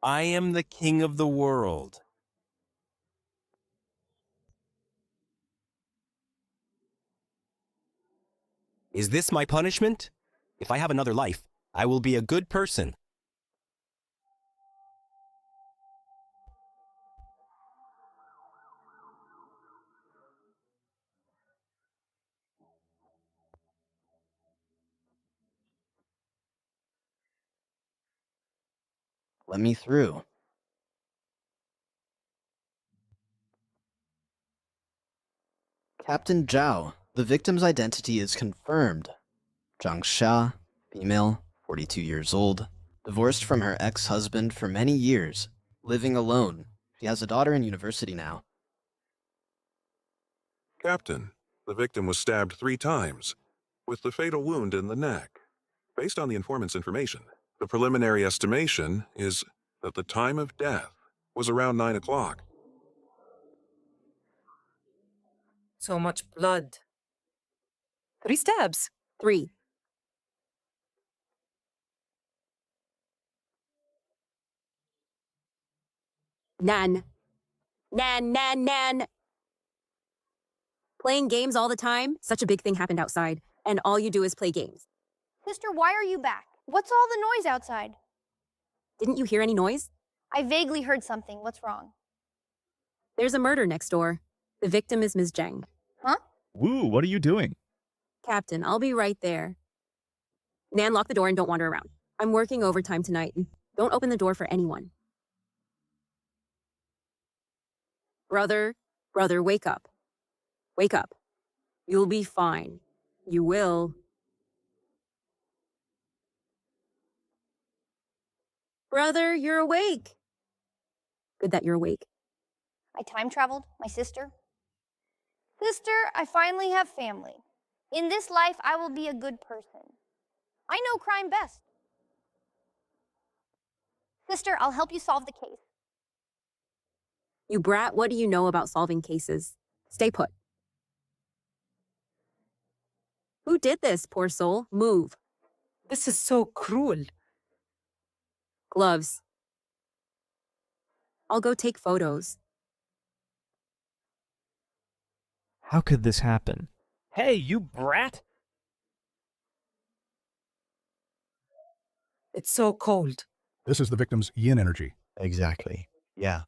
I am the king of the world. Is this my punishment? If I have another life, I will be a good person. Let me through. Captain Zhao, the victim's identity is confirmed. Zhang Xia, female, 42 years old, divorced from her ex-husband for many years, living alone. She has a daughter in university now. Captain, the victim was stabbed 3 times, with the fatal wound in the neck. Based on the informant's information, the preliminary estimation is that the time of death was around 9 o'clock. So much blood. 3 stabs. 3. Nan. Nan. Playing games all the time? Such a big thing happened outside, and all you do is play games. Sister, why are you back? What's all the noise outside? Didn't you hear any noise? I vaguely heard something. What's wrong? There's a murder next door. The victim is Ms. Zheng. Huh? Woo, what are you doing? Captain, I'll be right there. Nan, lock the door and don't wander around. I'm working overtime tonight. Don't open the door for anyone. Brother, wake up. Wake up. You'll be fine. You will. Brother, you're awake. Good that you're awake. I time traveled? My sister? Sister, I finally have family. In this life, I will be a good person. I know crime best. Sister, I'll help you solve the case. You brat, what do you know about solving cases? Stay put. Who did this, poor soul? Move. This is so cruel. Gloves. I'll go take photos. How could this happen? Hey, you brat! It's so cold. This is the victim's yin energy. Exactly. Yeah.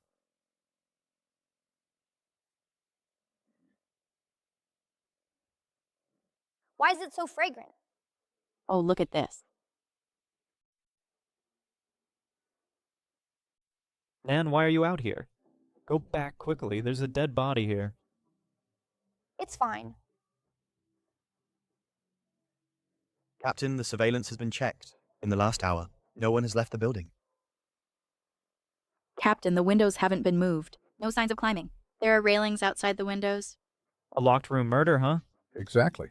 Why is it so fragrant? Oh, look at this. Nan, why are you out here? Go back quickly. There's a dead body here. It's fine. Captain, the surveillance has been checked. In the last hour, no one has left the building. Captain, the windows haven't been moved. No signs of climbing. There are railings outside the windows. A locked room murder, huh? Exactly.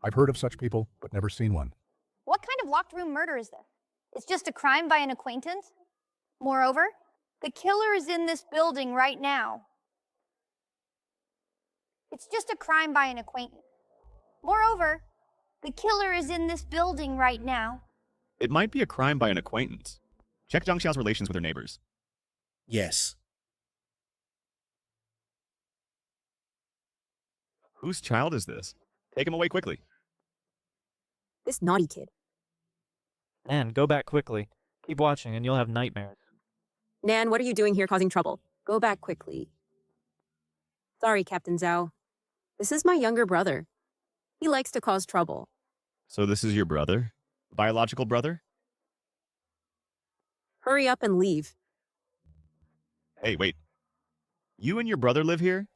I've heard of such people, but never seen one. What kind of locked room murder is this? It's just a crime by an acquaintance? Moreover, the killer is in this building right now. It's just a crime by an acquaintance. Moreover, the killer is in this building right now. It might be a crime by an acquaintance. Check Zhang Xiao's relations with her neighbors. Yes. Whose child is this? Take him away quickly. This naughty kid. Nan, go back quickly. Keep watching and you'll have nightmares. Nan, what are you doing here causing trouble? Go back quickly. Sorry, Captain Zhao. This is my younger brother. He likes to cause trouble. So this is your brother? Biological brother? Hurry up and leave. Hey, wait. You and your brother live here?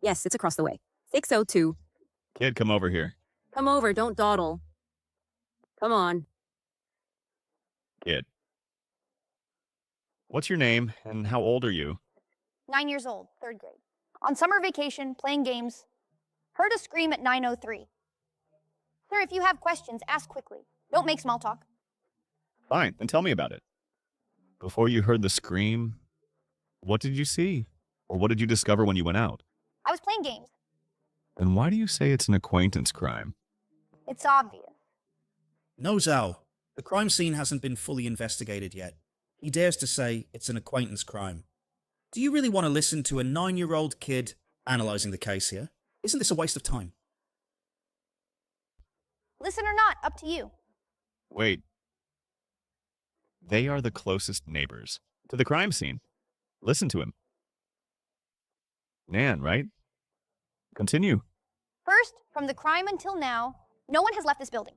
Yes, it's across the way. 602. Kid, come over here. Come over, don't dawdle. Come on. Kid. What's your name and how old are you? 9 years old, 3rd grade. On summer vacation, playing games. Heard a scream at 9:03. Sir, if you have questions, ask quickly. Don't make small talk. Fine, then tell me about it. Before you heard the scream, what did you see? Or what did you discover when you went out? I was playing games. Then why do you say it's an acquaintance crime? It's obvious. No, Zhao. The crime scene hasn't been fully investigated yet. he dares to say it's an acquaintance crime. Do you really want to listen to a 9-year-old kid analysing the case here? Isn't this a waste of time? Listen or not, up to you. Wait. They are the closest neighbors to the crime scene. Listen to him. Nan, right? Continue. First, from the crime until now, no one has left this building.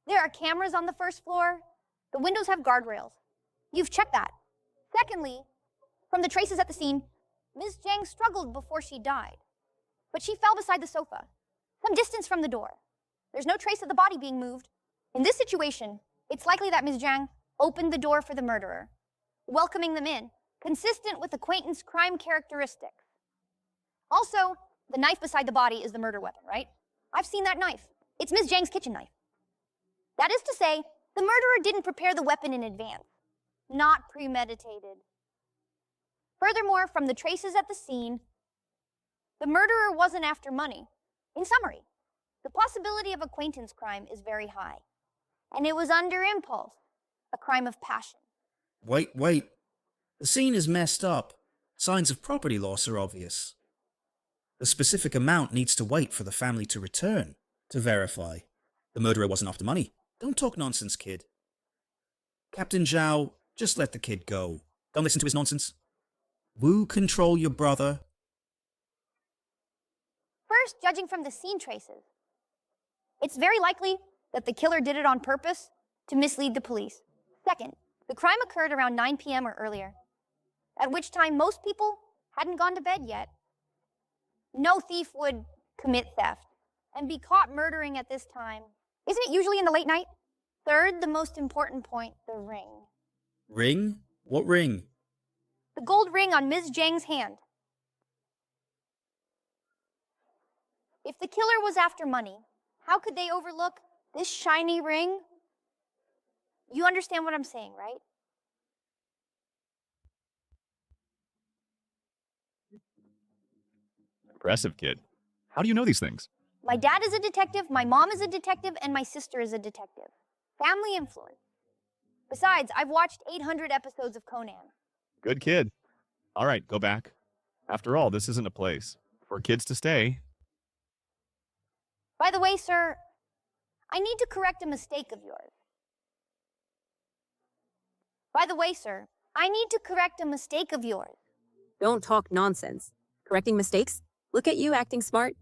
There are cameras on the first floor. The windows have guardrails. You've checked that. Secondly, from the traces at the scene, Ms. Zhang struggled before she died, but she fell beside the sofa, some distance from the door. There's no trace of the body being moved. In this situation, it's likely that Ms. Zhang opened the door for the murderer, welcoming them in, consistent with acquaintance crime characteristics. Also, the knife beside the body is the murder weapon, right? I've seen that knife. It's Ms. Zhang's kitchen knife. That is to say, the murderer didn't prepare the weapon in advance, not premeditated. Furthermore, from the traces at the scene, the murderer wasn't after money. In summary, the possibility of acquaintance crime is very high, and it was under impulse, a crime of passion. Wait. The scene is messed up. Signs of property loss are obvious. The specific amount needs to wait for the family to return to verify. The murderer wasn't after money. Don't talk nonsense, kid. Captain Zhao, just let the kid go. Don't listen to his nonsense. Wu control your brother. First, judging from the scene traces, it's very likely that the killer did it on purpose to mislead the police. Second, the crime occurred around 9 p.m. or earlier, at which time most people hadn't gone to bed yet. No thief would commit theft and be caught murdering at this time. Isn't it usually in the late night? Third, the most important point, the ring. Ring? What ring? The gold ring on Ms. Zhang's hand. If the killer was after money, how could they overlook this shiny ring? You understand what I'm saying, right? Impressive, kid. How do you know these things? My dad is a detective, my mom is a detective, and my sister is a detective. Family influence. Besides, I've watched 800 episodes of Conan. Good kid. All right, go back. After all, this isn't a place for kids to stay. By the way, sir, I need to correct a mistake of yours. Don't talk nonsense. Correcting mistakes? Look at you acting smart.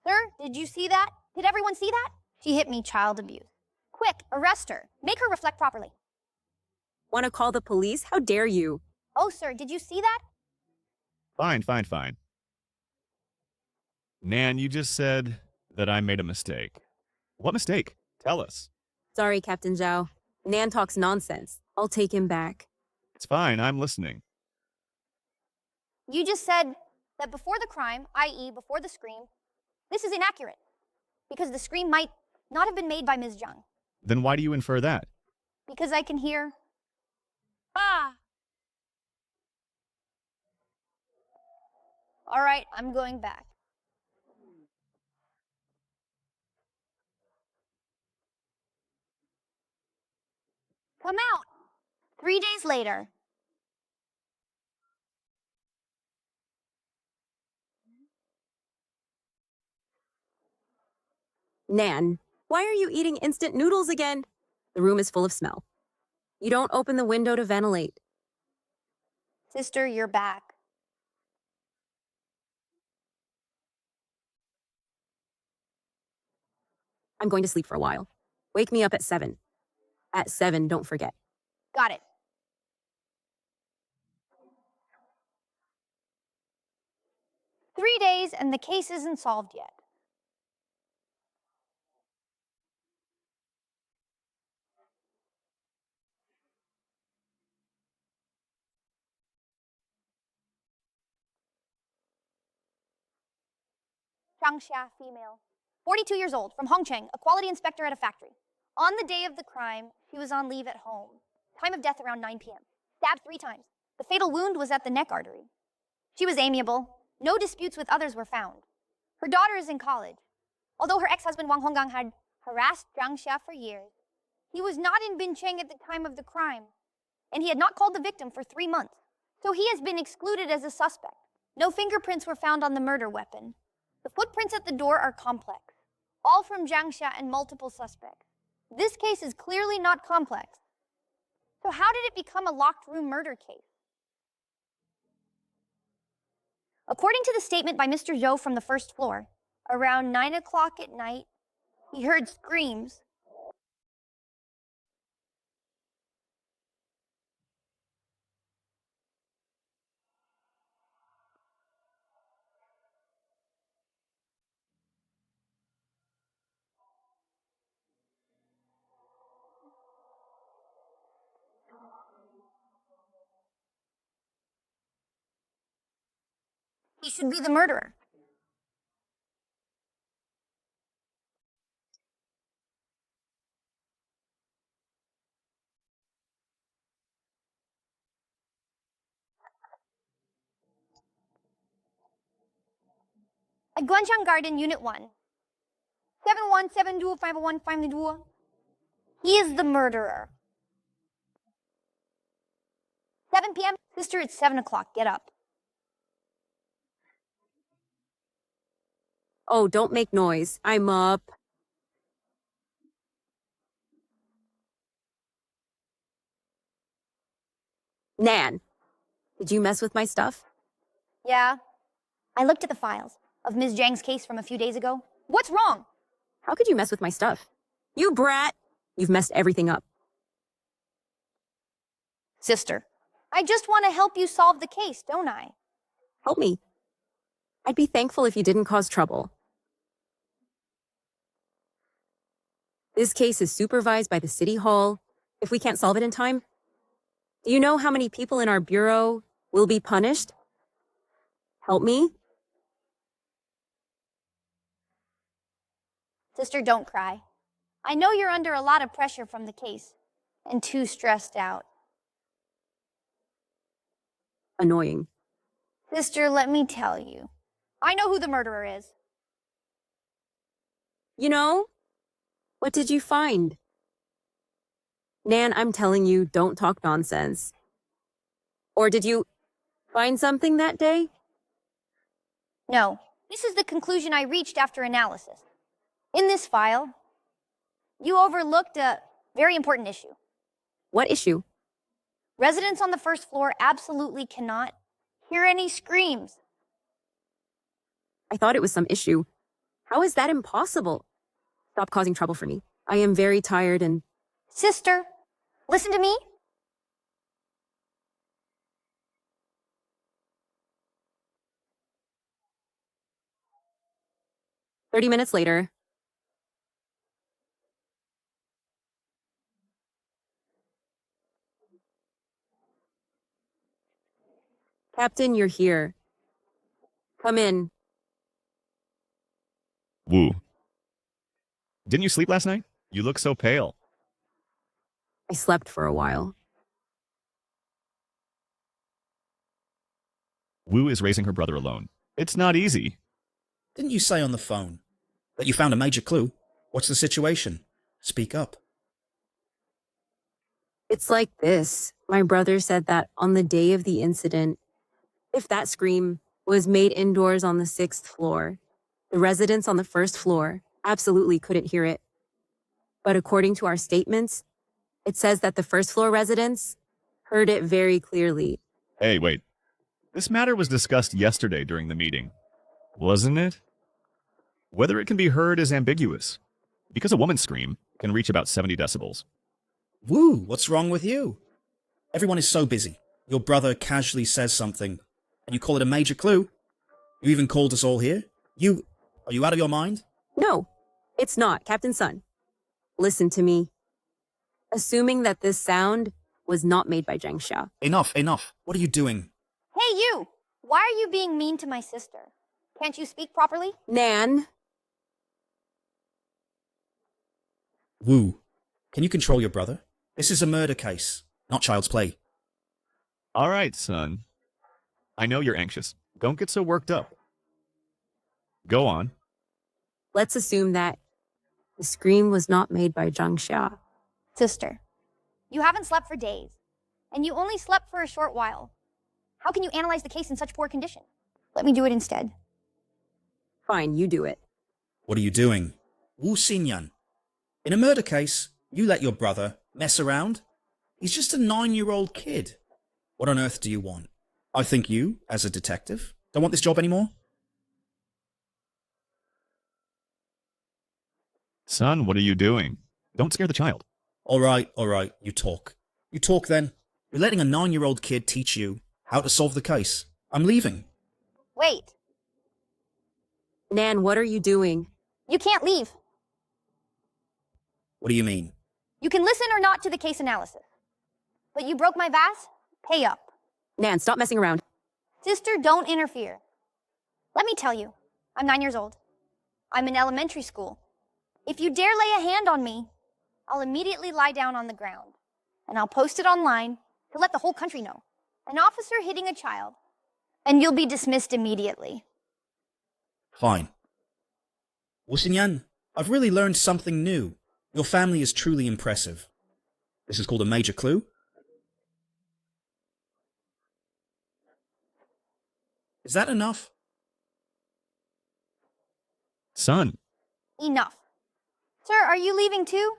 Sir, did you see that? Did everyone see that? She hit me, child abuse. Quick, arrest her. Make her reflect properly. Want to call the police? How dare you? Oh, sir, did you see that? Fine. Nan, you just said that I made a mistake. What mistake? Tell us. Sorry, Captain Zhao. Nan talks nonsense. I'll take him back. It's fine, I'm listening. You just said that before the crime, i.e. before the scream, this is inaccurate, because the scream might not have been made by Ms. Zhang. Then why do you infer that? Because I can hear, ah! All right, I'm going back. Come out. 3 days later. Nan, why are you eating instant noodles again? The room is full of smell. You don't open the window to ventilate. Sister, you're back. I'm going to sleep for a while. Wake me up at 7. At 7, don't forget. Got it. Three days and the case isn't solved yet. Zhangxia, female, 42 years old, from Hongcheng, a quality inspector at a factory. On the day of the crime, she was on leave at home. Time of death around 9 p.m. Stabbed 3 times. The fatal wound was at the neck artery. She was amiable. No disputes with others were found. Her daughter is in college. Although her ex-husband Wang Honggang had harassed Zhangxia for years, He was not in Bincheng at the time of the crime, and he had not called the victim for 3 months. So he has been excluded as a suspect. No fingerprints were found on the murder weapon. The footprints at the door are complex, all from Jiangxia and multiple suspects. This case is clearly not complex. So how did it become a locked room murder case? According to the statement by Mr. Zhou from the first floor, around 9 o'clock at night, he heard screams. He should be the murderer. At Guanchang Garden, Unit 1, 71725152. He is the murderer. 7 p.m. Sister, it's 7 o'clock. Get up. Oh, don't make noise. I'm up. Nan, did you mess with my stuff? Yeah. I looked at the files of Ms. Zhang's case from a few days ago. What's wrong? How could you mess with my stuff? You brat! You've messed everything up. Sister, I just want to help you solve the case, don't I? Help me. I'd be thankful if you didn't cause trouble. This case is supervised by the city hall. If we can't solve it in time, do you know how many people in our bureau will be punished? Help me? Sister, don't cry. I know you're under a lot of pressure from the case and too stressed out. Annoying. Sister, let me tell you. I know who the murderer is. You know? What did you find? Nan, I'm telling you, don't talk nonsense. Or did you find something that day? No, this is the conclusion I reached after analysis. In this file, you overlooked a very important issue. What issue? Residents on the first floor absolutely cannot hear any screams. I thought it was some issue. How is that impossible? Stop causing trouble for me. I am very tired and... Sister, listen to me. "30 minutes later. Captain, you're here. Come in. Wu. Didn't you sleep last night? You look so pale. I slept for a while. Wu is raising her brother alone. It's not easy. Didn't you say on the phone that you found a major clue? What's the situation? Speak up. It's like this. My brother said that on the day of the incident, if that scream was made indoors on the 6th floor, the residents on the 1st floor absolutely couldn't hear it. But according to our statements, it says that the 1st floor residents heard it very clearly. Hey, wait. This matter was discussed yesterday during the meeting, wasn't it? Whether it can be heard is ambiguous, because a woman's scream can reach about 70 decibels. Woo, what's wrong with you? Everyone is so busy. Your brother casually says something, and you call it a major clue. You even called us all here. Are you out of your mind? No, it's not, Captain Sun. Listen to me. Assuming that this sound was not made by Zhang Xia. Enough. What are you doing? Hey, you! Why are you being mean to my sister? Can't you speak properly? Nan. Wu, can you control your brother? This is a murder case, not child's play. All right, son. I know you're anxious. Don't get so worked up. Go on. Let's assume that the scream was not made by Zhang Xia. Sister, you haven't slept for days, and you only slept for a short while. How can you analyze the case in such poor condition? Let me do it instead. Fine, you do it. What are you doing? Wu Xinyan. In a murder case, you let your brother mess around? He's just a 9-year-old kid. What on earth do you want? I think you, as a detective, don't want this job anymore? Son, what are you doing? Don't scare the child. All right, you talk. You talk then. You're letting a 9-year-old kid teach you how to solve the case. I'm leaving. Wait, Nan, what are you doing? you can't leave. What do you mean? You can listen or not to the case analysis. But you broke my vase? Pay up. Nan, stop messing around. Sister, don't interfere. Let me tell you, I'm 9 years old. I'm in elementary school. If you dare lay a hand on me, I'll immediately lie down on the ground, and I'll post it online to let the whole country know. An officer hitting a child, and you'll be dismissed immediately. Fine. Wu Xinyan, I've really learned something new. Your family is truly impressive. This is called a major clue. Is that enough? Son, Enough. Sir, are you leaving too?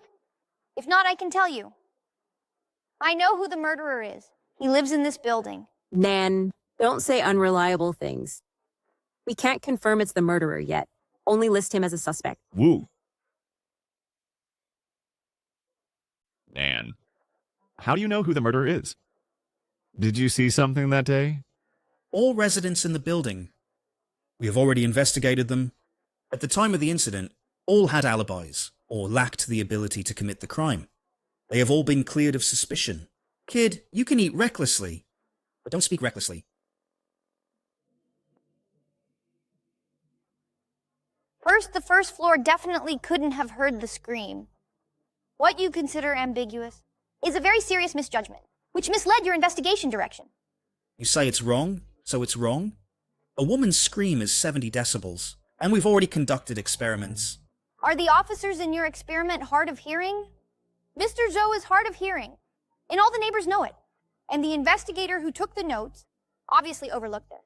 If not, I can tell you. I know who the murderer is. He lives in this building. Nan, don't say unreliable things. We can't confirm it's the murderer yet. Only list him as a suspect. Woo. Nan, how do you know who the murderer is? Did you see something that day? All residents in the building. We have already investigated them. At the time of the incident, all had alibis, or lacked the ability to commit the crime. They have all been cleared of suspicion. Kid, you can eat recklessly, but don't speak recklessly. First, the first floor definitely couldn't have heard the scream. What you consider ambiguous is a very serious misjudgment, which misled your investigation direction. You say it's wrong, so it's wrong? A woman's scream is 70 decibels, and we've already conducted experiments. Are the officers in your experiment hard of hearing? Mr. Zhou is hard of hearing, and all the neighbors know it. And the investigator who took the notes obviously overlooked it.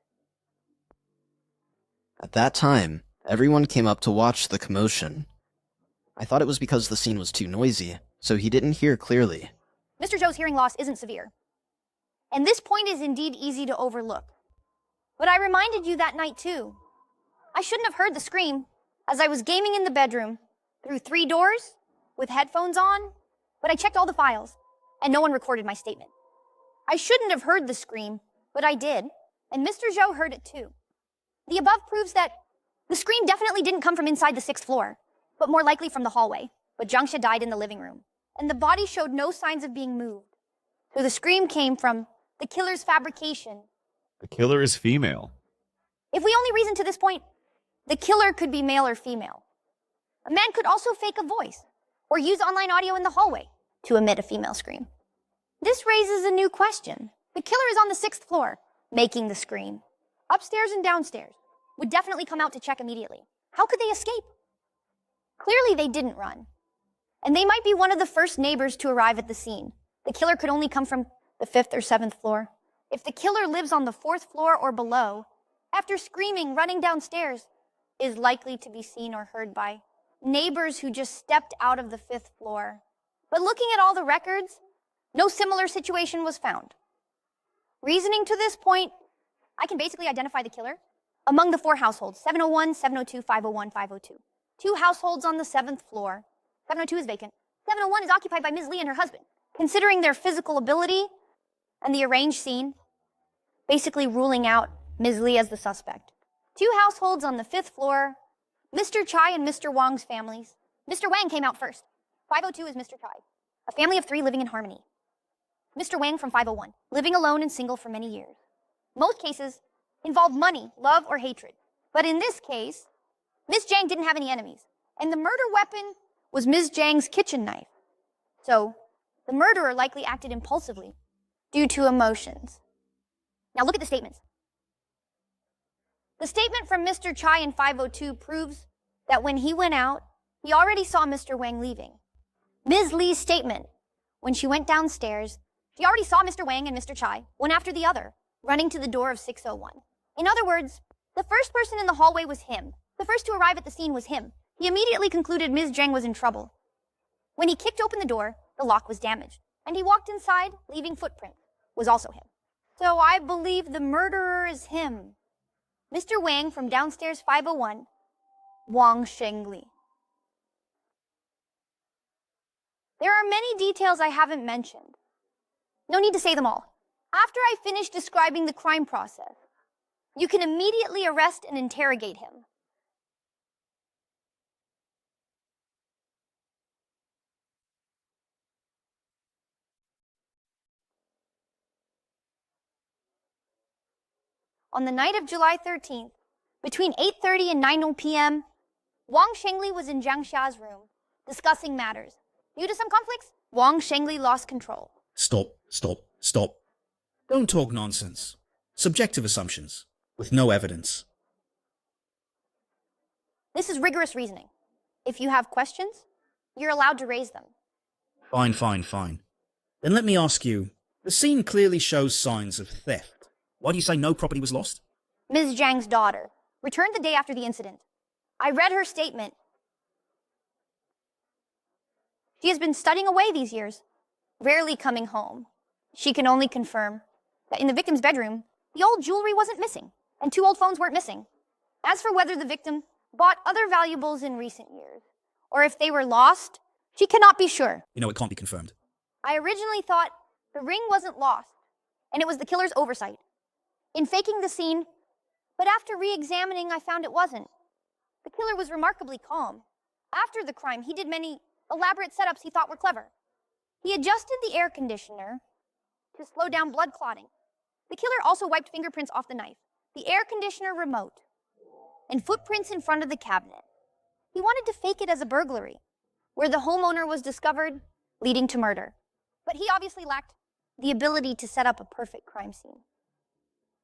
At that time, everyone came up to watch the commotion. I thought it was because the scene was too noisy, so he didn't hear clearly. Mr. Zhou's hearing loss isn't severe. And this point is indeed easy to overlook. But I reminded you that night too. I shouldn't have heard the scream as I was gaming in the bedroom through 3 doors with headphones on, but I checked all the files and no one recorded my statement. I shouldn't have heard the scream, but I did, and Mr. Zhou heard it too. The above proves that the scream definitely didn't come from inside the 6th floor, but more likely from the hallway. But Zhangsha died in the living room, and the body showed no signs of being moved. So the scream came from the killer's fabrication. The killer is female. If we only reason to this point, the killer could be male or female. A man could also fake a voice or use online audio in the hallway to emit a female scream. This raises a new question. The killer is on the 6th floor, making the scream. Upstairs and downstairs would definitely come out to check immediately. How could they escape? Clearly they didn't run. And they might be one of the first neighbors to arrive at the scene. The killer could only come from the 5th or 7th floor. If the killer lives on the 4th floor or below, after screaming, running downstairs is likely to be seen or heard by neighbors who just stepped out of the 5th floor. But looking at all the records, no similar situation was found. Reasoning to this point, I can basically identify the killer among the 4 households, 701, 702, 501, 502. 2 households on the 7th floor. 702 is vacant. 701 is occupied by Ms. Lee and her husband. Considering their physical ability and the arranged scene, basically ruling out Ms. Lee as the suspect. 2 households on the 5th floor, Mr. Chai and Mr. Wang's families. Mr. Wang came out first. 502 is Mr. Chai, a family of 3 living in harmony. Mr. Wang from 501, living alone and single for many years. Most cases involve money, love, or hatred. But in this case, Ms. Zhang didn't have any enemies, and the murder weapon was Ms. Zhang's kitchen knife. So, the murderer likely acted impulsively due to emotions. Now look at the statements. The statement from Mr. Chai in 502 proves that when he went out, he already saw Mr. Wang leaving. Ms. Lee's statement When she went downstairs, she already saw Mr. Wang and Mr. Chai, one after the other, running to the door of 601. In other words, the first person in the hallway was him. The first to arrive at the scene was him. He immediately concluded Ms. Zhang was in trouble. When he kicked open the door, the lock was damaged, and he walked inside, leaving footprints. Was also him. So I believe the murderer is him. Mr. Wang from downstairs 501, Wang Shengli. There are many details I haven't mentioned. No need to say them all. After I finish describing the crime process, you can immediately arrest and interrogate him. On the night of July 13th, between 8:30 and 9 p.m., Wang Shengli was in Jiang Xia's room, discussing matters. Due to some conflicts, Wang Shengli lost control. Stop. Don't talk nonsense. Subjective assumptions, with no evidence. This is rigorous reasoning. If you have questions, you're allowed to raise them. Fine. Then let me ask you, the scene clearly shows signs of theft. Why do you say no property was lost? Ms. Zhang's daughter returned the day after the incident. I read her statement. She has been studying away these years, rarely coming home. She can only confirm that in the victim's bedroom, the old jewelry wasn't missing, and 2 old phones weren't missing. As for whether the victim bought other valuables in recent years, or if they were lost, she cannot be sure. You know it can't be confirmed. I originally thought the ring wasn't lost, and it was the killer's oversight in faking the scene, but after re-examining, I found it wasn't. The killer was remarkably calm. After the crime, he did many elaborate setups he thought were clever. He adjusted the air conditioner to slow down blood clotting. The killer also wiped fingerprints off the knife, the air conditioner remote, and footprints in front of the cabinet. He wanted to fake it as a burglary, where the homeowner was discovered, leading to murder. But he obviously lacked the ability to set up a perfect crime scene.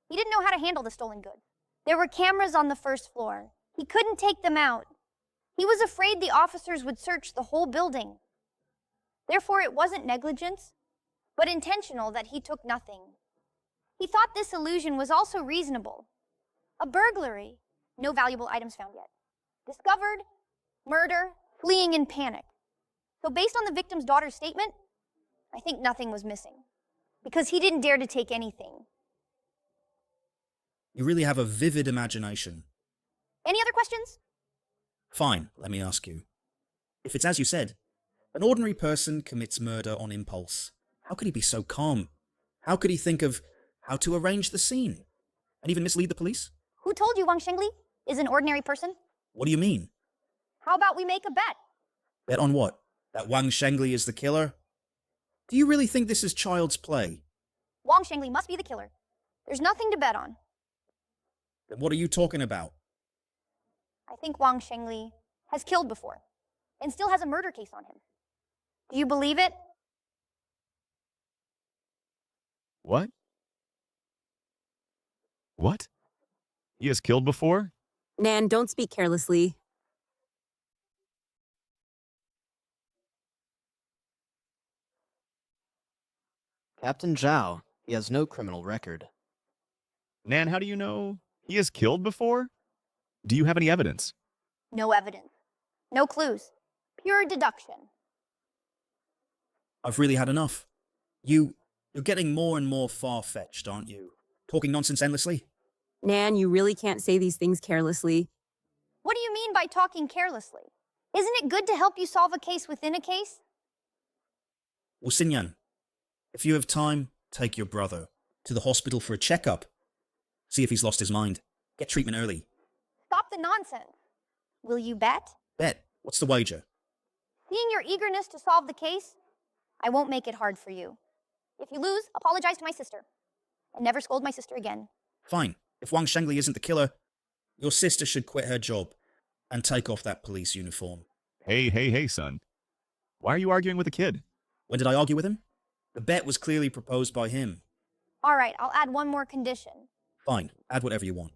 He didn't know how to handle the stolen goods. There were cameras on the first floor. He couldn't take them out. He was afraid the officers would search the whole building. Therefore, it wasn't negligence, but intentional that he took nothing. He thought this illusion was also reasonable. A burglary, no valuable items found yet. Discovered, murder, fleeing in panic. So based on the victim's daughter's statement, I think nothing was missing, because he didn't dare to take anything. You really have a vivid imagination. Any other questions? Fine, let me ask you. If it's as you said, an ordinary person commits murder on impulse, how could he be so calm? How could he think of how to arrange the scene? And even mislead the police? Who told you Wang Shengli is an ordinary person? What do you mean? How about we make a bet? Bet on what? That Wang Shengli is the killer? Do you really think this is child's play? Wang Shengli must be the killer. There's nothing to bet on. Then what are you talking about? I think Wang Shengli has killed before and still has a murder case on him. Do you believe it? What? What? He has killed before? Nan, don't speak carelessly. Captain Zhao, he has no criminal record. Nan, how do you know he has killed before? Do you have any evidence? No evidence. No clues. Pure deduction. I've really had enough. You're getting more and more far-fetched, aren't you? Talking nonsense endlessly? Nan, you really can't say these things carelessly. What do you mean by talking carelessly? Isn't it good to help you solve a case within a case? Well, Xinyan, if you have time, take your brother to the hospital for a checkup. See if he's lost his mind. Get treatment early. Stop the nonsense. Will you bet? Bet. What's the wager? Seeing your eagerness to solve the case, I won't make it hard for you. If you lose, apologize to my sister. And never scold my sister again. Fine. If Wang Shengli isn't the killer, your sister should quit her job and take off that police uniform. Hey, son. Why are you arguing with a kid? When did I argue with him? The bet was clearly proposed by him. All right, I'll add one more condition. Fine, add whatever you want.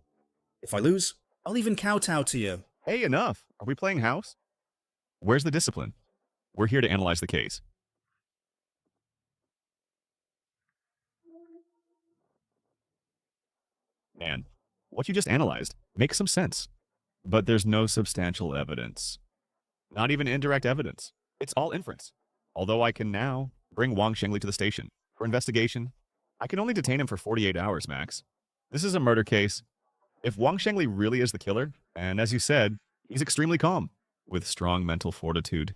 If I lose, I'll even kowtow to you. Hey, enough. Are we playing house? Where's the discipline? We're here to analyze the case. Man, what you just analyzed makes some sense. But there's no substantial evidence. Not even indirect evidence. It's all inference. Although I can now bring Wang Shengli to the station for investigation, I can only detain him for 48 hours, max. This is a murder case. If Wang Shengli really is the killer, and as you said, he's extremely calm, with strong mental fortitude,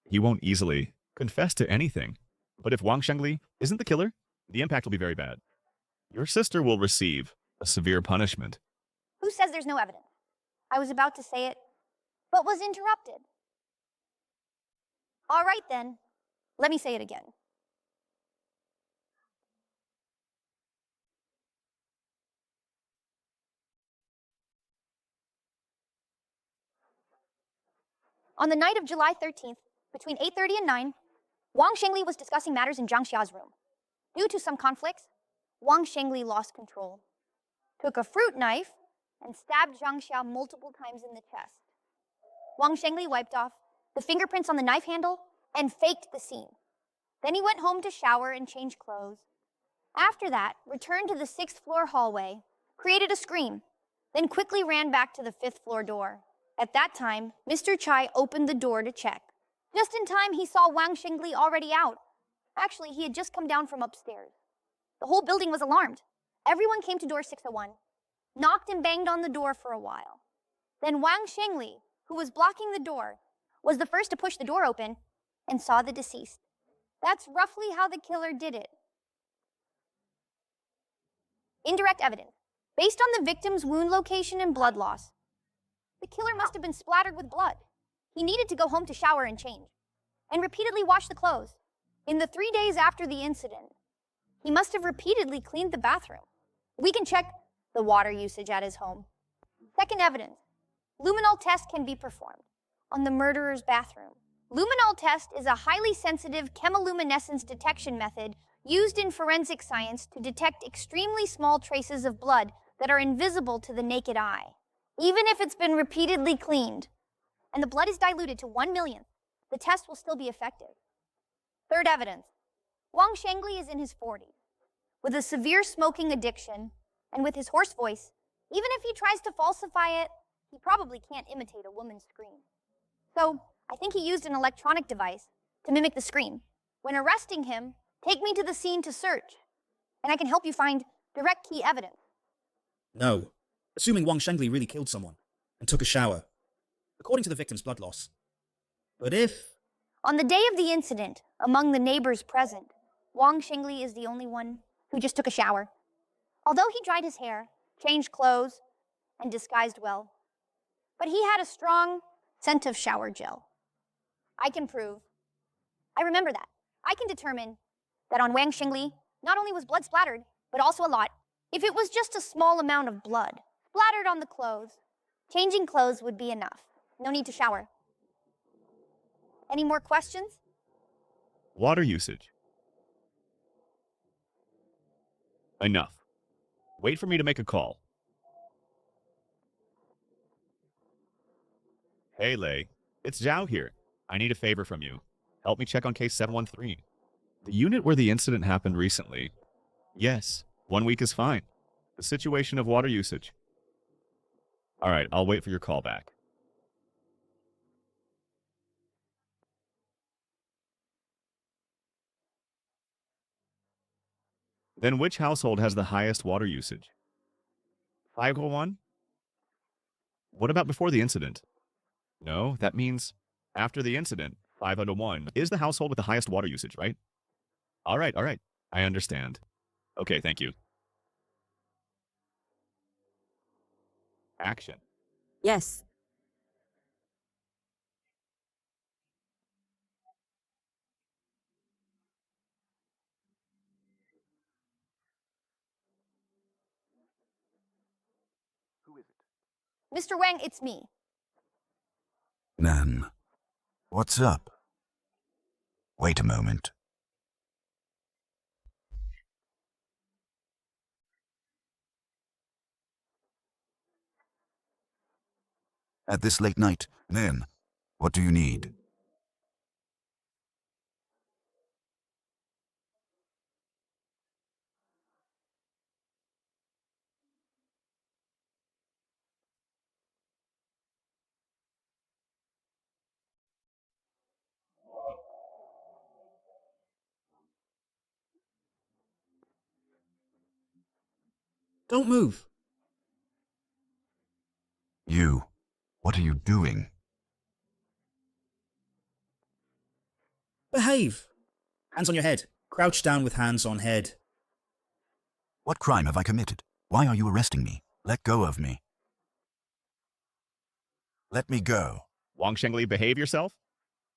he won't easily confess to anything. But if Wang Shengli isn't the killer, the impact will be very bad. Your sister will receive a severe punishment. Who says there's no evidence? I was about to say it, but was interrupted. All right then, let me say it again. On the night of July 13th, between 8:30 and 9, Wang Shengli was discussing matters in Zhang Xia's room. Due to some conflicts, Wang Shengli lost control, took a fruit knife, and stabbed Zhang Xia multiple times in the chest. Wang Shengli wiped off the fingerprints on the knife handle and faked the scene. Then he went home to shower and change clothes. After that, returned to the 6th floor hallway, created a scream, then quickly ran back to the 5th floor door. At that time, Mr. Chai opened the door to check. Just in time, he saw Wang Shengli already out. Actually, he had just come down from upstairs. The whole building was alarmed. Everyone came to door 601, knocked and banged on the door for a while. Then Wang Shengli, who was blocking the door, was the first to push the door open and saw the deceased. That's roughly how the killer did it. Indirect evidence. Based on the victim's wound location and blood loss, the killer must have been splattered with blood. He needed to go home to shower and change, and repeatedly wash the clothes. In the 3 days after the incident, he must have repeatedly cleaned the bathroom. We can check the water usage at his home. Second evidence. Luminol test can be performed on the murderer's bathroom. Luminol test is a highly sensitive chemiluminescence detection method used in forensic science to detect extremely small traces of blood that are invisible to the naked eye. Even if it's been repeatedly cleaned and the blood is diluted to 1/1,000th, the test will still be effective. Third evidence. Wang Shengli is in his 40s, with a severe smoking addiction, and with his hoarse voice, even if he tries to falsify it, he probably can't imitate a woman's scream. So, I think he used an electronic device to mimic the scream. When arresting him, take me to the scene to search, and I can help you find direct key evidence. No. Assuming Wang Shengli really killed someone and took a shower, according to the victim's blood loss. But if... On the day of the incident, among the neighbors present, Wang Shengli is the only one who just took a shower. Although he dried his hair, changed clothes, and disguised well, but he had a strong scent of shower gel. I can prove. I remember that. I can determine that on Wang Shengli, not only was blood splattered, but also a lot. If it was just a small amount of blood splattered on the clothes, changing clothes would be enough. No need to shower. Any more questions? Water usage. Enough. Wait for me to make a call. Hey, Lei. It's Zhao here. I need a favor from you. Help me check on case 713. The unit where the incident happened recently. Yes, 1 week is fine. The situation of water usage. All right, I'll wait for your call back. Then which household has the highest water usage? 501? What about before the incident? No, that means after the incident, 501 is the household with the highest water usage, right? All right. I understand. Okay, thank you. Action. Yes. Mr. Wang, it's me. Nan, what's up? Wait a moment. At this late night, Nan, what do you need? Don't move. You. What are you doing? Behave. Hands on your head. Crouch down with hands on head. What crime have I committed? Why are you arresting me? Let go of me. Let me go. Wang Shengli, behave yourself?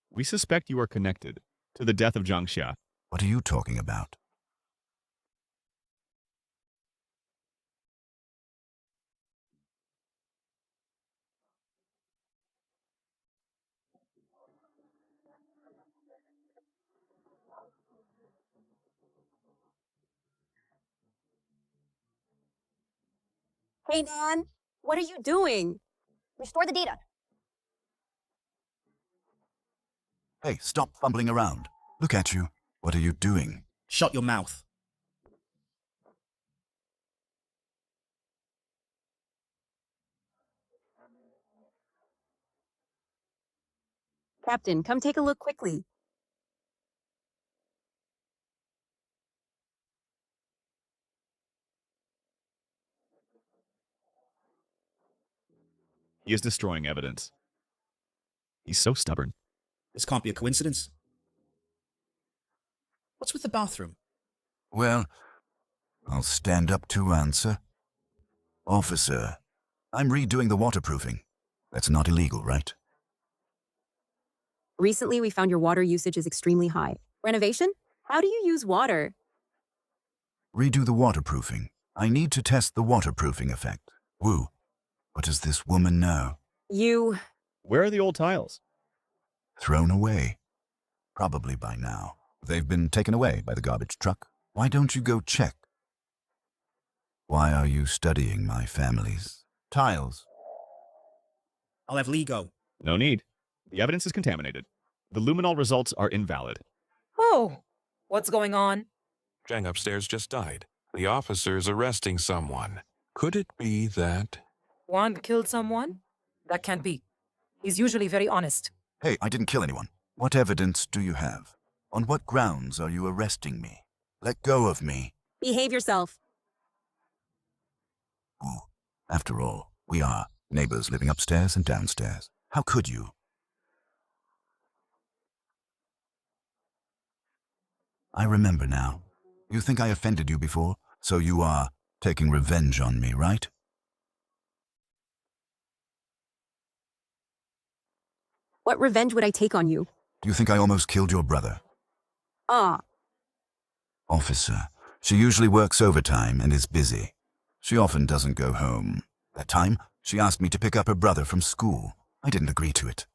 We suspect you are connected to the death of Zhang Xia. What are you talking about? Hey, Nan, what are you doing? Restore the data. Hey, stop fumbling around. Look at you. What are you doing? Shut your mouth. Captain, come take a look quickly. He is destroying evidence. He's so stubborn. This can't be a coincidence. What's with the bathroom? Well, I'll stand up to answer. Officer, I'm redoing the waterproofing. That's not illegal, right? Recently, we found your water usage is extremely high. Renovation? How do you use water? Redo the waterproofing. I need to test the waterproofing effect. Wu, what does this woman know? You... Where are the old tiles? Thrown away. Probably by now. They've been taken away by the garbage truck. Why don't you go check? Why are you studying my family's tiles? I'll have Lee go. No need. The evidence is contaminated. The luminol results are invalid. Oh, what's going on? Zhang upstairs just died. The officer's arresting someone. Could it be that... Juan killed someone? That can't be. He's usually very honest. Hey, I didn't kill anyone. What evidence do you have? On what grounds are you arresting me? Let go of me. Behave yourself. Ooh, after all, we are neighbors living upstairs and downstairs. How could you? I remember now. You think I offended you before, so you are taking revenge on me, right? What revenge would I take on you? Do you think I almost killed your brother? Ah, Officer, she usually works overtime and is busy. She often doesn't go home. That time, she asked me to pick up her brother from school. I didn't agree to it.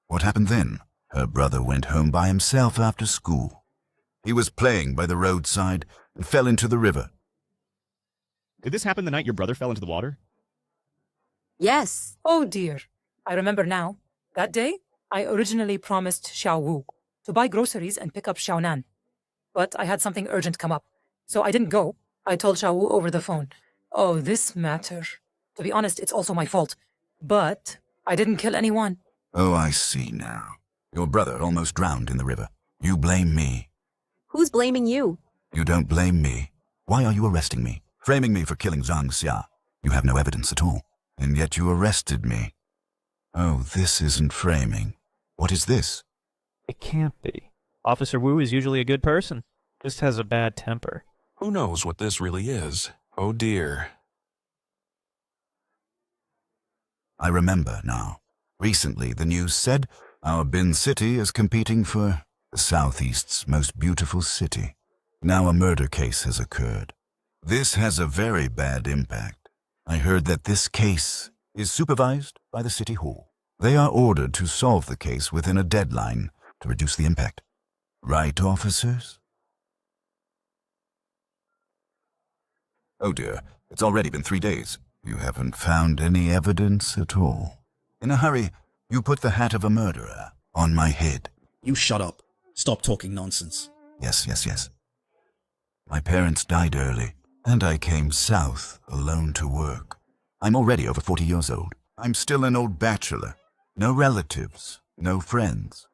What happened then? Her brother went home by himself after school. He was playing by the roadside and fell into the river. Did this happen the night your brother fell into the water? yes. Oh dear. I remember now. That day, I originally promised Xiao Wu to buy groceries and pick up Xiao Nan. But I had something urgent come up, so I didn't go. I told Xiao Wu over the phone. Oh, this matter. To be honest, it's also my fault. But I didn't kill anyone. Oh, I see now. Your brother almost drowned in the river. You blame me. Who's blaming you? You don't blame me. Why are you arresting me? Framing me for killing Zhang Xia. You have no evidence at all. And yet you arrested me. Oh, this isn't framing. What is this? It can't be. Officer Wu is usually a good person. Just has a bad temper. Who knows what this really is? Oh dear. I remember now. Recently, the news said our Bin City is competing for the Southeast's most beautiful city. Now a murder case has occurred. This has a very bad impact. I heard that this case is supervised by the City Hall. They are ordered to solve the case within a deadline to reduce the impact. Right, officers? Oh dear, it's already been 3 days. You haven't found any evidence at all. In a hurry, you put the hat of a murderer on my head. You shut up. Stop talking nonsense. Yes. My parents died early, and I came south alone to work. I'm already over 40 years old. I'm still an old bachelor. No relatives, no friends.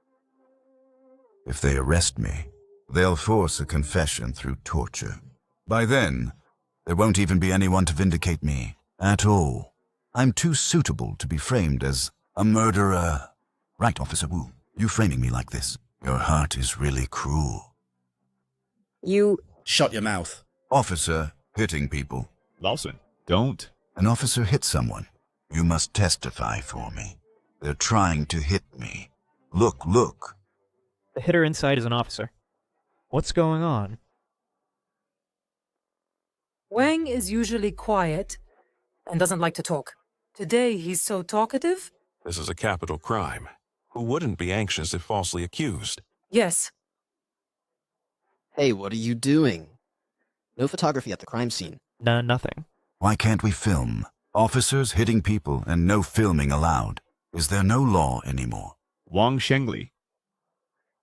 If they arrest me, they'll force a confession through torture. By then, There won't even be anyone to vindicate me at all. I'm too suitable to be framed as a murderer. Right, Officer Wu, you framing me like this. Your heart is really cruel. You. Shut your mouth. Officer, hitting people. Lawson, don't. An officer hit someone. You must testify for me. They're trying to hit me. Look, look. The hitter inside is an officer. What's going on? Wang is usually quiet and doesn't like to talk. Today he's so talkative. This is a capital crime. Who wouldn't be anxious if falsely accused? Yes. Hey, what are you doing? No photography at the crime scene. Nah, nothing. Why can't we film? Officers hitting people and no filming allowed. Is there no law anymore? Wang Shengli.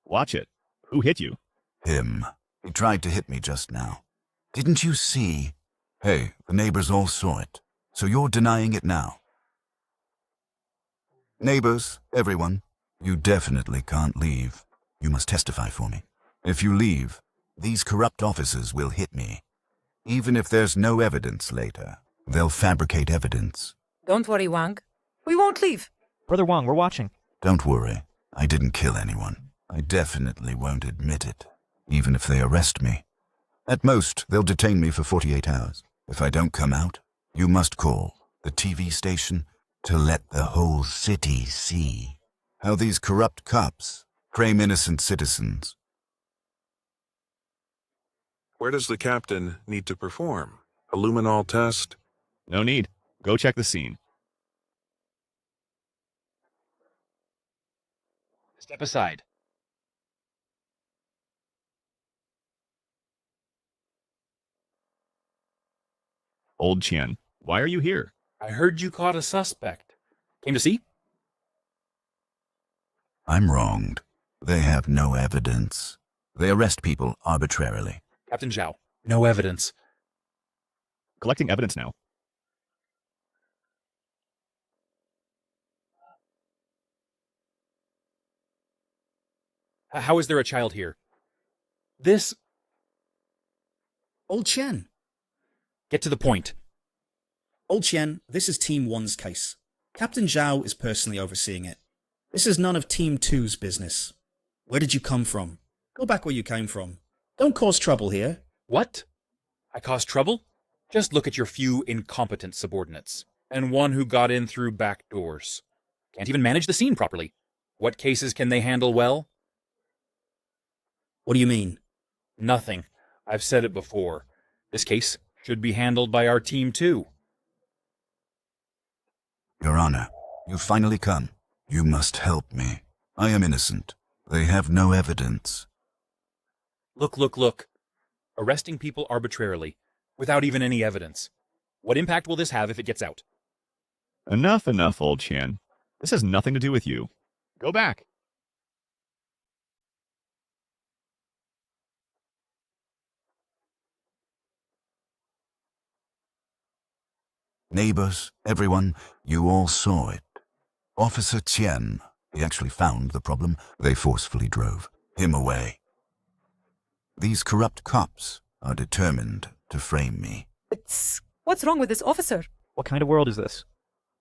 Watch it. Who hit you? Him. He tried to hit me just now. Didn't you see? Hey, the neighbors all saw it. So you're denying it now. Neighbors, everyone, you definitely can't leave. You must testify for me. If you leave, these corrupt officers will hit me. Even if there's no evidence later, they'll fabricate evidence. Don't worry, Wang. We won't leave. Brother Wang, we're watching. Don't worry. I didn't kill anyone. I definitely won't admit it, even if they arrest me. At most, they'll detain me for 48 hours. If I don't come out, you must call the TV station to let the whole city see how these corrupt cops frame innocent citizens. Where does the captain need to perform? A luminol test? No need. Go check the scene. Step aside. Old Qian, why are you here? I heard you caught a suspect. Came to see? I'm wronged. They have no evidence. They arrest people arbitrarily. Captain Zhao, no evidence. Collecting evidence now. How is there a child here? This... Old Chen. Get to the point. Old Chen, this is Team 1's case. Captain Zhao is personally overseeing it. This is none of Team 2's business. Where did you come from? Go back where you came from. Don't cause trouble here. What? I caused trouble? Just look at your few incompetent subordinates. And one who got in through back doors. Can't even manage the scene properly. What cases can they handle well? What do you mean? Nothing. I've said it before. This case should be handled by our Team 2. Your Honor, you've finally come. You must help me. I am innocent. They have no evidence. Look. Arresting people arbitrarily, without even any evidence. What impact will this have if it gets out? Enough, Old Qian. This has nothing to do with you. Go back. Neighbors, everyone, you all saw it. Officer Qian, he actually found the problem. They forcefully drove him away. These corrupt cops are determined to frame me. What's wrong with this officer? What kind of world is this?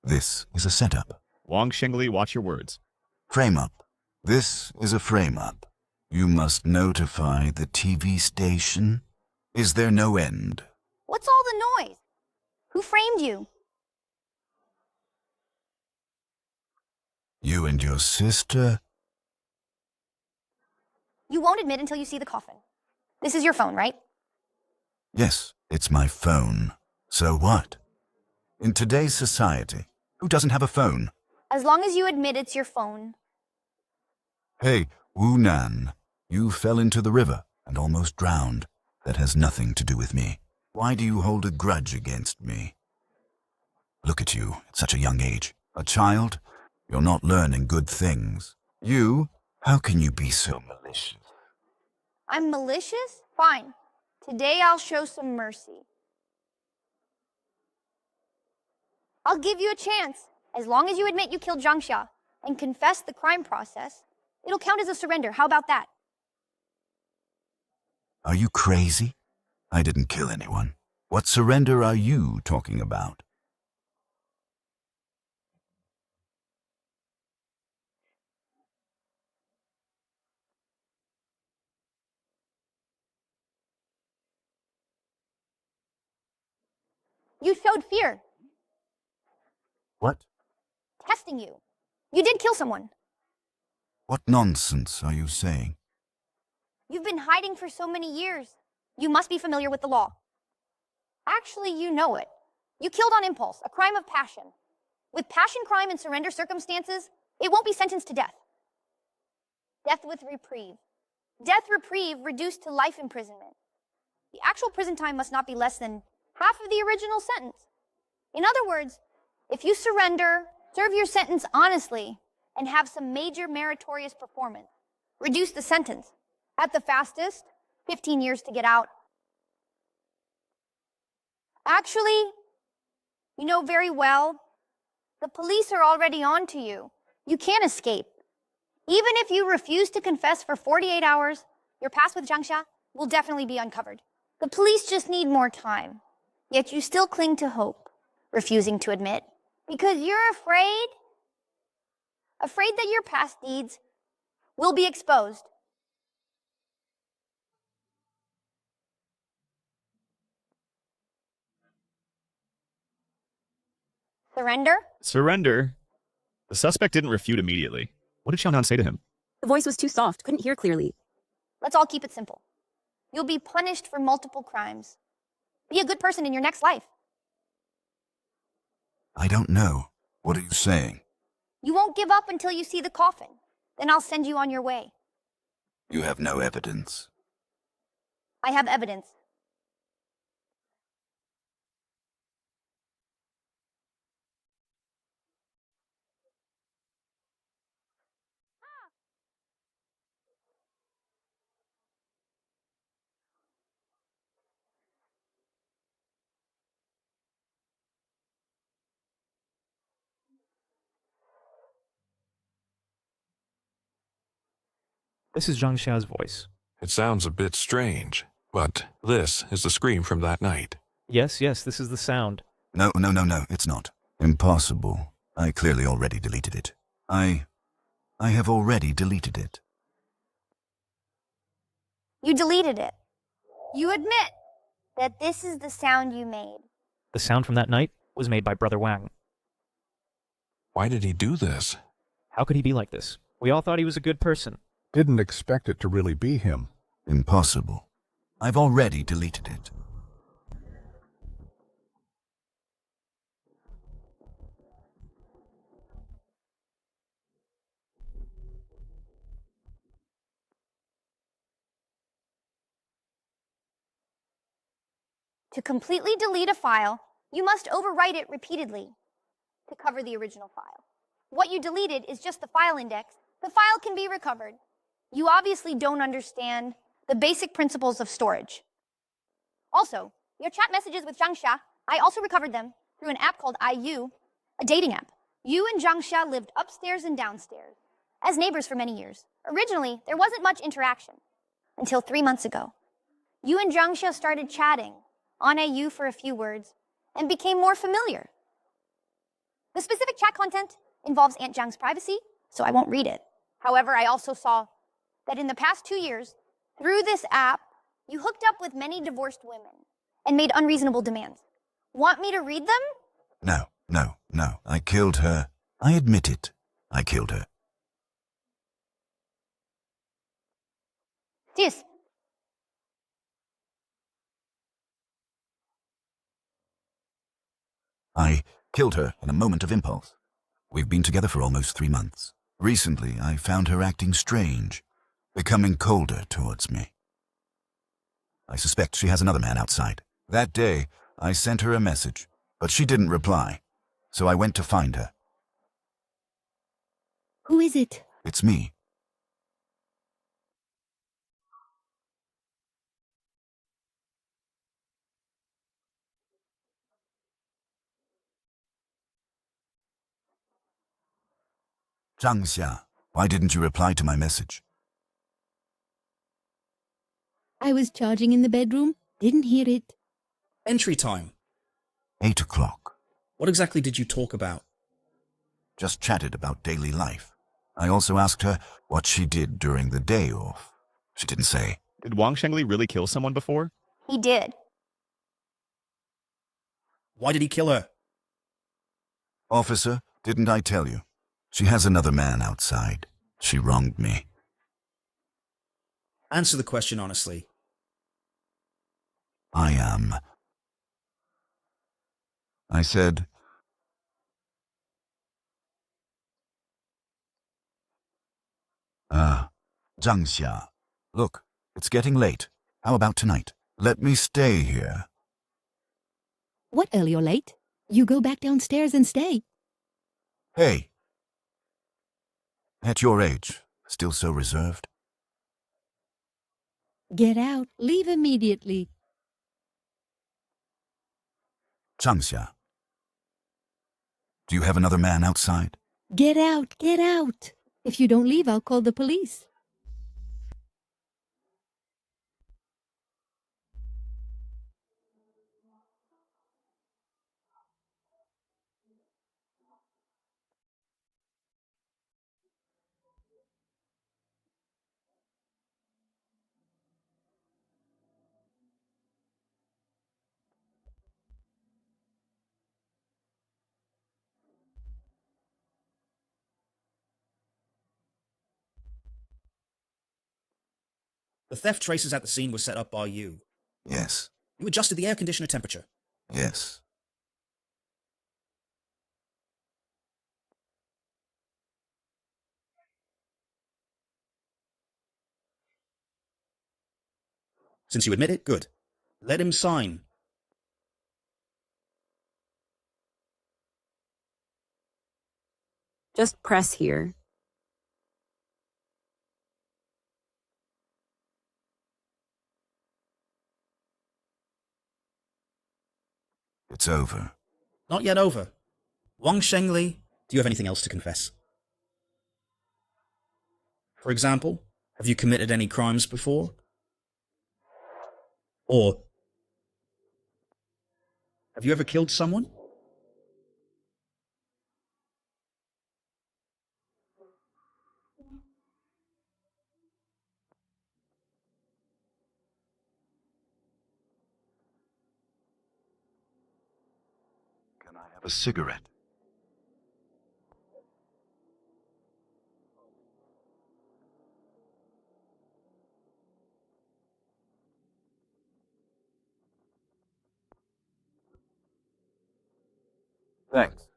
This is a setup. Wang Shengli, watch your words. Frame up. This is a frame up. You must notify the TV station. Is there no end? What's all the noise? Who framed you? You and your sister? You won't admit until you see the coffin. This is your phone, right? Yes, it's my phone. So what? In today's society, who doesn't have a phone? As long as you admit it's your phone. Hey, Wu Nan, you fell into the river and almost drowned. That has nothing to do with me. Why do you hold a grudge against me? Look at you at such a young age. A child? You're not learning good things. You? How can you be so malicious? I'm malicious? Fine. Today I'll show some mercy. I'll give you a chance. As long as you admit you killed Zhang Xia and confess the crime process, it'll count as a surrender. How about that? Are you crazy? I didn't kill anyone. What surrender are you talking about? You showed fear. What? Testing you. You did kill someone. What nonsense are you saying? You've been hiding for so many years. You must be familiar with the law. Actually, you know it. You killed on impulse, a crime of passion. With passion crime and surrender circumstances, it won't be sentenced to death. Death with reprieve. Death reprieve reduced to life imprisonment. The actual prison time must not be less than half of the original sentence. In other words, if you surrender, serve your sentence honestly, and have some major meritorious performance, reduce the sentence. At the fastest, 15 years to get out. Actually, you know very well, the police are already on to you. You can't escape. Even if you refuse to confess for 48 hours, your past with Zhangsha will definitely be uncovered. The police just need more time. Yet you still cling to hope, refusing to admit, because you're afraid that your past deeds will be exposed. Surrender? Surrender? The suspect didn't refute immediately. What did Xiaonan say to him? The voice was too soft, couldn't hear clearly. Let's all keep it simple. You'll be punished for multiple crimes. Be a good person in your next life. I don't know. What are you saying? You won't give up until you see the coffin. Then I'll send you on your way. You have no evidence. I have evidence. This is Zhang Xia's voice. It sounds a bit strange, but this is the scream from that night. Yes, this is the sound. No, it's not. Impossible. I clearly already deleted it. I have already deleted it. You deleted it. You admit that this is the sound you made. The sound from that night was made by Brother Wang. Why did he do this? How could he be like this? We all thought he was a good person. Didn't expect it to really be him. Impossible. I've already deleted it. To completely delete a file, you must overwrite it repeatedly to cover the original file. What you deleted is just the file index. The file can be recovered. You obviously don't understand the basic principles of storage. Also, your chat messages with Zhangsha, I also recovered them through an app called IU, a dating app. You and Zhangsha lived upstairs and downstairs as neighbors for many years. Originally, there wasn't much interaction until 3 months ago. You and Zhangsha started chatting on AU for a few words and became more familiar. The specific chat content involves Aunt Zhang's privacy, so I won't read it. However, I also saw that in the past 2 years, through this app, you hooked up with many divorced women and made unreasonable demands. Want me to read them? No. I killed her. I admit it. I killed her. Yes. I killed her in a moment of impulse. We've been together for almost 3 months. Recently, I found her acting strange, becoming colder towards me. I suspect she has another man outside. That day, I sent her a message, but she didn't reply, so I went to find her. Who is it? It's me. Zhangxia, why didn't you reply to my message? I was charging in the bedroom, didn't hear it. Entry time. 8 o'clock. What exactly did you talk about? Just chatted about daily life. I also asked her what she did during the day off. She didn't say. Did Wang Shengli really kill someone before? He did. Why did he kill her? Officer, didn't I tell you? She has another man outside. She wronged me. Answer the question honestly. I said, Zhang Xia, look, it's getting late. How about tonight? Let me stay here. What early or late? You go back downstairs and stay. Hey. At your age, still so reserved? Get out. Leave immediately. Zhang Xia, do you have another man outside? Get out. Get out. If you don't leave, I'll call the police. The theft tracers at the scene were set up by you. Yes. You adjusted the air conditioner temperature. Yes. Since you admit it, good. Let him sign. Just press here. It's over. Not yet over. Wang Shengli, do you have anything else to confess? For example, have you committed any crimes before? Or have you ever killed someone? Can I have a cigarette? Thanks.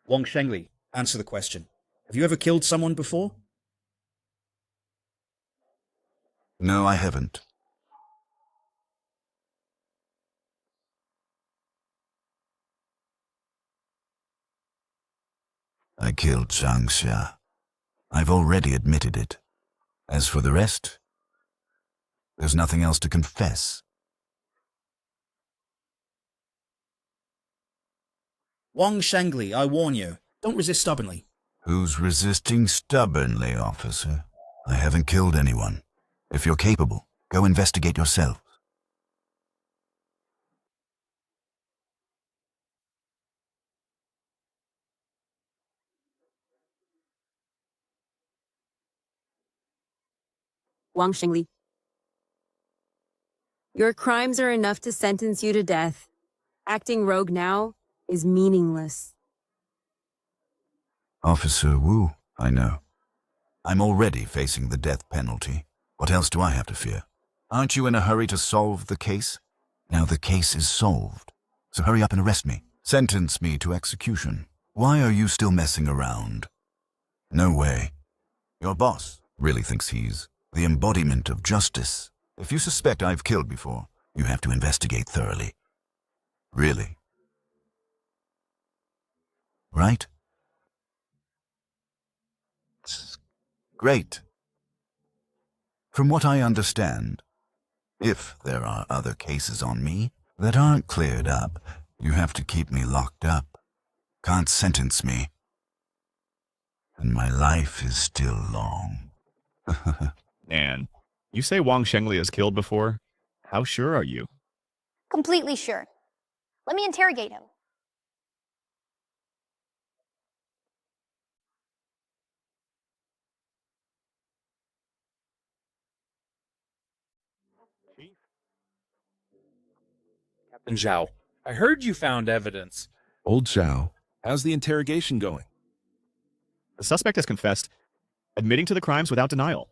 Wang Shengli, answer the question. Have you ever killed someone before? No, I haven't. I killed Zhang Xia. I've already admitted it. As for the rest, there's nothing else to confess. Wang Shengli, I warn you, don't resist stubbornly. Who's resisting stubbornly, officer? I haven't killed anyone. If you're capable, go investigate yourself. Wang Shengli. Your crimes are enough to sentence you to death. Acting rogue now is meaningless. Officer Wu, I know. I'm already facing the death penalty. What else do I have to fear? Aren't you in a hurry to solve the case? Now the case is solved. So hurry up and arrest me. Sentence me to execution. Why are you still messing around? No way. Your boss really thinks he's the embodiment of justice. If you suspect I've killed before, you have to investigate thoroughly. Really. Right? Great. From what I understand, if there are other cases on me, that aren't cleared up, you have to keep me locked up. Can't sentence me. And my life is still long. Nan, you say Wang Shengli is killed before? How sure are you? Completely sure. Let me interrogate him. Captain Zhao, I heard you found evidence. Old Zhao, how's the interrogation going? The suspect has confessed, admitting to the crimes without denial.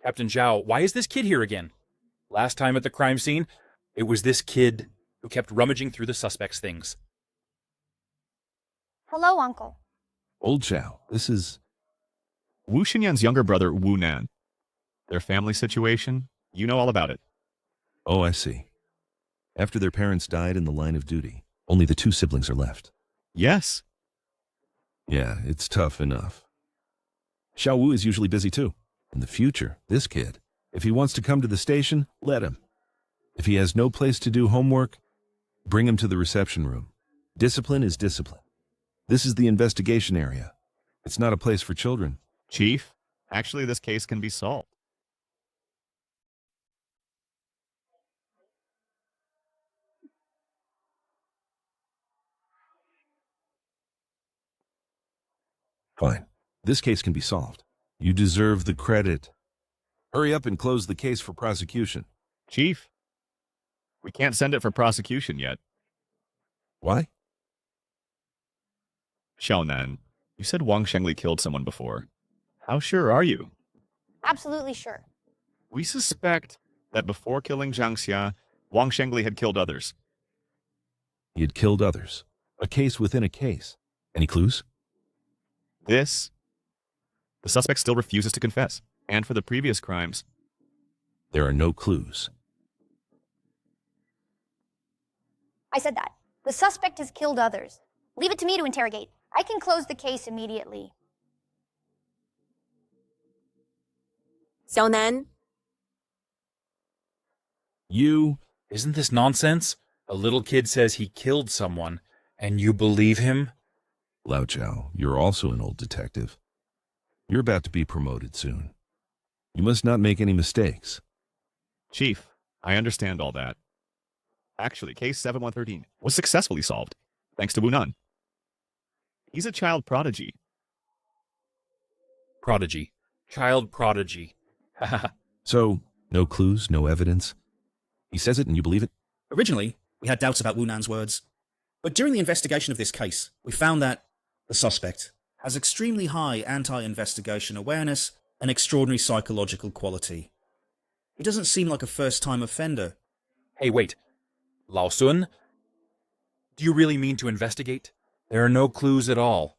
Captain Zhao, why is this kid here again? Last time at the crime scene, it was this kid who kept rummaging through the suspect's things. Hello, Uncle. Old Zhao, this is... Wu Xinyan's younger brother, Wu Nan. Their family situation, you know all about it. Oh, I see. After their parents died in the line of duty, only the 2 siblings are left. Yes. Yeah, it's tough enough. Xiao Wu is usually busy too. In the future, this kid, if he wants to come to the station, let him. If he has no place to do homework, bring him to the reception room. Discipline is discipline. This is the investigation area. It's not a place for children. Chief, actually this case can be solved. Fine. This case can be solved. You deserve the credit. Hurry up and close the case for prosecution. Chief, we can't send it for prosecution yet. Why? Xiaonan, you said Wang Shengli killed someone before. How sure are you? Absolutely sure. We suspect that before killing Zhang Xia, Wang Shengli had killed others. He had killed others. A case within a case. Any clues? The suspect still refuses to confess. And for the previous crimes, there are no clues. I said that. The suspect has killed others. Leave it to me to interrogate. I can close the case immediately. Xiaonan? You... Isn't this nonsense? A little kid says he killed someone, and you believe him? Lao Zhao, you're also an old detective. You're about to be promoted soon. You must not make any mistakes. Chief, I understand all that. Actually, case 7113 was successfully solved, thanks to Wu Nan. He's a child prodigy. Prodigy. Child prodigy. So, no clues, no evidence? He says it and you believe it? Originally, we had doubts about Wu Nan's words. But during the investigation of this case, we found that the suspect has extremely high anti-investigation awareness and extraordinary psychological quality. He doesn't seem like a first-time offender. Hey, wait. Lao Sun? Do you really mean to investigate? There are no clues at all.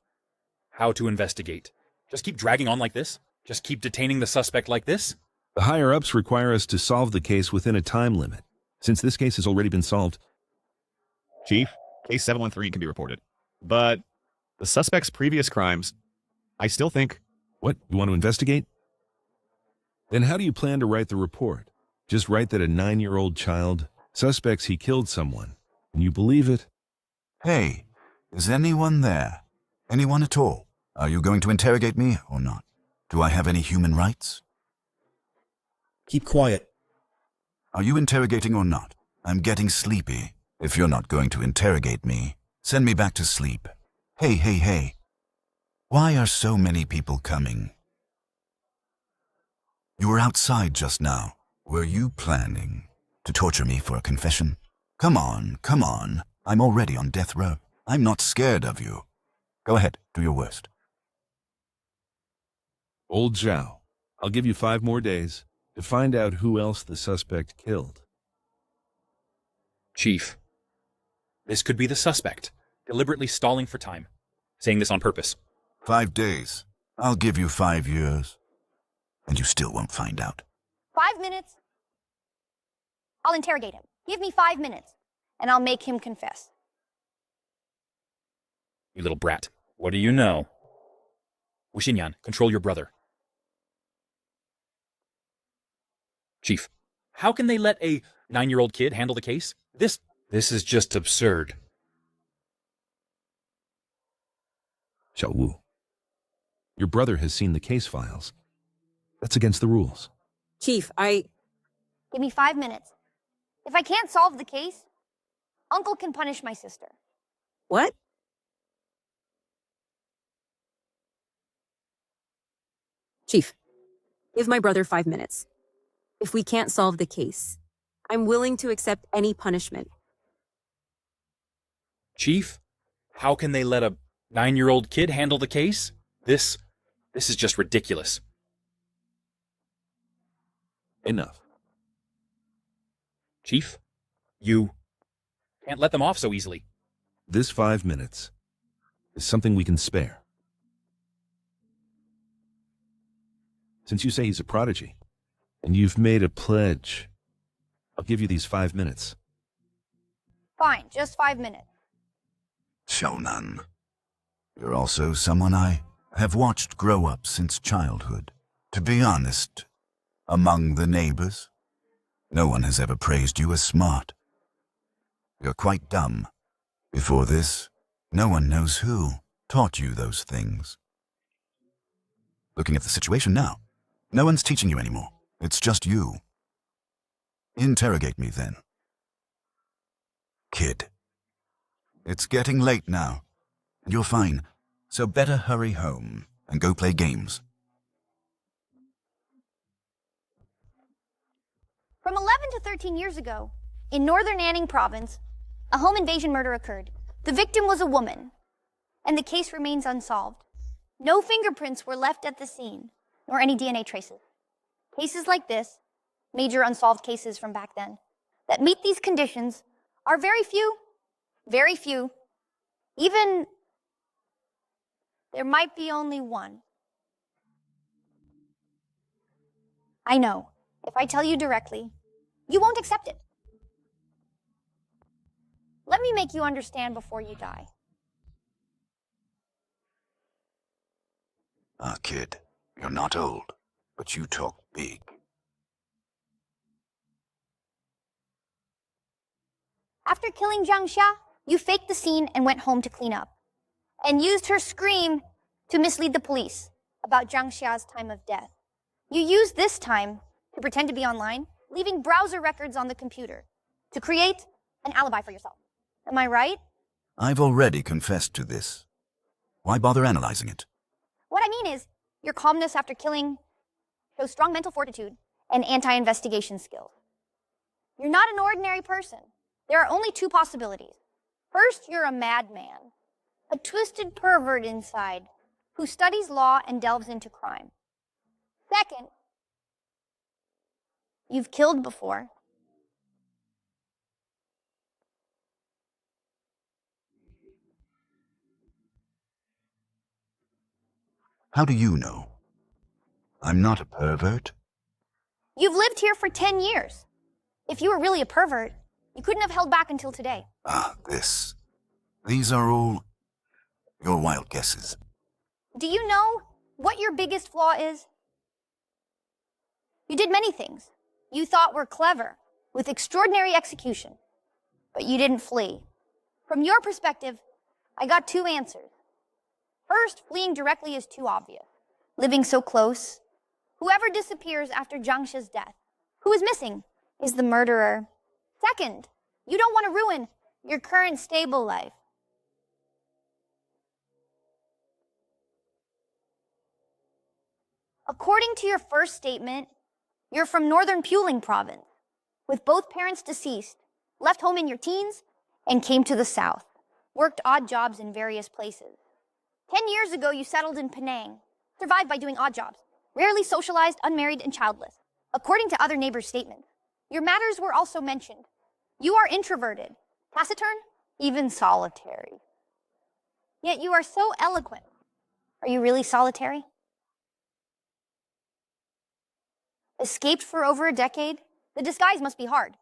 How to investigate? Just keep dragging on like this? Just keep detaining the suspect like this? The higher-ups require us to solve the case within a time limit. Since this case has already been solved... Chief, case 713 can be reported. But the suspect's previous crimes, I still think... What? You want to investigate? Then how do you plan to write the report? Just write that a 9-year-old child suspects he killed someone, and you believe it? Hey, is anyone there? Anyone at all? Are you going to interrogate me or not? Do I have any human rights? Keep quiet. Are you interrogating or not? I'm getting sleepy. If you're not going to interrogate me, send me back to sleep. Hey, hey, hey. Why are so many people coming? You were outside just now. Were you planning to torture me for a confession? Come on, come on. I'm already on death row. I'm not scared of you. Go ahead, do your worst. Old Zhao, I'll give you 5 more days to find out who else the suspect killed. Chief, this could be the suspect, deliberately stalling for time, saying this on purpose. 5 days. I'll give you 5 years. And you still won't find out. 5 minutes? I'll interrogate him. Give me 5 minutes, and I'll make him confess. You little brat. What do you know? Wu Xinyan, control your brother. Chief, how can they let a 9-year-old kid handle the case? This is just absurd. Xiao Wu, your brother has seen the case files. That's against the rules. Chief, Give me 5 minutes. If I can't solve the case, Uncle can punish my sister. What? Chief, give my brother 5 minutes. If we can't solve the case, I'm willing to accept any punishment. Chief, how can they let a 9-year-old kid handle the case? This is just ridiculous. Enough. Chief, you can't let them off so easily. This 5 minutes is something we can spare. Since you say he's a prodigy, and you've made a pledge, I'll give you these 5 minutes. Fine, just 5 minutes. Xiaonan, you're also someone I have watched grow up since childhood. To be honest, among the neighbors, no one has ever praised you as smart. You're quite dumb. Before this, no one knows who taught you those things. Looking at the situation now, no one's teaching you anymore. It's just you. Interrogate me then. Kid, it's getting late now, and you're fine, so better hurry home and go play games. From 11 to 13 years ago, in northern Anning province, a home invasion murder occurred. The victim was a woman, and the case remains unsolved. No fingerprints were left at the scene, nor any DNA traces. Cases like this, major unsolved cases from back then, that meet these conditions are very few. Very few. Even, there might be only one. I know. If I tell you directly, you won't accept it. Let me make you understand before you die. Kid, you're not old, but you talk big. After killing Zhang Xia, you faked the scene and went home to clean up, and used her scream to mislead the police about Zhang Xia's time of death. You used this time to pretend to be online, leaving browser records on the computer to create an alibi for yourself. Am I right? I've already confessed to this. Why bother analyzing it? What I mean is, your calmness after killing shows strong mental fortitude and anti-investigation skills. You're not an ordinary person. There are only two possibilities. First, you're a madman, a twisted pervert inside who studies law and delves into crime. Second, you've killed before. How do you know? I'm not a pervert. You've lived here for 10 years. If you were really a pervert, you couldn't have held back until today. This. These are all your wild guesses. Do you know what your biggest flaw is? You did many things you thought were clever, with extraordinary execution, but you didn't flee. From your perspective, I got two answers. First, fleeing directly is too obvious. Living so close, whoever disappears after Zhang Xia's death, who is missing, is the murderer. Second, you don't want to ruin your current stable life. According to your first statement, you're from northern Puling province, with both parents deceased, left home in your teens, and came to the south, worked odd jobs in various places. 10 years ago, you settled in Penang, survived by doing odd jobs, rarely socialized, unmarried, and childless. According to other neighbors' statements, your matters were also mentioned. You are introverted, taciturn, even solitary. Yet you are so eloquent. Are you really solitary? Escaped for over a decade? The disguise must be hard.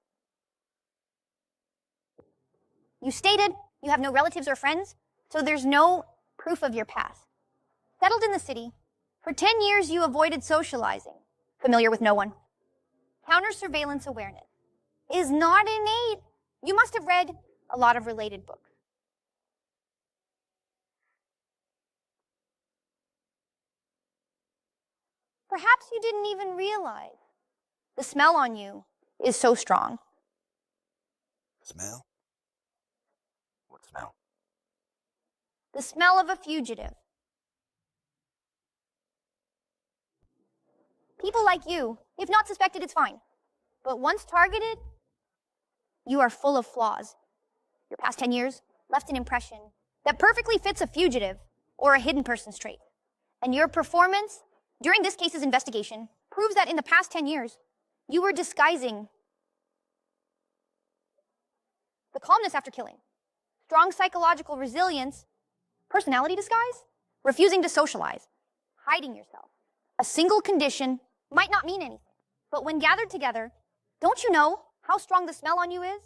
You stated you have no relatives or friends, so there's no proof of your past. Settled in the city, for 10 years you avoided socializing, familiar with no one. counter-surveillance awareness is not innate. You must have read a lot of related books. Perhaps you didn't even realize the smell on you is so strong. Smell? What smell? The smell of a fugitive. People like you, if not suspected, it's fine. But once targeted, you are full of flaws. Your past 10 years left an impression that perfectly fits a fugitive or a hidden person's trait. And your performance during this case's investigation proves that in the past 10 years, you were disguising the calmness after killing, strong psychological resilience, personality disguise, refusing to socialize, hiding yourself. A single condition might not mean anything, but when gathered together, don't you know how strong the smell on you is?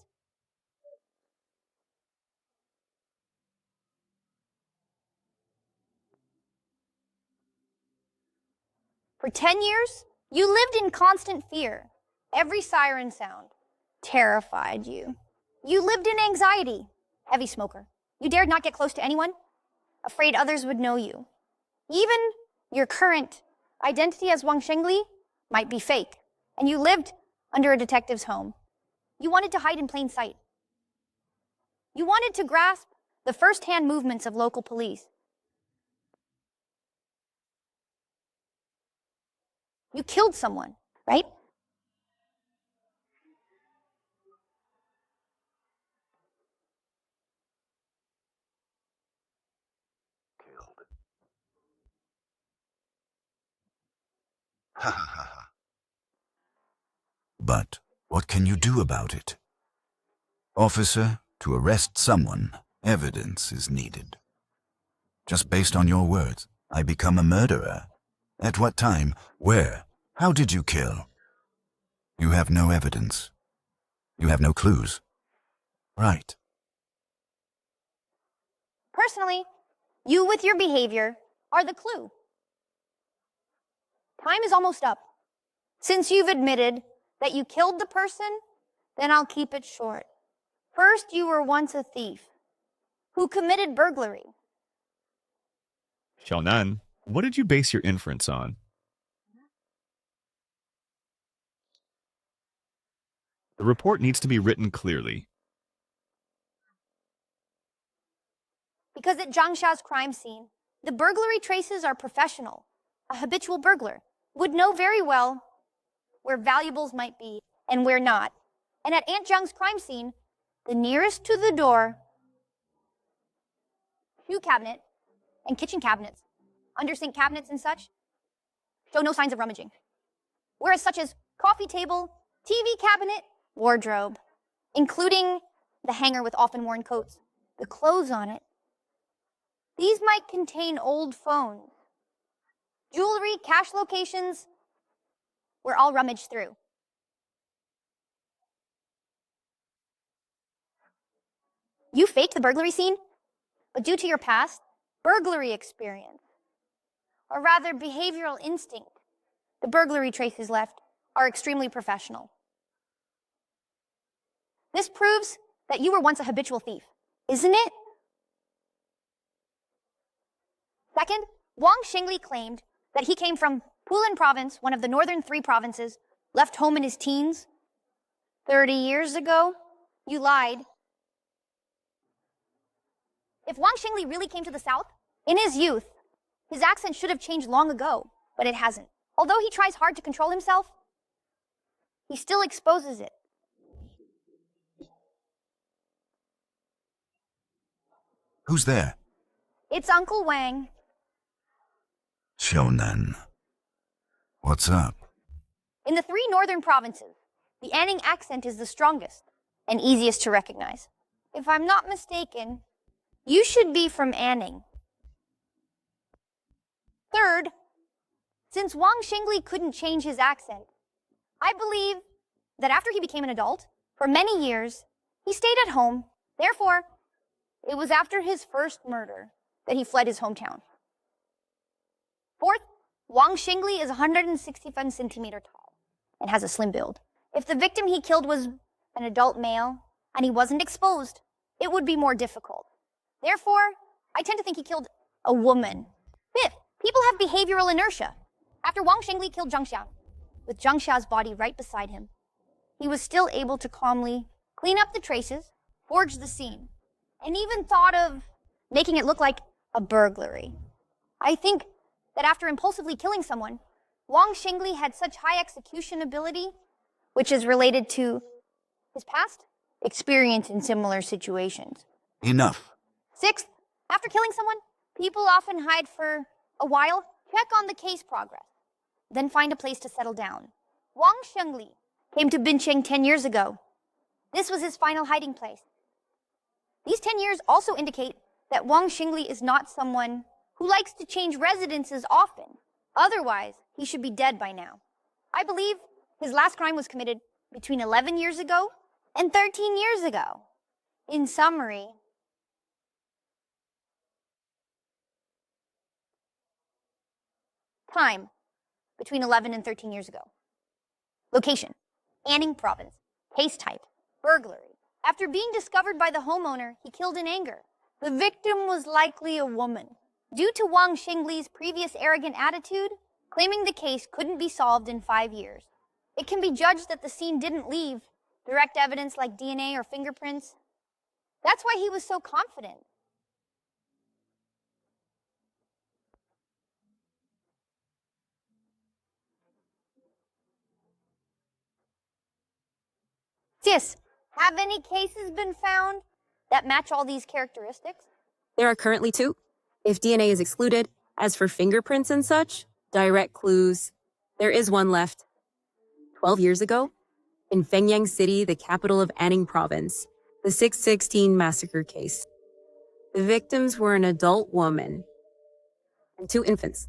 For 10 years, you lived in constant fear. Every siren sound terrified you. You lived in anxiety. Heavy smoker. You dared not get close to anyone, afraid others would know you. Even your current identity as Wang Shengli might be fake, and you lived under a detective's home. You wanted to hide in plain sight. You wanted to grasp the first-hand movements of local police. You killed someone, right? Ha ha ha ha. But what can you do about it? Officer, to arrest someone, evidence is needed. Just based on your words, I become a murderer. At what time? Where? How did you kill? You have no evidence. You have no clues. Right. Personally, you with your behavior are the clue. Time is almost up. Since you've admitted that you killed the person, then I'll keep it short. First, you were once a thief who committed burglary. Xiaonan, what did you base your inference on? The report needs to be written clearly. Because at Zhangsha's crime scene, the burglary traces are professional. A habitual burglar would know very well where valuables might be and where not. And at Aunt Zhang's crime scene, the nearest to the door, shoe cabinet, and kitchen cabinets, under sink cabinets and such, show no signs of rummaging. Whereas such as coffee table, TV cabinet, wardrobe, including the hanger with often worn coats, the clothes on it, these might contain old phones. Jewelry, cash locations were all rummaged through. You faked the burglary scene, but due to your past burglary experience, or rather behavioral instinct, the burglary traces left are extremely professional. This proves that you were once a habitual thief, isn't it? Second, Wang Xingli claimed that he came from Pulan province, one of the northern 3 provinces, left home in his teens 30 years ago. You lied. If Wang Xingli really came to the south, in his youth, his accent should have changed long ago, but it hasn't. Although he tries hard to control himself, he still exposes it. Who's there? It's Uncle Wang. Shonan. What's up? In the 3 northern provinces, the Anning accent is the strongest and easiest to recognize. If I'm not mistaken, you should be from Anning. Third, since Wang Xingli couldn't change his accent, I believe that after he became an adult, for many years, he stayed at home. Therefore, it was after his first murder that he fled his hometown. Fourth, Wang Xingli is 165 centimeters tall. and has a slim build. If the victim he killed was an adult male and he wasn't exposed, it would be more difficult. Therefore, I tend to think he killed a woman. Fifth, people have behavioral inertia. After Wang Shengli killed Zhang Xia, with Zhang Xia's body right beside him, he was still able to calmly clean up the traces, forge the scene, and even thought of making it look like a burglary. I think that after impulsively killing someone, Wang Shengli had such high execution ability, which is related to his past experience in similar situations. Enough. Sixth, after killing someone, people often hide for a while, check on the case progress, then find a place to settle down. Wang Shengli came to Bincheng 10 years ago. This was his final hiding place. These 10 years also indicate that Wang Shengli is not someone who likes to change residences often. Otherwise, he should be dead by now. I believe his last crime was committed between 11 years ago and 13 years ago. In summary, time, between 11 and 13 years ago. Location, Anning Province. Case type, burglary. After being discovered by the homeowner, he killed in anger. The victim was likely a woman. Due to Wang Shengli's previous arrogant attitude, claiming the case couldn't be solved in 5 years. It can be judged that the scene didn't leave direct evidence like DNA or fingerprints. That's why he was so confident. Sis, have any cases been found that match all these characteristics? There are currently 2. If DNA is excluded, as for fingerprints and such, direct clues, there is one left. 12 years ago, in Fengyang City, the capital of Anning Province, the 616 massacre case. The victims were an adult woman and 2 infants.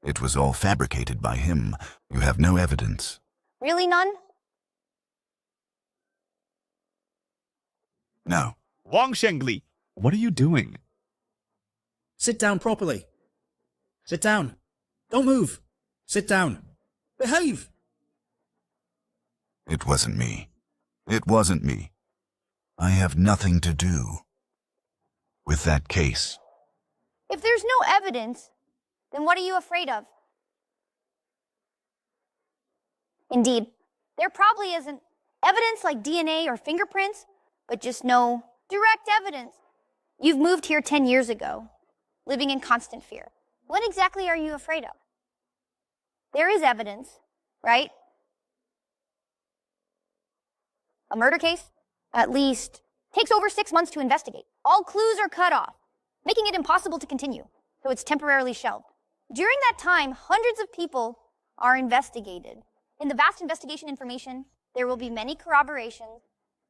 It was all fabricated by him. You have no evidence. Really none? No. Wang Shengli, what are you doing? Sit down properly. Sit down. Don't move. Sit down. Behave. It wasn't me. It wasn't me. I have nothing to do with that case. If there's no evidence, then what are you afraid of? Indeed, there probably isn't evidence like DNA or fingerprints, but just no direct evidence. You've moved here 10 years ago, living in constant fear. What exactly are you afraid of? There is evidence, right? A murder case, at least, takes over 6 months to investigate. All clues are cut off, making it impossible to continue, so it's temporarily shelved. During that time, hundreds of people are investigated. In the vast investigation information, there will be many corroborations,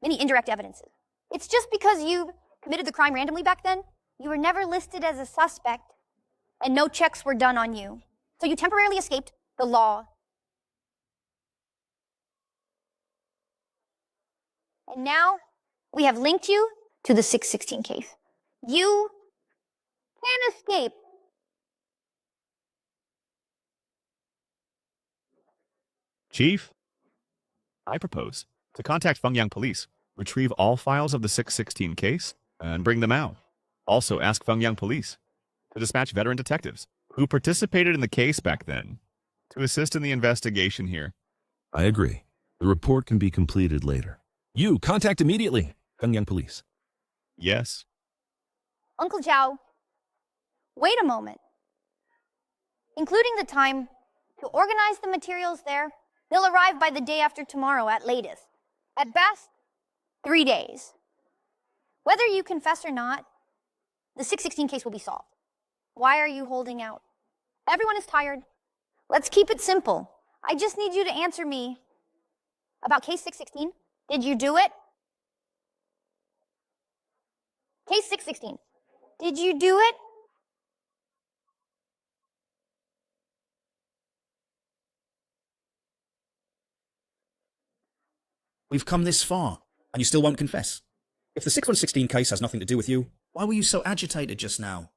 many indirect evidences. It's just because you committed the crime randomly back then, you were never listed as a suspect, and no checks were done on you. So you temporarily escaped the law. And now, we have linked you to the 616 case. You can escape. Chief, I propose to contact Fengyang Police, retrieve all files of the 616 case, and bring them out. Also ask Fengyang Police to dispatch veteran detectives who participated in the case back then to assist in the investigation here. I agree. The report can be completed later. You, contact immediately. Fengyang Police. Yes. Uncle Zhao, wait a moment. Including the time to organize the materials there, they'll arrive by the day after tomorrow at latest. At best, 3 days. Whether you confess or not, the 616 case will be solved. Why are you holding out? Everyone is tired. Let's keep it simple. I just need you to answer me about case 616. Did you do it? Case 616. Did you do it? We've come this far, and you still won't confess. If the 6116 case has nothing to do with you, why were you so agitated just now?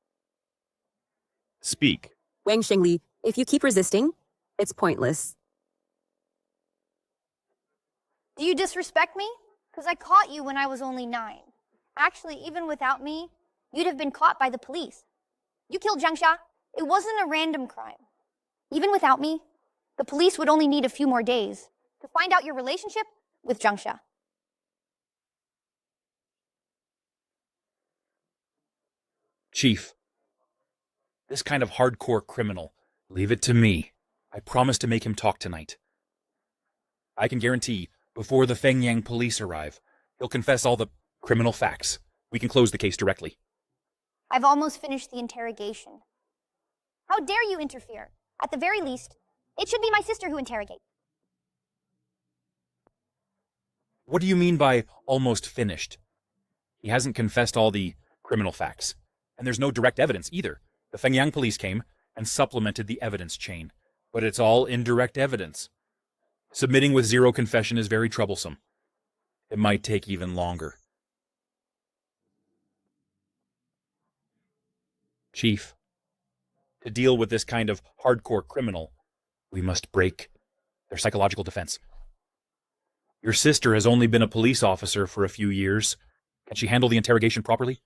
Speak. Wang Shengli, if you keep resisting, it's pointless. Do you disrespect me? Because I caught you when I was only 9. Actually, even without me, you'd have been caught by the police. You killed Jiangsha. It wasn't a random crime. Even without me, the police would only need a few more days to find out your relationship with Jiangsha. Chief, this kind of hardcore criminal, leave it to me. I promise to make him talk tonight. I can guarantee, before the Fengyang police arrive, he'll confess all the criminal facts. We can close the case directly. I've almost finished the interrogation. How dare you interfere? At the very least, it should be my sister who interrogates. What do you mean by almost finished? He hasn't confessed all the criminal facts. And there's no direct evidence either. The Fengyang police came and supplemented the evidence chain. But it's all indirect evidence. Submitting with zero confession is very troublesome. It might take even longer. Chief, to deal with this kind of hardcore criminal, we must break their psychological defense. Your sister has only been a police officer for a few years. Can she handle the interrogation properly?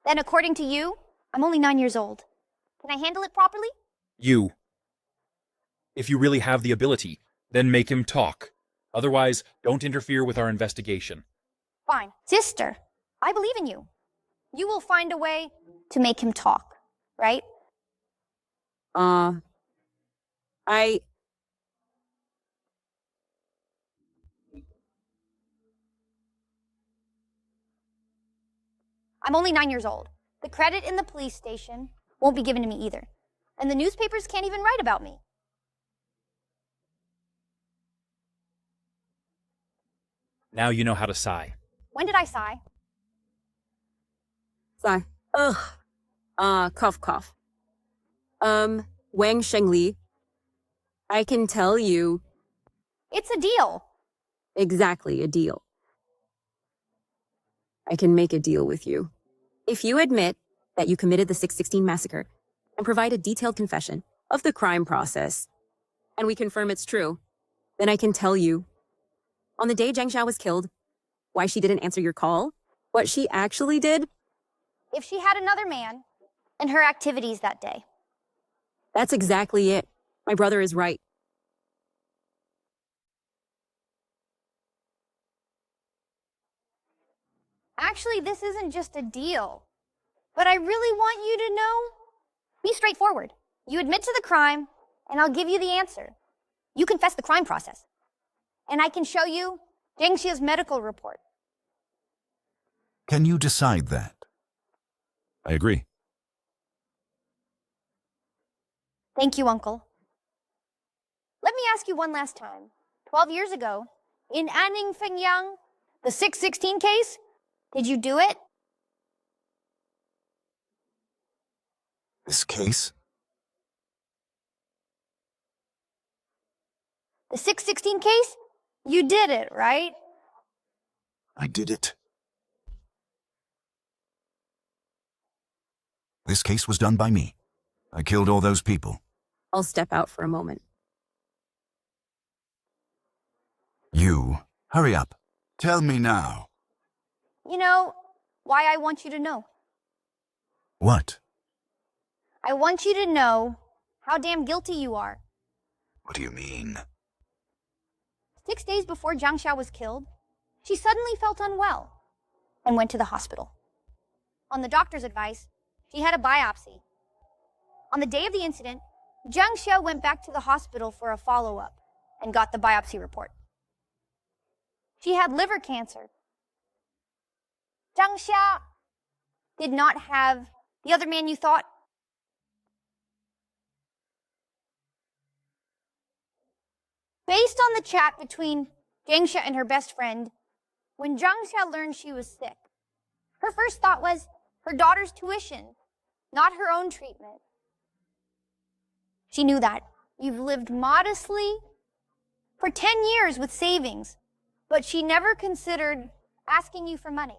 Then according to you, I'm only 9 years old. Can I handle it properly? You. If you really have the ability, then make him talk. Otherwise, don't interfere with our investigation. Fine. Sister, I believe in you. You will find a way to make him talk, right? I'm only 9 years old. The credit in the police station won't be given to me either. And the newspapers can't even write about me. Now you know how to sigh. When did I sigh? Sigh. Ugh. Cough, cough. Wang Shengli, I can tell you. It's a deal. Exactly, a deal. I can make a deal with you. If you admit that you committed the 616 massacre and provide a detailed confession of the crime process, and we confirm it's true, then I can tell you, on the day Jiang Xia was killed, why she didn't answer your call, what she actually did. If she had another man and her activities that day. That's exactly it. My brother is right. Actually, this isn't just a deal. But I really want you to know, be straightforward. You admit to the crime, and I'll give you the answer. You confess the crime process. And I can show you Jiang Xia's medical report. Can you decide that? I agree. Thank you, Uncle. Let me ask you one last time. 12 years ago, in Anning Fengyang, the 616 case, did you do it? This case? The 616 case? You did it, right? I did it. This case was done by me. I killed all those people. I'll step out for a moment. You, hurry up. Tell me now. You know why I want you to know. What? I want you to know how damn guilty you are. What do you mean? 6 days before Jiang Xia was killed, she suddenly felt unwell and went to the hospital. On the doctor's advice, she had a biopsy. On the day of the incident, Jiang Xia went back to the hospital for a follow-up and got the biopsy report. She had liver cancer. Jiang Xia did not have the other man you thought. Based on the chat between Jiang Xia and her best friend, when Jiang Xia learned she was sick, her first thought was her daughter's tuition, not her own treatment. She knew that. You've lived modestly for 10 years with savings, but she never considered asking you for money.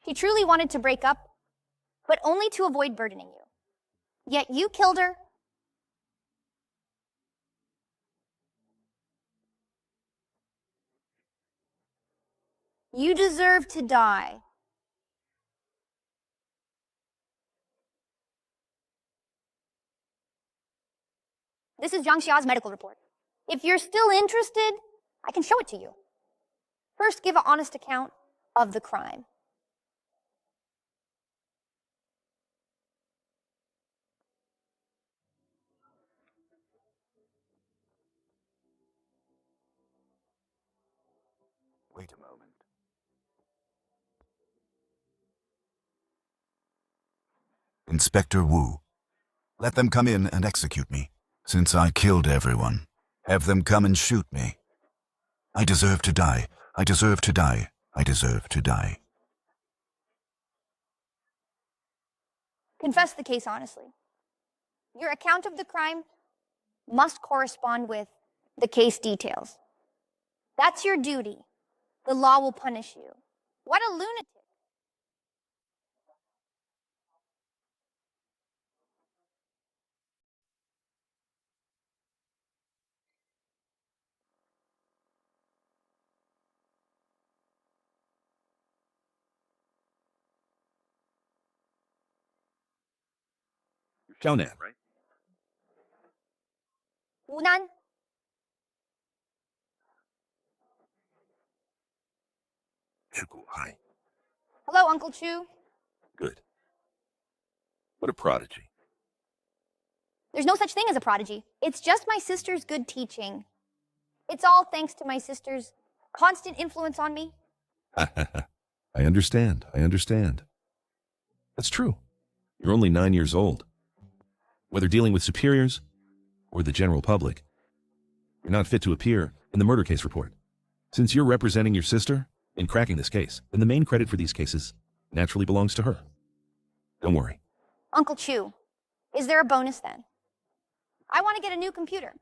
She truly wanted to break up, but only to avoid burdening you. Yet you killed her. You deserve to die. This is Zhang Xia's medical report. If you're still interested, I can show it to you. First, give an honest account of the crime. Wait a moment. Inspector Wu, let them come in and execute me. Since I killed everyone, have them come and shoot me. I deserve to die. I deserve to die. I deserve to die. Confess the case honestly. Your account of the crime must correspond with the case details. That's your duty. The law will punish you. What a lunatic. Xiaonan, right? Wunan, Hi. hello, Uncle Chu. Good. What a prodigy. There's no such thing as a prodigy. It's just my sister's good teaching. It's all thanks to my sister's constant influence on me. I understand. I understand. That's true. You're only 9 years old. Whether dealing with superiors or the general public, you're not fit to appear in the murder case report. Since you're representing your sister in cracking this case, then the main credit for these cases naturally belongs to her. Don't worry. Uncle Chu, is there a bonus then? I want to get a new computer.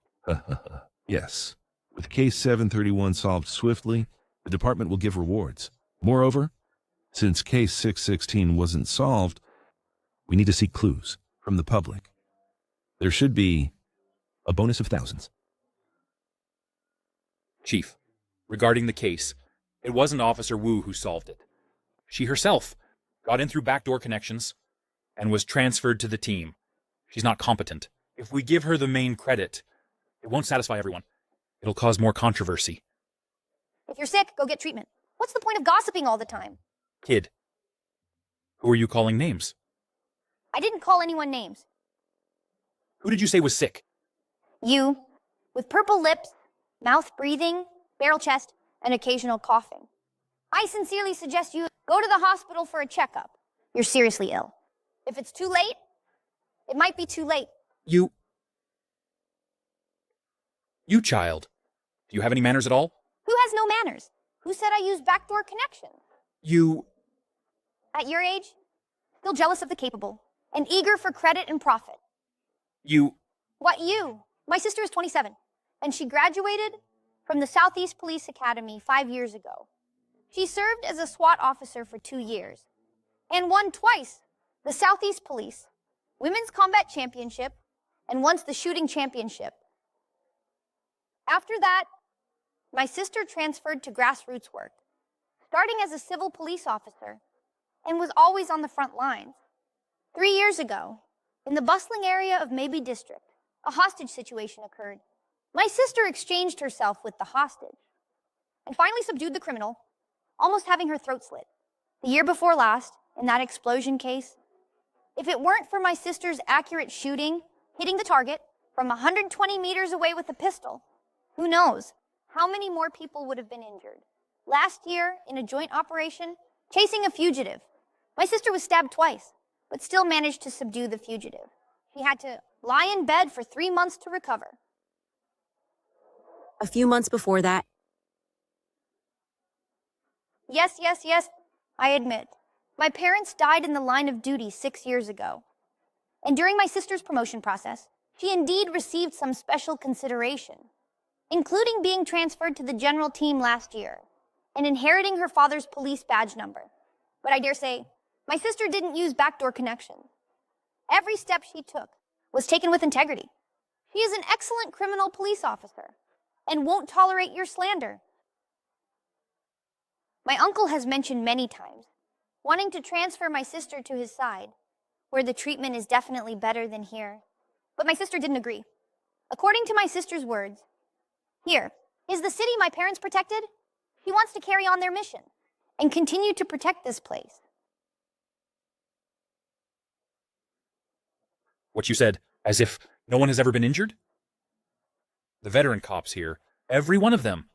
Yes. With case 731 solved swiftly, the department will give rewards. Moreover, since case 616 wasn't solved, we need to seek clues from the public. There should be a bonus of thousands. Chief, regarding the case, it wasn't Officer Wu who solved it. She herself got in through backdoor connections and was transferred to the team. She's not competent. If we give her the main credit, it won't satisfy everyone. It'll cause more controversy. If you're sick, go get treatment. What's the point of gossiping all the time? Kid, who are you calling names? I didn't call anyone names. Who did you say was sick? You, with purple lips, mouth breathing, barrel chest, and occasional coughing. I sincerely suggest you go to the hospital for a checkup. You're seriously ill. If it's too late, it might be too late. You child. Do you have any manners at all? Who has no manners? Who said I use backdoor connections? You... At your age, still jealous of the capable, and eager for credit and profit. You... What you? My sister is 27, and she graduated from the Southeast Police Academy 5 years ago. She served as a SWAT officer for 2 years, and won twice the Southeast Police Women's Combat Championship and once the Shooting Championship. After that, my sister transferred to grassroots work, starting as a civil police officer, and was always on the front lines. 3 years ago, in the bustling area of Maybe District, a hostage situation occurred. My sister exchanged herself with the hostage and finally subdued the criminal, almost having her throat slit. The year before last, in that explosion case, if it weren't for my sister's accurate shooting, hitting the target from 120 meters away with a pistol, who knows how many more people would have been injured. Last year, in a joint operation, chasing a fugitive, my sister was stabbed twice, but still managed to subdue the fugitive. She had to lie in bed for 3 months to recover. A few months before that, Yes, I admit. My parents died in the line of duty 6 years ago. And during my sister's promotion process, she indeed received some special consideration. including being transferred to the general team last year and inheriting her father's police badge number. But I dare say, my sister didn't use backdoor connections. Every step she took was taken with integrity. She is an excellent criminal police officer and won't tolerate your slander. My uncle has mentioned many times wanting to transfer my sister to his side, where the treatment is definitely better than here. But my sister didn't agree. According to my sister's words, here is the city my parents protected. She wants to carry on their mission and continue to protect this place. What you said, as if no one has ever been injured? The veteran cops here, every one of them,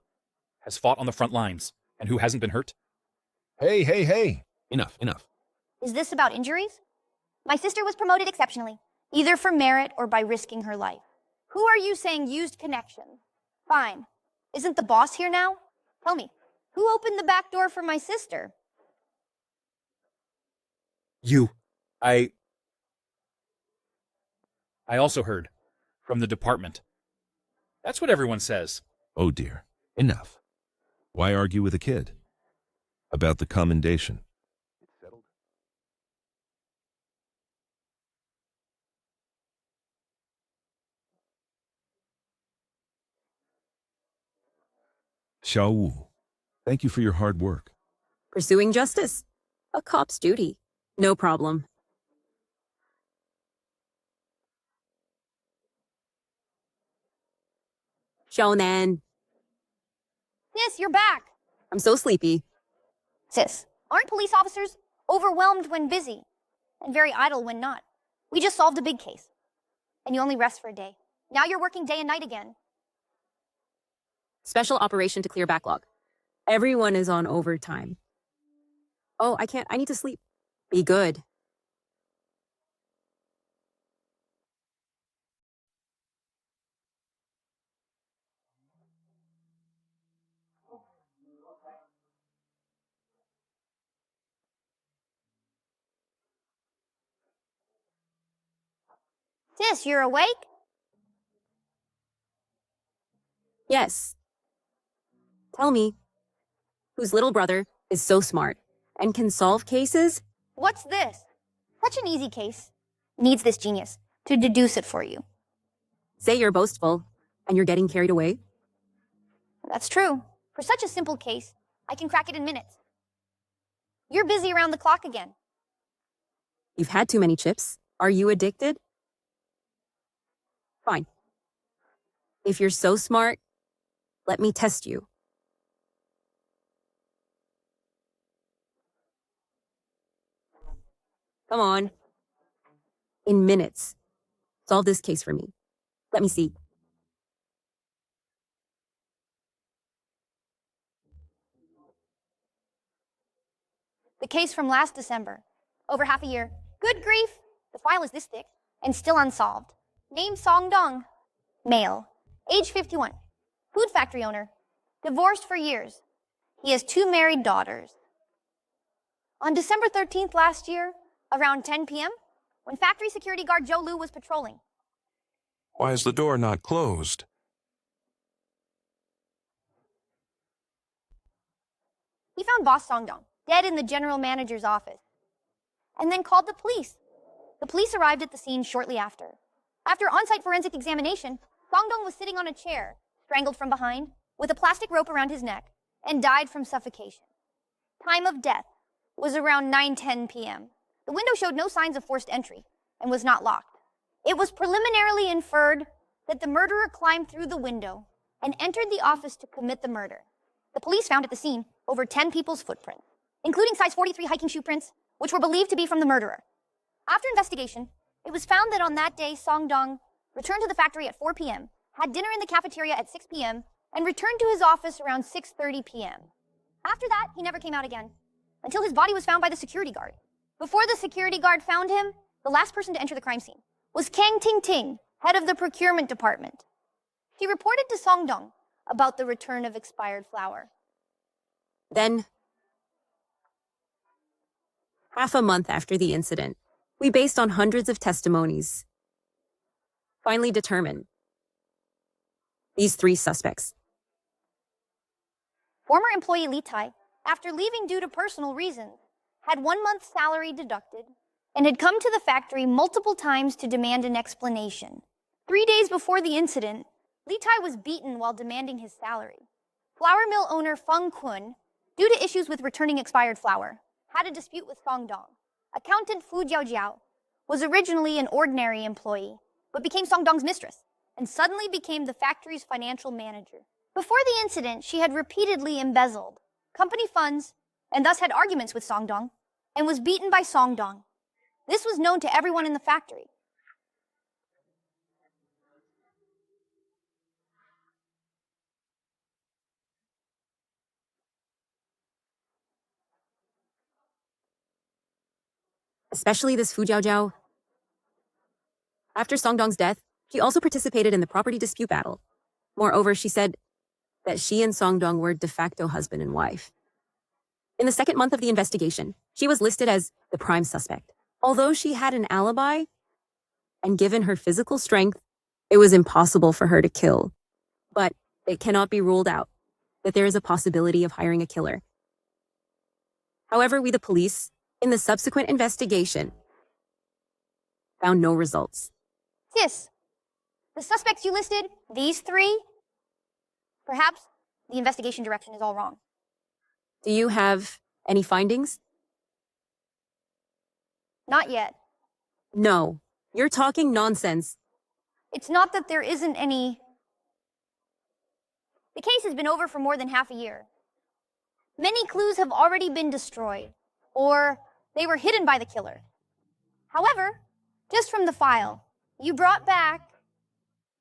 has fought on the front lines. And who hasn't been hurt? Hey. Enough. Is this about injuries? My sister was promoted exceptionally, either for merit or by risking her life. Who are you saying used connections? Fine. Isn't the boss here now? Tell me, who opened the back door for my sister? You. I also heard from the department. That's what everyone says. Oh dear. Enough. Why argue with a kid about the commendation? It's settled. Xiao Wu, thank you for your hard work. Pursuing justice. A cop's duty. No problem. Shonan. Sis, you're back. I'm so sleepy. Sis, aren't police officers overwhelmed when busy and very idle when not? We just solved a big case, and you only rest for a day. Now you're working day and night again. Special operation to clear backlog. Everyone is on overtime. Oh, I can't. I need to sleep. Be good. Sis, you're awake? Yes. Tell me, whose little brother is so smart and can solve cases? What's this? Such an easy case. Needs this genius to deduce it for you. Say you're boastful and you're getting carried away. That's true. For such a simple case, I can crack it in minutes. You're busy around the clock again. You've had too many chips. Are you addicted? Fine. If you're so smart, let me test you. Come on. In minutes. Solve this case for me. Let me see. The case from last December. Over half a year. Good grief! The file is this thick and still unsolved. Name Song Dong. Male. Age 51. Food factory owner. Divorced for years. He has 2 married daughters. On December 13th last year, around 10 p.m., when factory security guard Joe Liu was patrolling. Why is the door not closed? He found boss Song Dong dead in the general manager's office and then called the police. The police arrived at the scene shortly after. After on-site forensic examination, Song Dong was sitting on a chair, strangled from behind, with a plastic rope around his neck, and died from suffocation. Time of death was around 9:10 p.m. The window showed no signs of forced entry and was not locked. It was preliminarily inferred that the murderer climbed through the window and entered the office to commit the murder. The police found at the scene over 10 people's footprints, including size 43 hiking shoe prints, which were believed to be from the murderer. After investigation, it was found that on that day, Song Dong returned to the factory at 4 p.m., had dinner in the cafeteria at 6 p.m., and returned to his office around 6:30 p.m. After that, he never came out again, until his body was found by the security guard. Before the security guard found him, the last person to enter the crime scene was Kang Ting Ting, head of the procurement department. She reported to Song Dong about the return of expired flour. Then, half a month after the incident, we based on hundreds of testimonies, finally determined these three suspects. Former employee Li Tai, after leaving due to personal reasons, had 1 month's salary deducted and had come to the factory multiple times to demand an explanation. 3 days before the incident, Li Tai was beaten while demanding his salary. Flour mill owner Feng Kun, due to issues with returning expired flour, had a dispute with Song Dong. Accountant Fu Jiaojiao was originally an ordinary employee, but became Song Dong's mistress and suddenly became the factory's financial manager. Before the incident, she had repeatedly embezzled company funds and thus had arguments with Song Dong and was beaten by Song Dong. This was known to everyone in the factory. Especially this Fu Jiaojiao. After Song Dong's death, she also participated in the property dispute battle. Moreover, she said that she and Song Dong were de facto husband and wife. In the second month of the investigation, she was listed as the prime suspect. Although she had an alibi, and given her physical strength, it was impossible for her to kill. But it cannot be ruled out that there is a possibility of hiring a killer. However, we, the police, in the subsequent investigation, found no results. Sis, the suspects you listed, these three, perhaps the investigation direction is all wrong. Do you have any findings? Not yet. No, you're talking nonsense. It's not that there isn't any. The case has been over for more than half a year. Many clues have already been destroyed, or they were hidden by the killer. However, just from the file you brought back,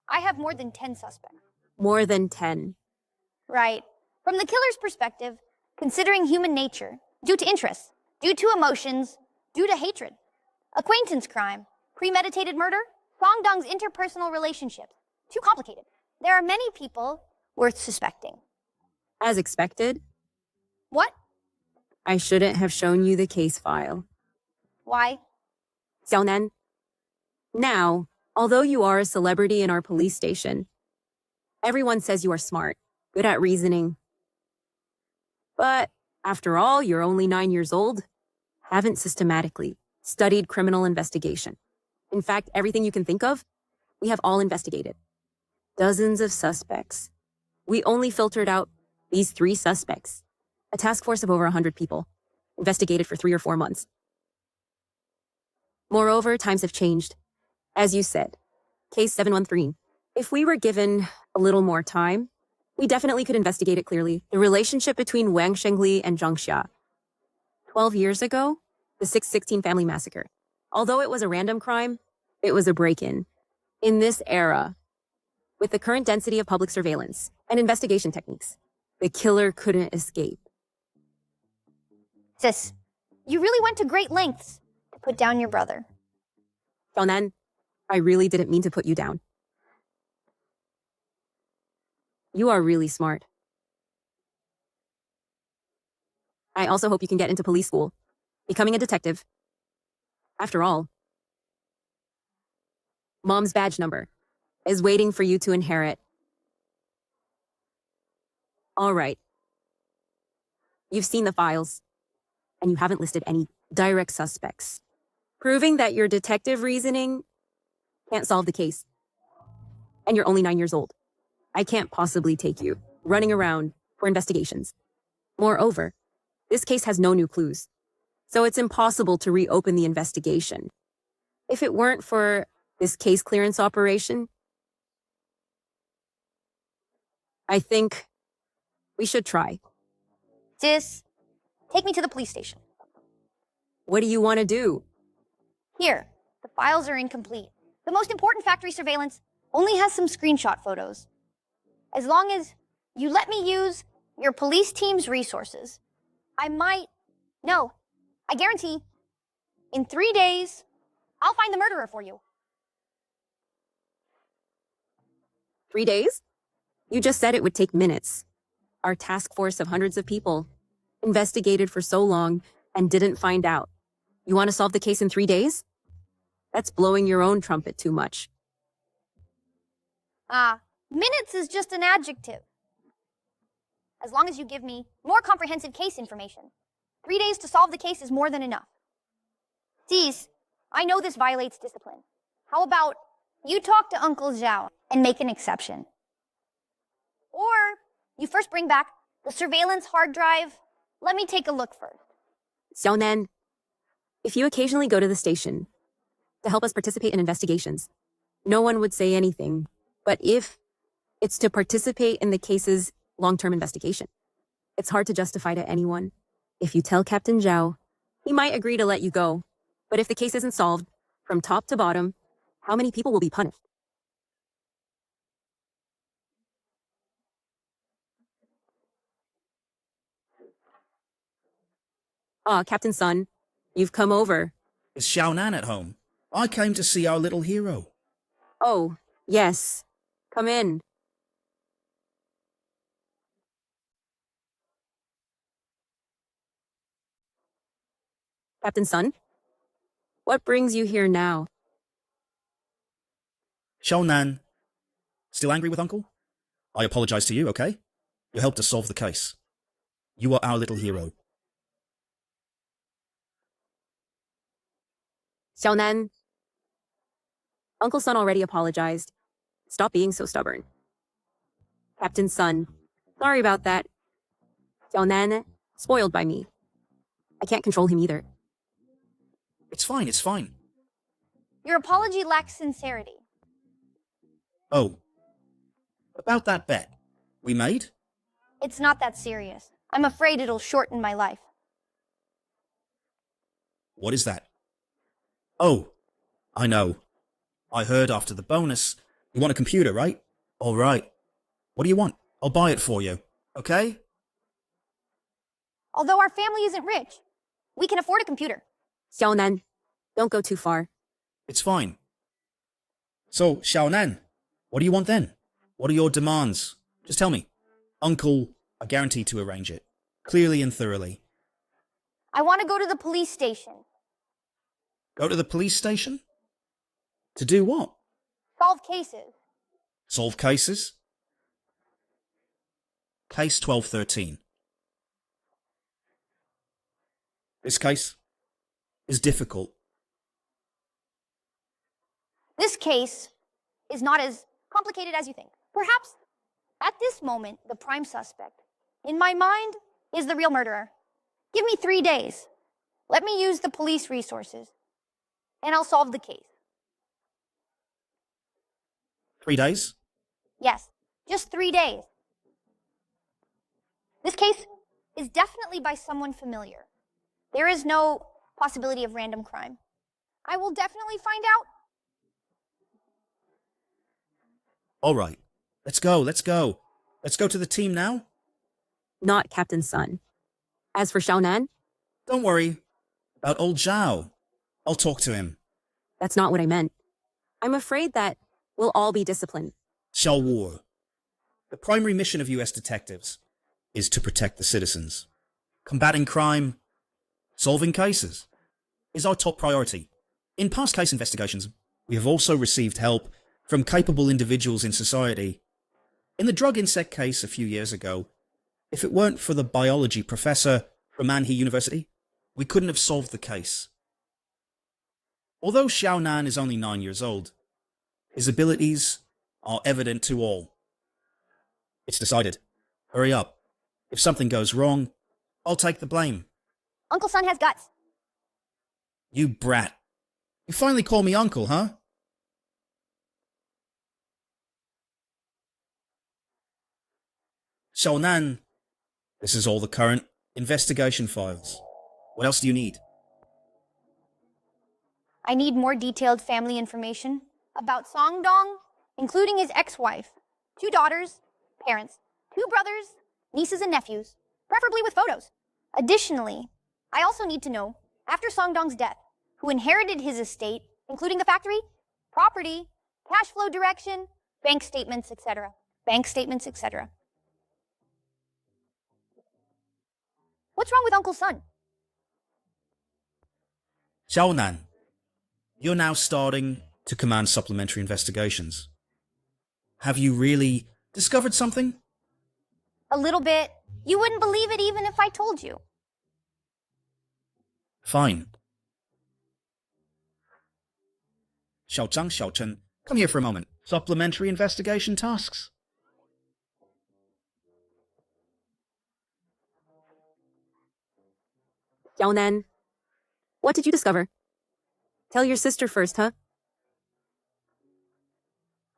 I have more than 10 suspects. More than 10. Right. From the killer's perspective, considering human nature, due to interests, due to emotions, due to hatred, acquaintance crime, premeditated murder, Song Dong's interpersonal relationships, too complicated. There are many people worth suspecting. As expected. What? I shouldn't have shown you the case file. Why? Xiaonan, now, although you are a celebrity in our police station, everyone says you are smart, good at reasoning. But after all, you're only 9 years old, haven't systematically studied criminal investigation. In fact, everything you can think of, we have all investigated. Dozens of suspects. We only filtered out these 3 suspects. A task force of over 100 people, investigated for 3 or 4 months. Moreover, times have changed. As you said, case 713. If we were given a little more time, we definitely could investigate it clearly. The relationship between Wang Shengli and Zhang Xia. 12 years ago, the 616 family massacre. Although it was a random crime, it was a break-in. In this era, with the current density of public surveillance and investigation techniques, the killer couldn't escape. Sis, you really went to great lengths to put down your brother. Xiaonan, I really didn't mean to put you down. You are really smart. I also hope you can get into police school, becoming a detective. After all, Mom's badge number is waiting for you to inherit. All right. You've seen the files, and you haven't listed any direct suspects, proving that your detective reasoning can't solve the case. And you're only 9 years old. I can't possibly take you running around for investigations. Moreover, this case has no new clues, so it's impossible to reopen the investigation. If it weren't for this case clearance operation, I think we should try. Sis, take me to the police station. What do you want to do? Here, the files are incomplete. The most important factory surveillance only has some screenshot photos. As long as you let me use your police team's resources, I guarantee, in 3 days, I'll find the murderer for you. 3 days? You just said it would take minutes. Our task force of hundreds of people investigated for so long and didn't find out. You want to solve the case in 3 days? That's blowing your own trumpet too much. Minutes is just an adjective. As long as you give me more comprehensive case information. 3 days to solve the case is more than enough. Cease, I know this violates discipline. How about you talk to Uncle Zhao and make an exception? Or you first bring back the surveillance hard drive. Let me take a look first. Xiaonan, if you occasionally go to the station to help us participate in investigations, no one would say anything. But if it's to participate in the case's long-term investigation, it's hard to justify to anyone. If you tell Captain Zhao, he might agree to let you go. But if the case isn't solved, from top to bottom, how many people will be punished? Captain Sun, you've come over. Is Xiaonan at home? I came to see our little hero. Oh, yes. Come in. Captain Sun, what brings you here now? Xiaonan, still angry with Uncle? I apologize to you, okay? You helped us solve the case. You are our little hero. Xiaonan, Uncle Sun already apologized. Stop being so stubborn. Captain Sun, sorry about that. Xiaonan, spoiled by me. I can't control him either. It's fine, it's fine. Your apology lacks sincerity. Oh, about that bet we made? It's not that serious. I'm afraid it'll shorten my life. What is that? Oh, I know. I heard after the bonus, you want a computer, right? All right. What do you want? I'll buy it for you, okay? Although our family isn't rich, we can afford a computer. Xiaonan, don't go too far. It's fine. So, Xiaonan, what do you want then? What are your demands? Just tell me. Uncle, I guarantee to arrange it. Clearly and thoroughly. I want to go to the police station. Go to the police station? To do what? Solve cases. Solve cases? Case 1213. This case is difficult. This case is not as complicated as you think. Perhaps at this moment, the prime suspect, in my mind, is the real murderer. Give me 3 days. Let me use the police resources, and I'll solve the case. 3 days? Yes, just 3 days. This case is definitely by someone familiar. There is no possibility of random crime. I will definitely find out. All right. Let's go, let's go. Let's go to the team now. Not Captain Sun. As for Xiaonan, Don't worry about old Zhao. I'll talk to him. that's not what I meant. I'm afraid that we'll all be disciplined. Xiao Wu. The primary mission of US detectives is to protect the citizens. Combating crime, solving cases is our top priority. In past case investigations, we have also received help from capable individuals in society. In the drug insect case a few years ago, if it weren't for the biology professor from Anhui University, we couldn't have solved the case. Although Xiaonan is only 9 years old, his abilities are evident to all. It's decided. Hurry up. If something goes wrong, I'll take the blame. Uncle Sun has guts. You brat. You finally call me uncle, huh? Xiaonan, this is all the current investigation files. What else do you need? I need more detailed family information about Song Dong, including his ex-wife, 2 daughters, parents, 2 brothers, nieces and nephews, preferably with photos. Additionally, I also need to know, after Song Dong's death, who inherited his estate, including the factory, property, cash flow direction, bank statements, etc. Bank statements, etc. What's wrong with Uncle Sun? Xiaonan, you're now starting to command supplementary investigations. Have you really discovered something? A little bit. You wouldn't believe it even if I told you. Fine. Xiao Zhang, Xiao Chen, come here for a moment. Supplementary investigation tasks. Xiaonan, what did you discover? Tell your sister first, huh?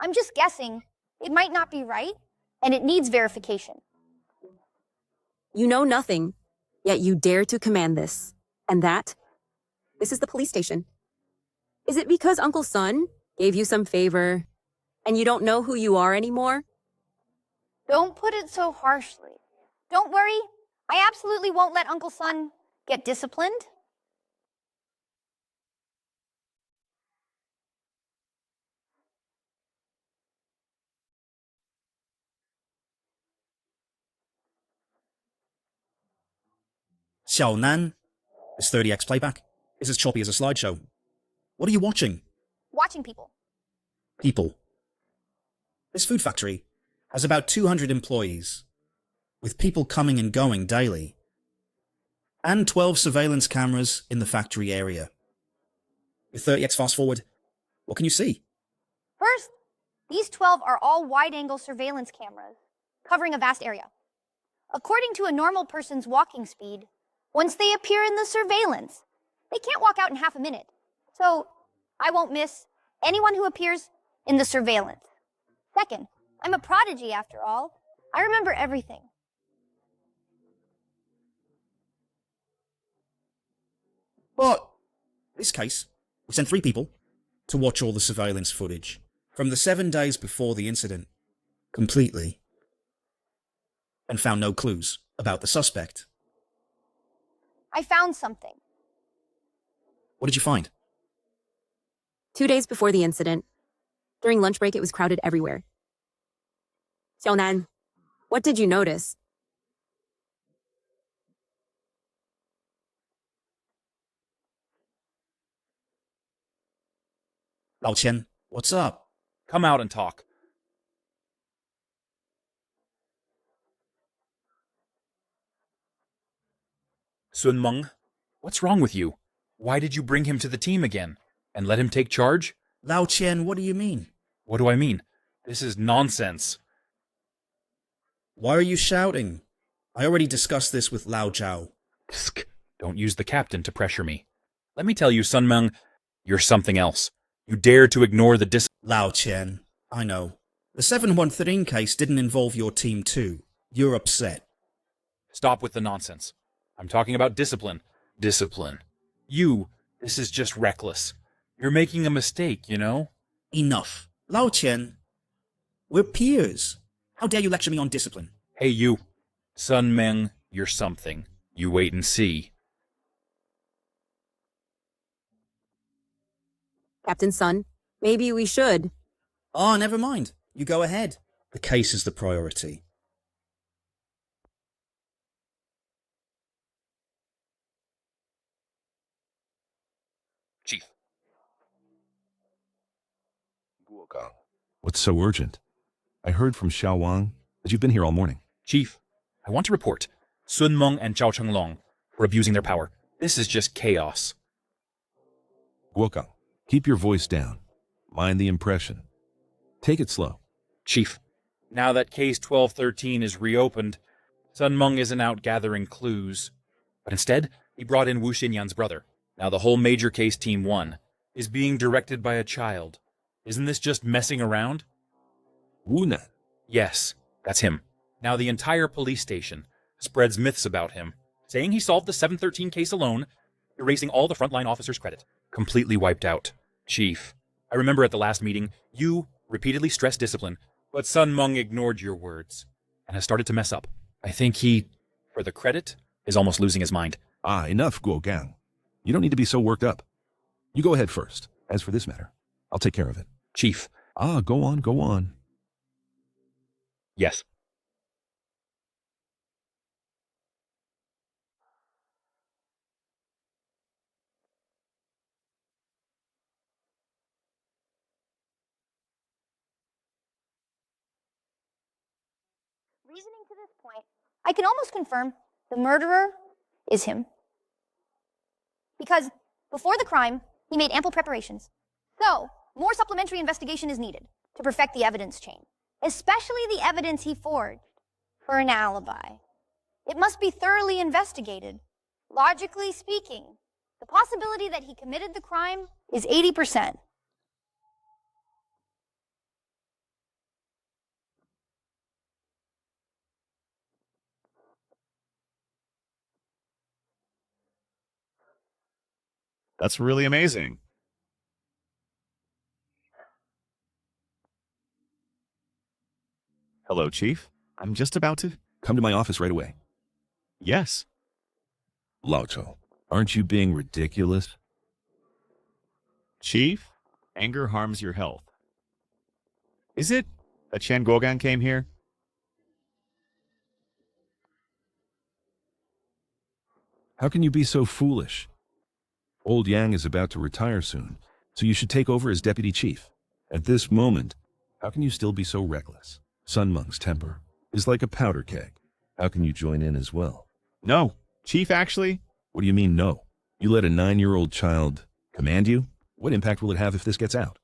I'm just guessing. It might not be right, and it needs verification. You know nothing, yet you dare to command this. And this is the police station. Is it because Uncle Sun gave you some favor, and you don't know who you are anymore? Don't put it so harshly. Don't worry, I absolutely won't let Uncle Sun get disciplined. Xiao Nan, this 30x playback is as choppy as a slideshow. What are you watching? Watching people. People. This food factory has about 200 employees, with people coming and going daily, and 12 surveillance cameras in the factory area. With 30x fast forward, what can you see? First, these 12 are all wide-angle surveillance cameras, covering a vast area. According to a normal person's walking speed, once they appear in the surveillance, they can't walk out in half a minute. So, I won't miss anyone who appears in the surveillance. Second, I'm a prodigy after all. I remember everything. But, in this case, we sent 3 people to watch all the surveillance footage from the 7 days before the incident, completely, and found no clues about the suspect. I found something. What did you find? 2 days before the incident. During lunch break, it was crowded everywhere. Xiaonan, what did you notice? Lao Qian, what's up? Come out and talk. Sun Meng, what's wrong with you? Why did you bring him to the team again? And let him take charge? Lao Qian, what do you mean? What do I mean? This is nonsense. Why are you shouting? I already discussed this with Lao Zhao. Psk, don't use the captain to pressure me. Let me tell you, Sun Meng, you're something else. You dare to ignore the Lao Qian, I know. The 713 case didn't involve your team too. You're upset. Stop with the nonsense. I'm talking about discipline. Discipline. This is just reckless. You're making a mistake, you know? Enough. Lao Qian, we're peers. How dare you lecture me on discipline? Hey, you. Sun Meng, you're something. You wait and see. Captain Sun, maybe we should. Oh, never mind. You go ahead. The case is the priority. Chief. What's so urgent? I heard from Xiao Wang that you've been here all morning. Chief, I want to report Sun Meng and Zhao Chenglong for abusing their power. This is just chaos. Guokang, keep your voice down. Mind the impression. Take it slow. Chief, now that case 1213 is reopened, Sun Meng isn't out gathering clues. But instead, he brought in Wu Xinyan's brother. Now the whole major case team 1 is being directed by a child. Isn't this just messing around? Wu Nan. Yes, that's him. Now the entire police station spreads myths about him, saying he solved the 713 case alone, erasing all the frontline officers' credit. Completely wiped out. Chief, I remember at the last meeting, you repeatedly stressed discipline, but Sun Meng ignored your words and has started to mess up. I think he, for the credit, is almost losing his mind. Enough, Guogang. You don't need to be so worked up. You go ahead first. As for this matter, I'll take care of it. Chief. Go on. Yes. Reasoning to this point, I can almost confirm the murderer is him. Because before the crime, he made ample preparations. So, more supplementary investigation is needed to perfect the evidence chain, especially the evidence he forged for an alibi. It must be thoroughly investigated. Logically speaking, the possibility that he committed the crime is 80%. That's really amazing. Hello, Chief. I'm just about to... Come to my office right away. Yes. Lao, aren't you being ridiculous? Chief, anger harms your health. Is it that Chan Gogan came here? How can you be so foolish? Old Yang is about to retire soon, so you should take over as deputy chief. At this moment, how can you still be so reckless? Sun Meng's temper is like a powder keg. How can you join in as well? No. Chief, actually... What do you mean, no? You let a 9-year-old child command you? What impact will it have if this gets out?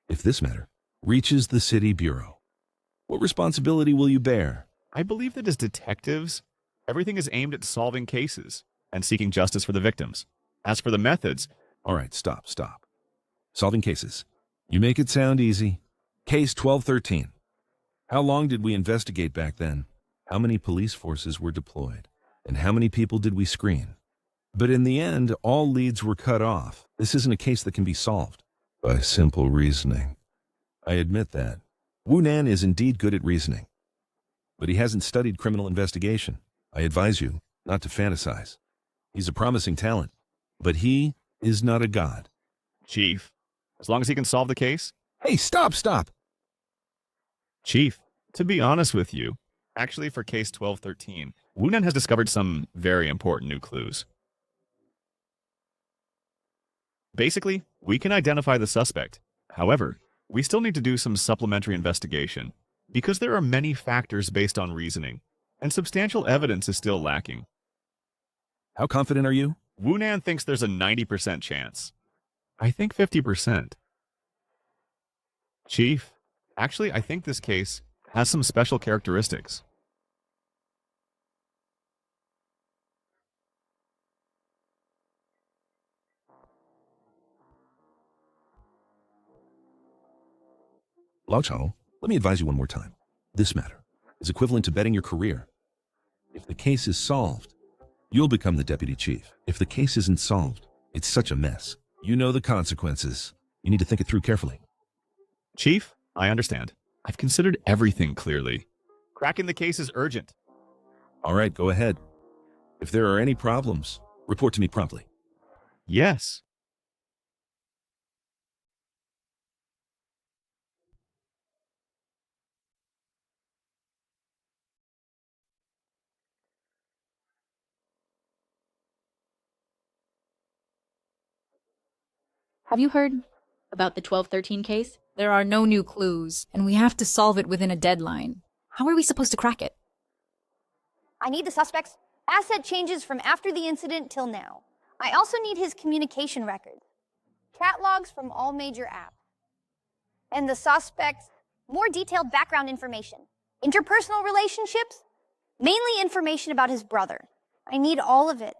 If this matter reaches the city bureau, what responsibility will you bear? I believe that as detectives, everything is aimed at solving cases and seeking justice for the victims. As for the methods... All right, stop. Solving cases. You make it sound easy. Case 1213. How long did we investigate back then? How many police forces were deployed? And how many people did we screen? But in the end, all leads were cut off. This isn't a case that can be solved by simple reasoning. I admit that. Wu Nan is indeed good at reasoning, but he hasn't studied criminal investigation. I advise you not to fantasize. He's a promising talent, but he is not a god. Chief, as long as he can solve the case... Hey, stop! Chief, to be honest with you, actually for case 1213, Wu Nan has discovered some very important new clues. Basically, we can identify the suspect. However, we still need to do some supplementary investigation, because there are many factors based on reasoning, and substantial evidence is still lacking. How confident are you? Wu Nan thinks there's a 90% chance. I think 50%. Chief, actually, I think this case has some special characteristics. Lao Chao, let me advise you one more time. This matter is equivalent to betting your career. If the case is solved, you'll become the deputy chief. If the case isn't solved, it's such a mess. You know the consequences. You need to think it through carefully. Chief, I understand. I've considered everything clearly. Cracking the case is urgent. All right, go ahead. If there are any problems, report to me promptly. Yes. Have you heard about the 1213 case? There are no new clues, and we have to solve it within a deadline. How are we supposed to crack it? I need the suspect's asset changes from after the incident till now. I also need his communication records, chat logs from all major apps, and the suspect's more detailed background information, interpersonal relationships, mainly information about his brother. I need all of it.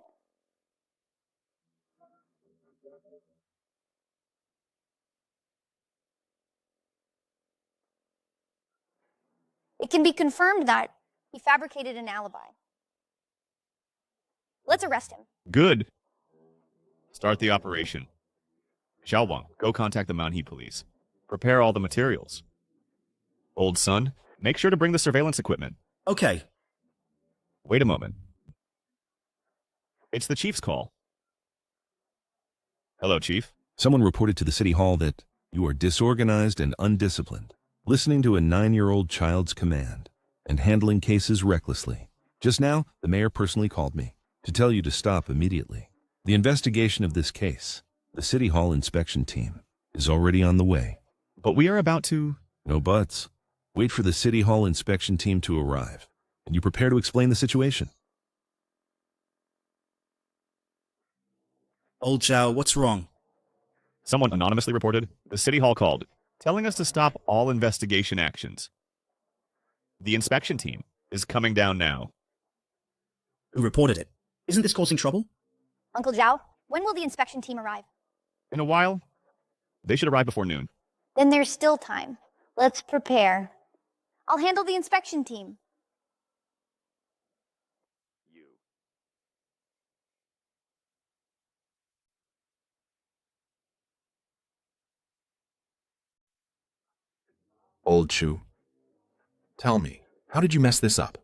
It can be confirmed that he fabricated an alibi. Let's arrest him. Good. Start the operation. Xiao Wang, go contact the Mounhe police. Prepare all the materials. Old son, make sure to bring the surveillance equipment. Okay. Wait a moment. It's the chief's call. Hello, Chief. Someone reported to the city hall that you are disorganized and undisciplined, listening to a 9-year-old child's command and handling cases recklessly. Just now, the mayor personally called me to tell you to stop immediately. The investigation of this case, the city hall inspection team, is already on the way. But we are about to... No buts. Wait for the city hall inspection team to arrive. and you prepare to explain the situation. Old Zhao, what's wrong? Someone anonymously reported the city hall called, telling us to stop all investigation actions. The inspection team is coming down now. Who reported it? Isn't this causing trouble? Uncle Zhao, when will the inspection team arrive? In a while, they should arrive before noon. Then there's still time. Let's prepare. I'll handle the inspection team. Old Chu, tell me, how did you mess this up?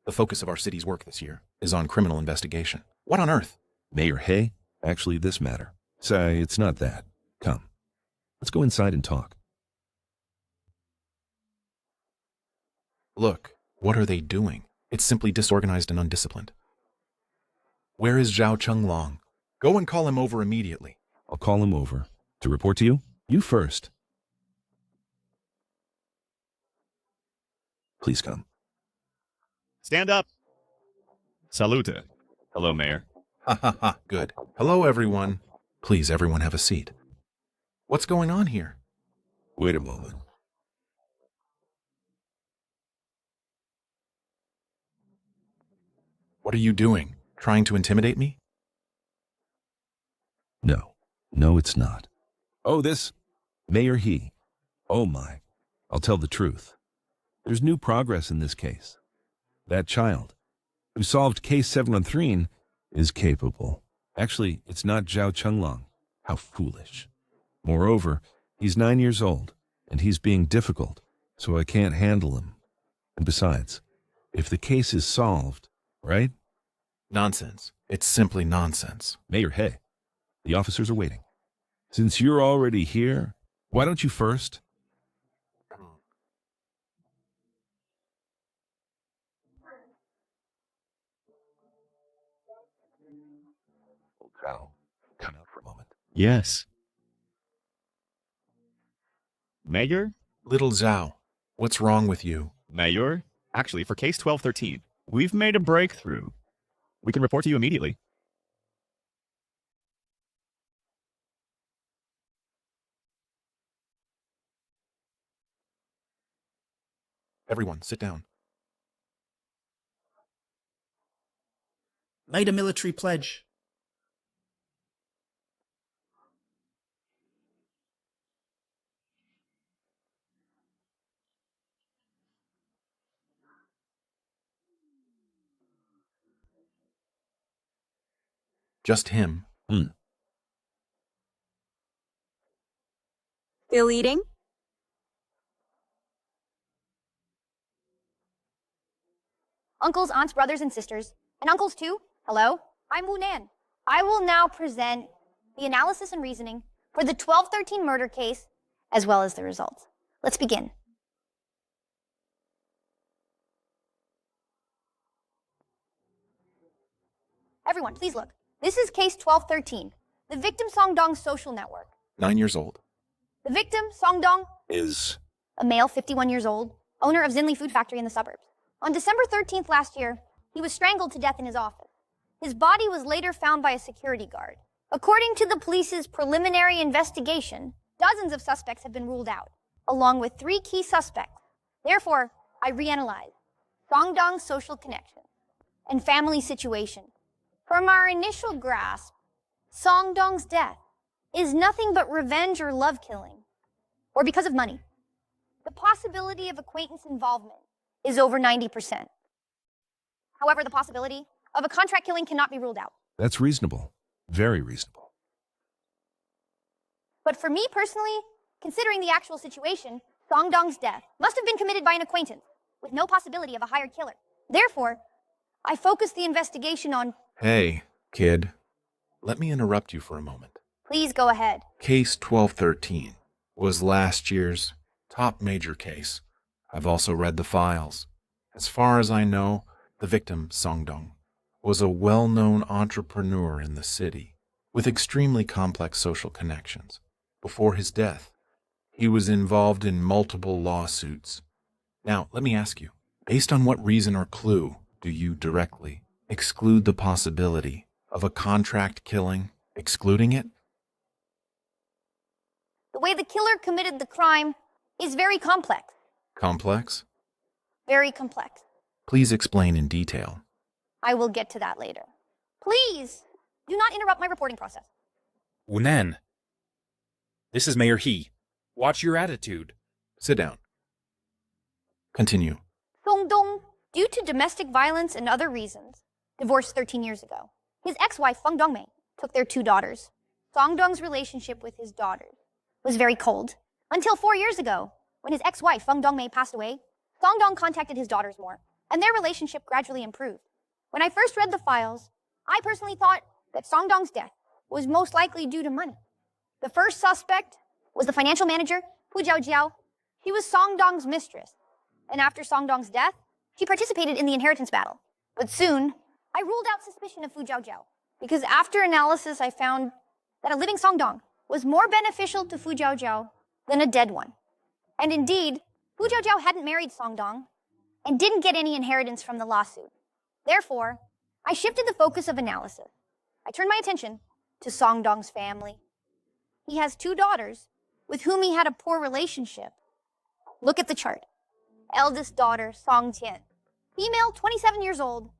The focus of our city's work this year is on criminal investigation. What on earth? Mayor Hay, actually this matter. Say, it's not that. Come, let's go inside and talk. Look, what are they doing? It's simply disorganized and undisciplined. Where is Zhao Chenglong? Go and call him over immediately. I'll call him over. To report to you? You first. Please come. Stand up. Salute. Hello, Mayor. Ha ha ha, good. Hello, everyone. Please, everyone have a seat. What's going on here? Wait a moment. What are you doing? Trying to intimidate me? No. No, it's not. Oh, this Mayor He. Oh my. I'll tell the truth. There's new progress in this case. That child who solved case 713 is capable. Actually, it's not Zhao Chenglong. How foolish. Moreover, he's 9 years old, and he's being difficult, so I can't handle him. And besides, if the case is solved, right? Nonsense. It's simply nonsense. Mayor Hay, the officers are waiting. Since you're already here, why don't you first? Old Zhao, come out for a moment. Yes. Mayor? Little Zhao, what's wrong with you? Mayor? Actually, for case 1213, we've made a breakthrough. We can report to you immediately. Everyone, sit down. Made a military pledge. Just him. Still eating? Uncles, aunts, brothers, and sisters, and uncles too, hello, I'm Wu Nan. I will now present the analysis and reasoning for the 1213 murder case, as well as the results. Let's begin. Everyone, please look. This is case 1213, the victim Songdong's social network. 9 years old. The victim, Songdong, Is a male 51 years old, owner of Xinli Food Factory in the suburbs. On December 13th last year, he was strangled to death in his office. His body was later found by a security guard. According to the police's preliminary investigation, dozens of suspects have been ruled out, along with 3 key suspects. Therefore, I reanalyzed Songdong's social connection and family situation. From our initial grasp, Songdong's death is nothing but revenge or love killing, or because of money. The possibility of acquaintance involvement is over 90%. However, the possibility of a contract killing cannot be ruled out. that's reasonable. Very reasonable. But for me personally, considering the actual situation, Songdong's death must have been committed by an acquaintance, with no possibility of a hired killer. Therefore, I focused the investigation on... Hey, kid. Let me interrupt you for a moment. Please go ahead. Case 1213 was last year's top major case. I've also read the files. As far as I know, the victim, Songdong, was a well-known entrepreneur in the city with extremely complex social connections. Before his death, he was involved in multiple lawsuits. Now, let me ask you, Based on what reason or clue do you directly exclude the possibility of a contract killing, excluding it? The way the killer committed the crime is very complex. Complex? Very complex. Please explain in detail. I will get to that later. Please, do not interrupt my reporting process. Wunan. This is Mayor He. Watch your attitude. Sit down. Continue. Song Dong, due to domestic violence and other reasons, divorced 13 years ago. His ex-wife, Feng Dongmei, took their 2 daughters. Song Dong's relationship with his daughters was very cold. Until 4 years ago, when his ex-wife, Feng Dongmei, passed away, Song Dong contacted his daughters more, and their relationship gradually improved. When I first read the files, I personally thought that Song Dong's death was most likely due to money. The first suspect was the financial manager, Fu Jiaojiao. She was Song Dong's mistress, and after Song Dong's death, she participated in the inheritance battle. But soon, I ruled out suspicion of Fu Jiaojiao, because after analysis I found that a living Song Dong was more beneficial to Fu Jiaojiao than a dead one. And indeed, Fu Jiaojiao hadn't married Song Dong and didn't get any inheritance from the lawsuit. Therefore, I shifted the focus of analysis. I turned my attention to Song Dong's family. He has 2 daughters with whom he had a poor relationship. Look at the chart. Eldest daughter, Song Qian. Female, 27 years old.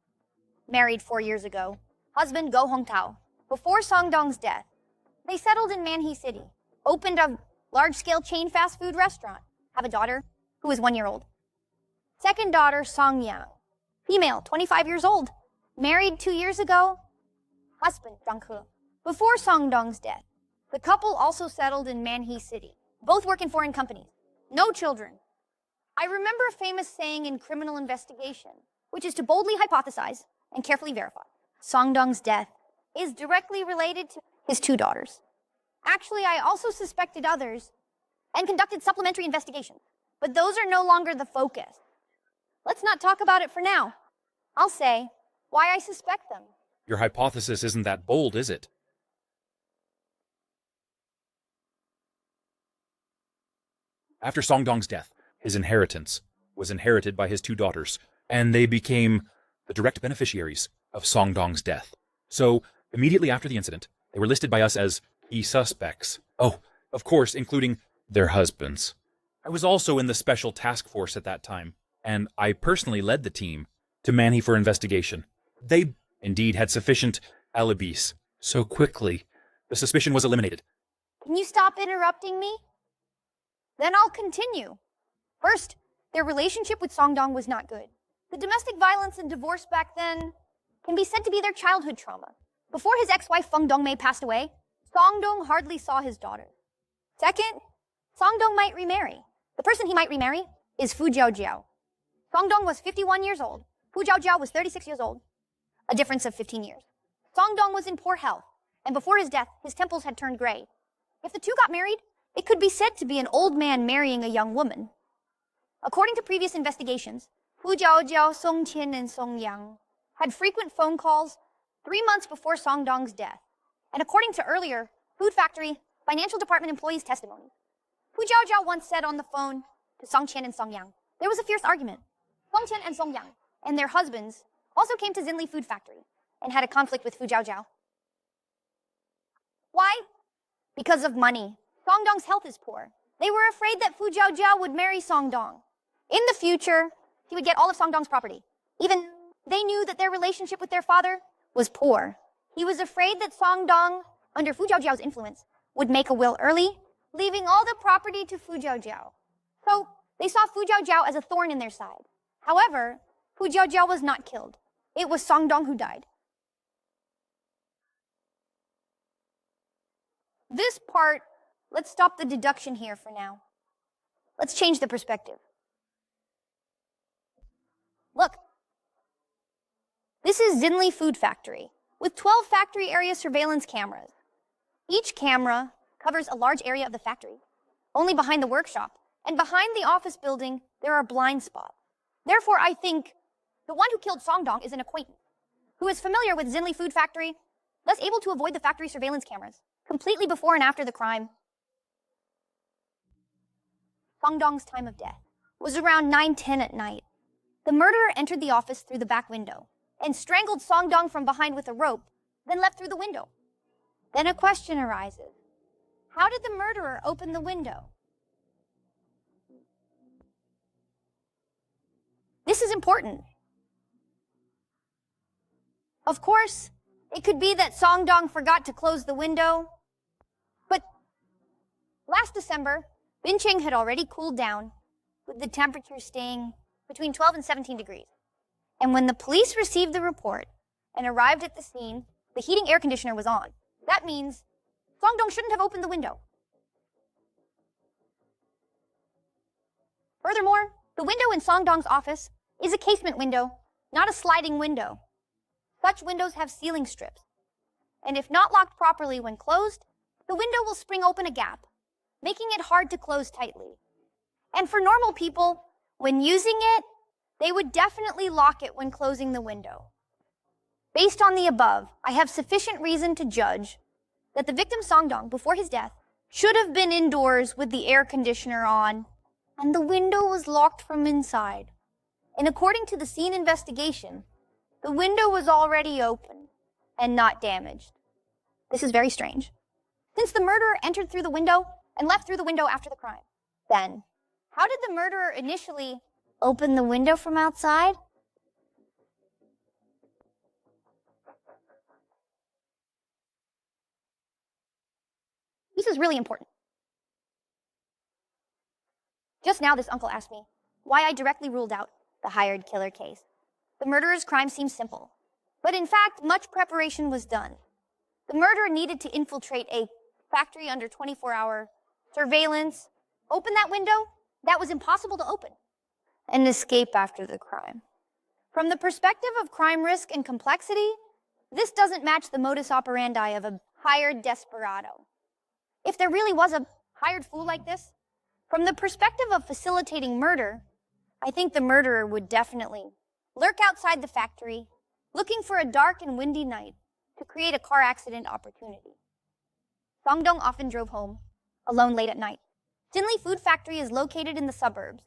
Married 4 years ago. Husband, Go Hongtao. Before Song Dong's death, they settled in Manhe City. Opened a large-scale chain fast food restaurant. Have a daughter who is 1 year old. Second daughter, Song Yang. Female, 25 years old. Married 2 years ago. Husband, Zhang He. Before Song Dong's death, the couple also settled in Manhe City. Both work in foreign companies. No children. I remember a famous saying in criminal investigation, which is to boldly hypothesize and carefully verify. Song Dong's death is directly related to his 2 daughters. Actually, I also suspected others and conducted supplementary investigations, but those are no longer the focus. Let's not talk about it for now. I'll say why I suspect them. Your hypothesis isn't that bold, is it? After Song Dong's death, his inheritance was inherited by his 2 daughters, and they became the direct beneficiaries of Song Dong's death. So, immediately after the incident, they were listed by us as key suspects. Oh, of course, including their husbands. I was also in the special task force at that time, and I personally led the team to Manhe for investigation. They indeed had sufficient alibis. So quickly, the suspicion was eliminated. Can you stop interrupting me? Then I'll continue. First, their relationship with Song Dong was not good. The domestic violence and divorce back then can be said to be their childhood trauma. Before his ex-wife Feng Dongmei passed away, Song Dong hardly saw his daughter. Second, Song Dong might remarry. The person he might remarry is Fu Jiaojiao. Song Dong was 51 years old. Fu Jiaojiao was 36 years old. A difference of 15 years. Song Dong was in poor health, and before his death, his temples had turned gray. If the two got married, it could be said to be an old man marrying a young woman. According to previous investigations, Fu Jiaojiao, Song Qian, and Song Yang had frequent phone calls 3 months before Song Dong's death. And according to earlier Food Factory Financial Department employees' testimony, Fu Jiaojiao once said on the phone to Song Qian and Song Yang, there was a fierce argument. Song Qian and Song Yang and their husbands also came to Xinli Food Factory and had a conflict with Fu Jiaojiao. Why? Because of money. Song Dong's health is poor. They were afraid that Fu Jiaojiao would marry Song Dong. In the future, he would get all of Song Dong's property. Even they knew that their relationship with their father was poor. He was afraid that Song Dong, under Fu Jiaojiao's influence, would make a will early, leaving all the property to Fu Jiaojiao. So they saw Fu Jiaojiao as a thorn in their side. However, Fu Jiaojiao was not killed. It was Song Dong who died. This part, let's stop the deduction here for now. Let's change the perspective. Look, this is Xinli Food Factory with 12 factory area surveillance cameras. Each camera covers a large area of the factory, only behind the workshop, and behind the office building, there are blind spots. Therefore, I think the one who killed Song Dong is an acquaintance who is familiar with Xinli Food Factory, thus able to avoid the factory surveillance cameras completely before and after the crime. Song Dong's time of death was around 9:10 at night. The murderer entered the office through the back window and strangled Songdong from behind with a rope, then left through the window. Then a question arises. How did the murderer open the window? This is important. Of course, it could be that Songdong forgot to close the window, but last December, Bincheng had already cooled down, with the temperature staying between 12 and 17 degrees. And when the police received the report and arrived at the scene, the heating air conditioner was on. That means Songdong shouldn't have opened the window. Furthermore, the window in Songdong's office is a casement window, not a sliding window. Such windows have ceiling strips, and if not locked properly when closed, the window will spring open a gap, making it hard to close tightly. And for normal people, when using it, they would definitely lock it when closing the window. Based on the above, I have sufficient reason to judge that the victim Songdong, before his death, should have been indoors with the air conditioner on, and the window was locked from inside. And according to the scene investigation, the window was already open and not damaged. This is very strange. Since the murderer entered through the window and left through the window after the crime, then how did the murderer initially open the window from outside? This is really important. Just now, this uncle asked me why I directly ruled out the hired killer case. The murderer's crime seems simple, but in fact, much preparation was done. The murderer needed to infiltrate a factory under 24-hour surveillance, open that window that was impossible to open, and escape after the crime. From the perspective of crime risk and complexity, this doesn't match the modus operandi of a hired desperado. If there really was a hired fool like this, from the perspective of facilitating murder, I think the murderer would definitely lurk outside the factory, looking for a dark and windy night to create a car accident opportunity. Songdong often drove home, alone late at night. Jinli Food Factory is located in the suburbs.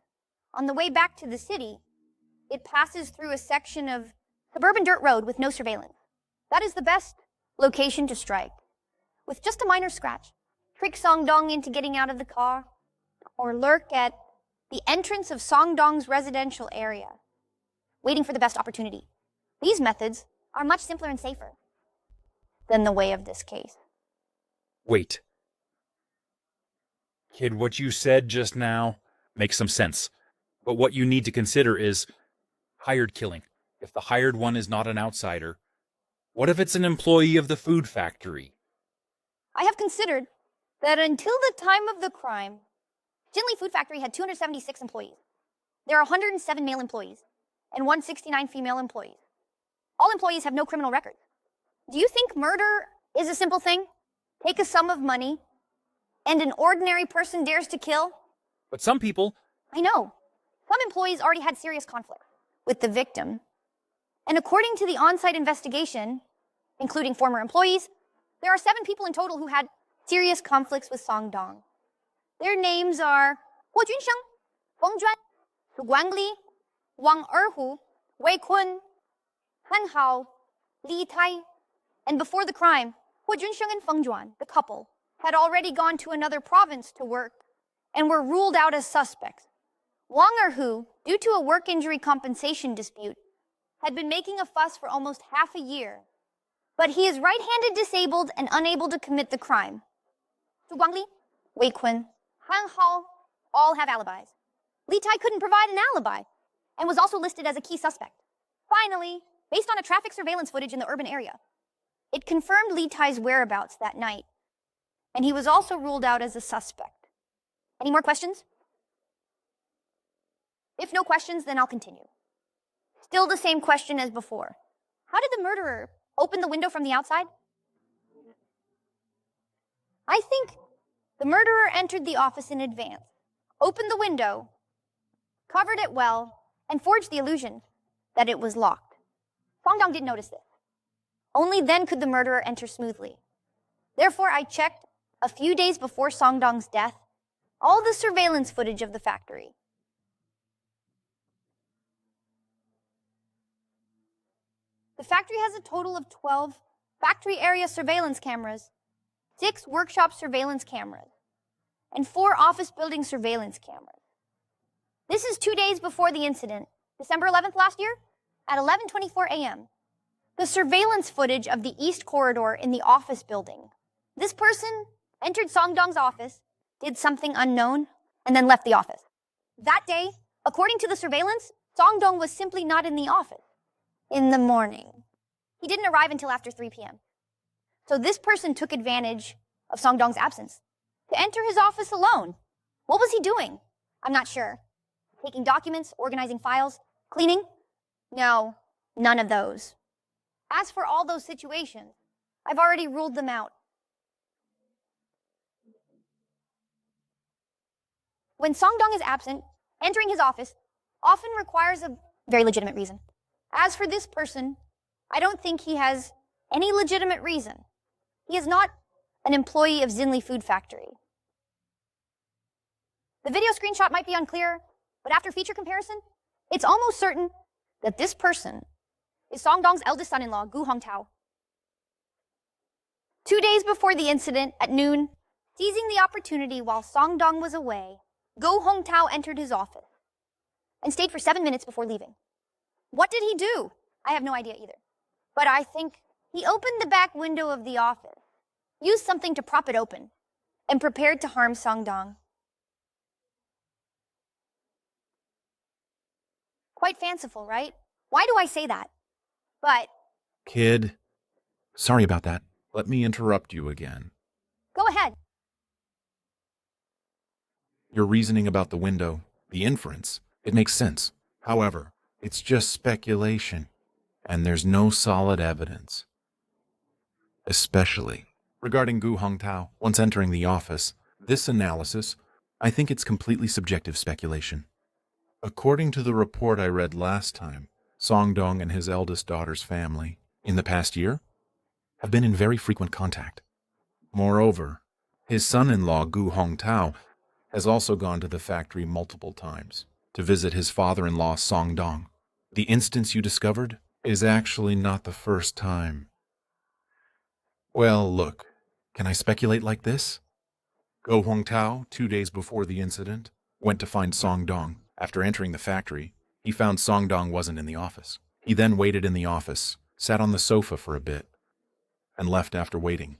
On the way back to the city, it passes through a section of suburban dirt road with no surveillance. That is the best location to strike. With just a minor scratch, trick Songdong into getting out of the car, or lurk at the entrance of Songdong's residential area, waiting for the best opportunity. These methods are much simpler and safer than the way of this case. Wait. Kid, what you said just now makes some sense. But what you need to consider is hired killing. If the hired one is not an outsider, what if it's an employee of the food factory? I have considered that until the time of the crime, Jinli Food Factory had 276 employees. There are 107 male employees and 169 female employees. All employees have no criminal records. Do you think murder is a simple thing? Take a sum of money, and an ordinary person dares to kill? But some people... I know. Some employees already had serious conflicts with the victim. And according to the on-site investigation, including former employees, there are 7 people in total who had serious conflicts with Songdong. Their names are Huo Junsheng, Feng Juan, Su Guangli, Wang Erhu, Wei Kun, Han Hao, Li Tai. And before the crime, Huo Junsheng and Feng Juan, the couple, had already gone to another province to work and were ruled out as suspects. Wang Erhu, due to a work injury compensation dispute, had been making a fuss for almost half a year, but he is right-handed disabled and unable to commit the crime. Su Guangli, Wei Kun, Han Hao all have alibis. Li Tai couldn't provide an alibi and was also listed as a key suspect. Finally, based on a traffic surveillance footage in the urban area, it confirmed Li Tai's whereabouts that night, and he was also ruled out as a suspect. Any more questions? If no questions, then I'll continue. Still the same question as before. How did the murderer open the window from the outside? I think the murderer entered the office in advance, opened the window, covered it well, and forged the illusion that it was locked. Songdong didn't notice this. Only then could the murderer enter smoothly. Therefore, I checked, a few days before Songdong's death, all the surveillance footage of the factory. factory has a total of 12 factory area surveillance cameras, 6 workshop surveillance cameras, and 4 office building surveillance cameras. This is 2 days before the incident, December 11th last year, at 11:24 a.m. The surveillance footage of the east corridor in the office building. This person entered Songdong's office, did something unknown, and then left the office. That day, according to the surveillance, Songdong was simply not in the office in the morning. He didn't arrive until after 3 p.m. So this person took advantage of Songdong's absence to enter his office alone. What was he doing? I'm not sure. Taking documents, organizing files, cleaning? No, none of those. As for all those situations, I've already ruled them out. When Songdong is absent, entering his office often requires a very legitimate reason. As for this person, I don't think he has any legitimate reason. He is not an employee of Xinli Food Factory. The video screenshot might be unclear, but after feature comparison, it's almost certain that this person is Songdong's eldest son-in-law, Gu Hongtao. 2 days before the incident, at noon, seizing the opportunity while Songdong was away, Gu Hongtao entered his office and stayed for 7 minutes before leaving. What did he do? I have no idea either. But I think he opened the back window of the office, used something to prop it open, and prepared to harm Songdong. Quite fanciful, right? Why do I say that? But... Kid, sorry about that. Let me interrupt you again. Go ahead. Your reasoning about the window, the inference, it makes sense. However, it's just speculation, and there's no solid evidence. Especially regarding Gu Hongtao, once entering the office, this analysis, I think it's completely subjective speculation. According to the report I read last time, Songdong and his eldest daughter's family, in the past year, have been in very frequent contact. Moreover, his son-in-law, Gu Hongtao, has also gone to the factory multiple times to visit his father-in-law, Songdong. The instance you discovered is actually not the first time. Well, look, can I speculate like this? Gu Hongtao, 2 days before the incident, went to find Songdong. After entering the factory, he found Songdong wasn't in the office. He then waited in the office, sat on the sofa for a bit, and left after waiting.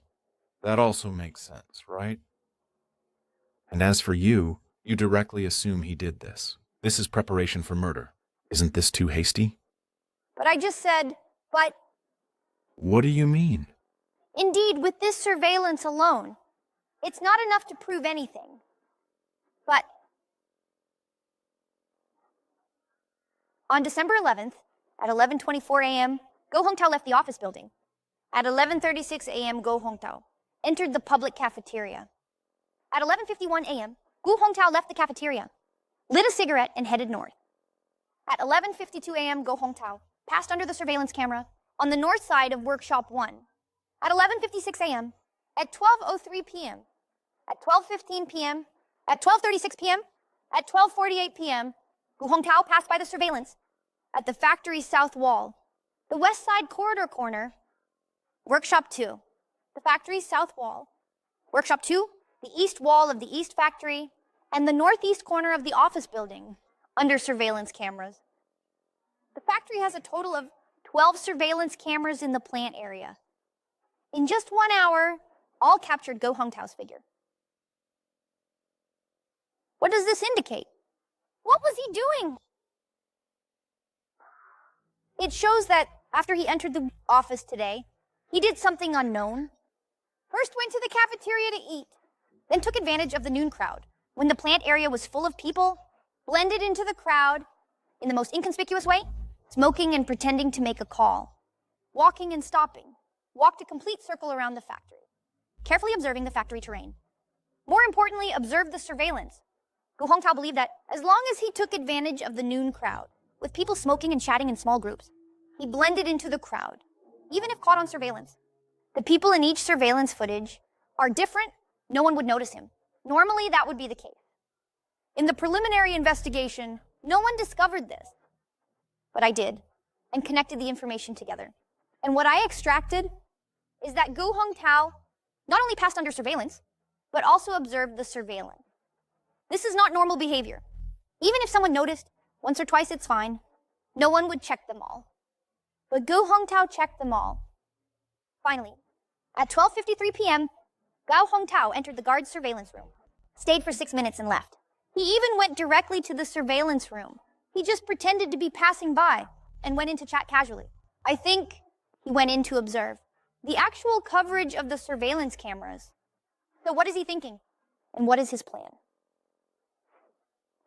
That also makes sense, right? And as for you, you directly assume he did this. This is preparation for murder. Isn't this too hasty? But I just said, but... What do you mean? Indeed, with this surveillance alone, it's not enough to prove anything. But... On December 11th, at 11:24 a.m., Gu Hongtao left the office building. At 11:36 a.m., Gu Hongtao entered the public cafeteria. At 11:51 a.m., Gu Hongtao left the cafeteria, lit a cigarette, and headed north. At 11:52 a.m., Gu Hongtao passed under the surveillance camera on the north side of Workshop 1. At 11:56 a.m., at 12:03 p.m., at 12:15 p.m., at 12:36 p.m., at 12:48 p.m., Gu Hongtao passed by the surveillance at the factory's south wall, the west side corridor corner, Workshop 2, the factory's south wall, Workshop 2, the east wall of the east factory, and the northeast corner of the office building under surveillance cameras. The factory has a total of 12 surveillance cameras in the plant area. In just 1 hour, all captured Gu Hongtao's figure. What does this indicate? What was he doing? It shows that after he entered the office today, he did something unknown. First went to the cafeteria to eat, then took advantage of the noon crowd. When the plant area was full of people, blended into the crowd in the most inconspicuous way, smoking and pretending to make a call, walking and stopping, walked a complete circle around the factory, carefully observing the factory terrain. More importantly, observed the surveillance. Gu Hongtao believed that as long as he took advantage of the noon crowd, with people smoking and chatting in small groups, he blended into the crowd, even if caught on surveillance. The people in each surveillance footage are different, no one would notice him. Normally, that would be the case. In the preliminary investigation, no one discovered this. But I did, and connected the information together. And what I extracted is that Gu Hongtao not only passed under surveillance, but also observed the surveillance. This is not normal behavior. Even if someone noticed once or twice, it's fine. No one would check them all. But Gu Hongtao checked them all. Finally, at 12:53 p.m., Gao Hongtao entered the guard's surveillance room, stayed for 6 minutes and left. He even went directly to the surveillance room. He just pretended to be passing by and went in to chat casually. I think he went in to observe the actual coverage of the surveillance cameras. So what is he thinking? And what is his plan?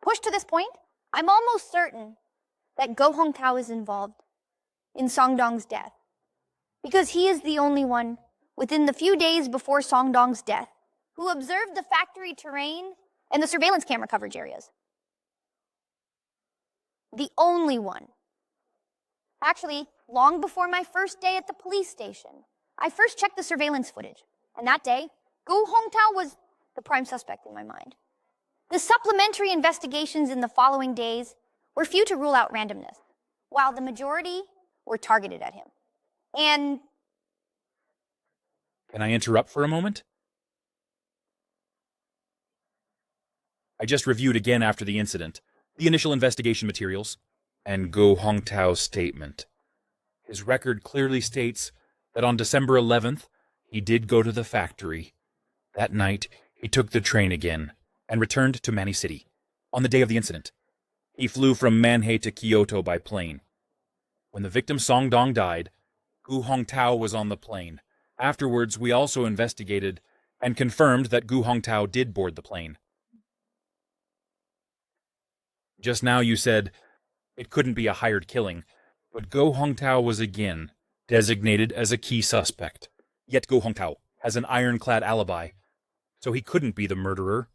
Pushed to this point, I'm almost certain that Gu Hongtao is involved in Song Dong's death, because he is the only one within the few days before Song Dong's death who observed the factory terrain and the surveillance camera coverage areas. The only one. Actually, long before my first day at the police station, I first checked the surveillance footage, and that day, Gu Hongtao was the prime suspect in my mind. The supplementary investigations in the following days were few to rule out randomness, while the majority were targeted at him. And Can I interrupt for a moment? I just reviewed again after the incident, the initial investigation materials, and Gu Hongtao's statement. His record clearly states that on December 11th, he did go to the factory. That night, he took the train again and returned to Mani City. On the day of the incident, he flew from Manhei to Kyoto by plane. When the victim Song Dong died, Gu Hongtao was on the plane. Afterwards, we also investigated and confirmed that Gu Hongtao did board the plane. Just now you said it couldn't be a hired killing, but Gu Hongtao was again designated as a key suspect. Yet Gu Hongtao has an ironclad alibi, so he couldn't be the murderer.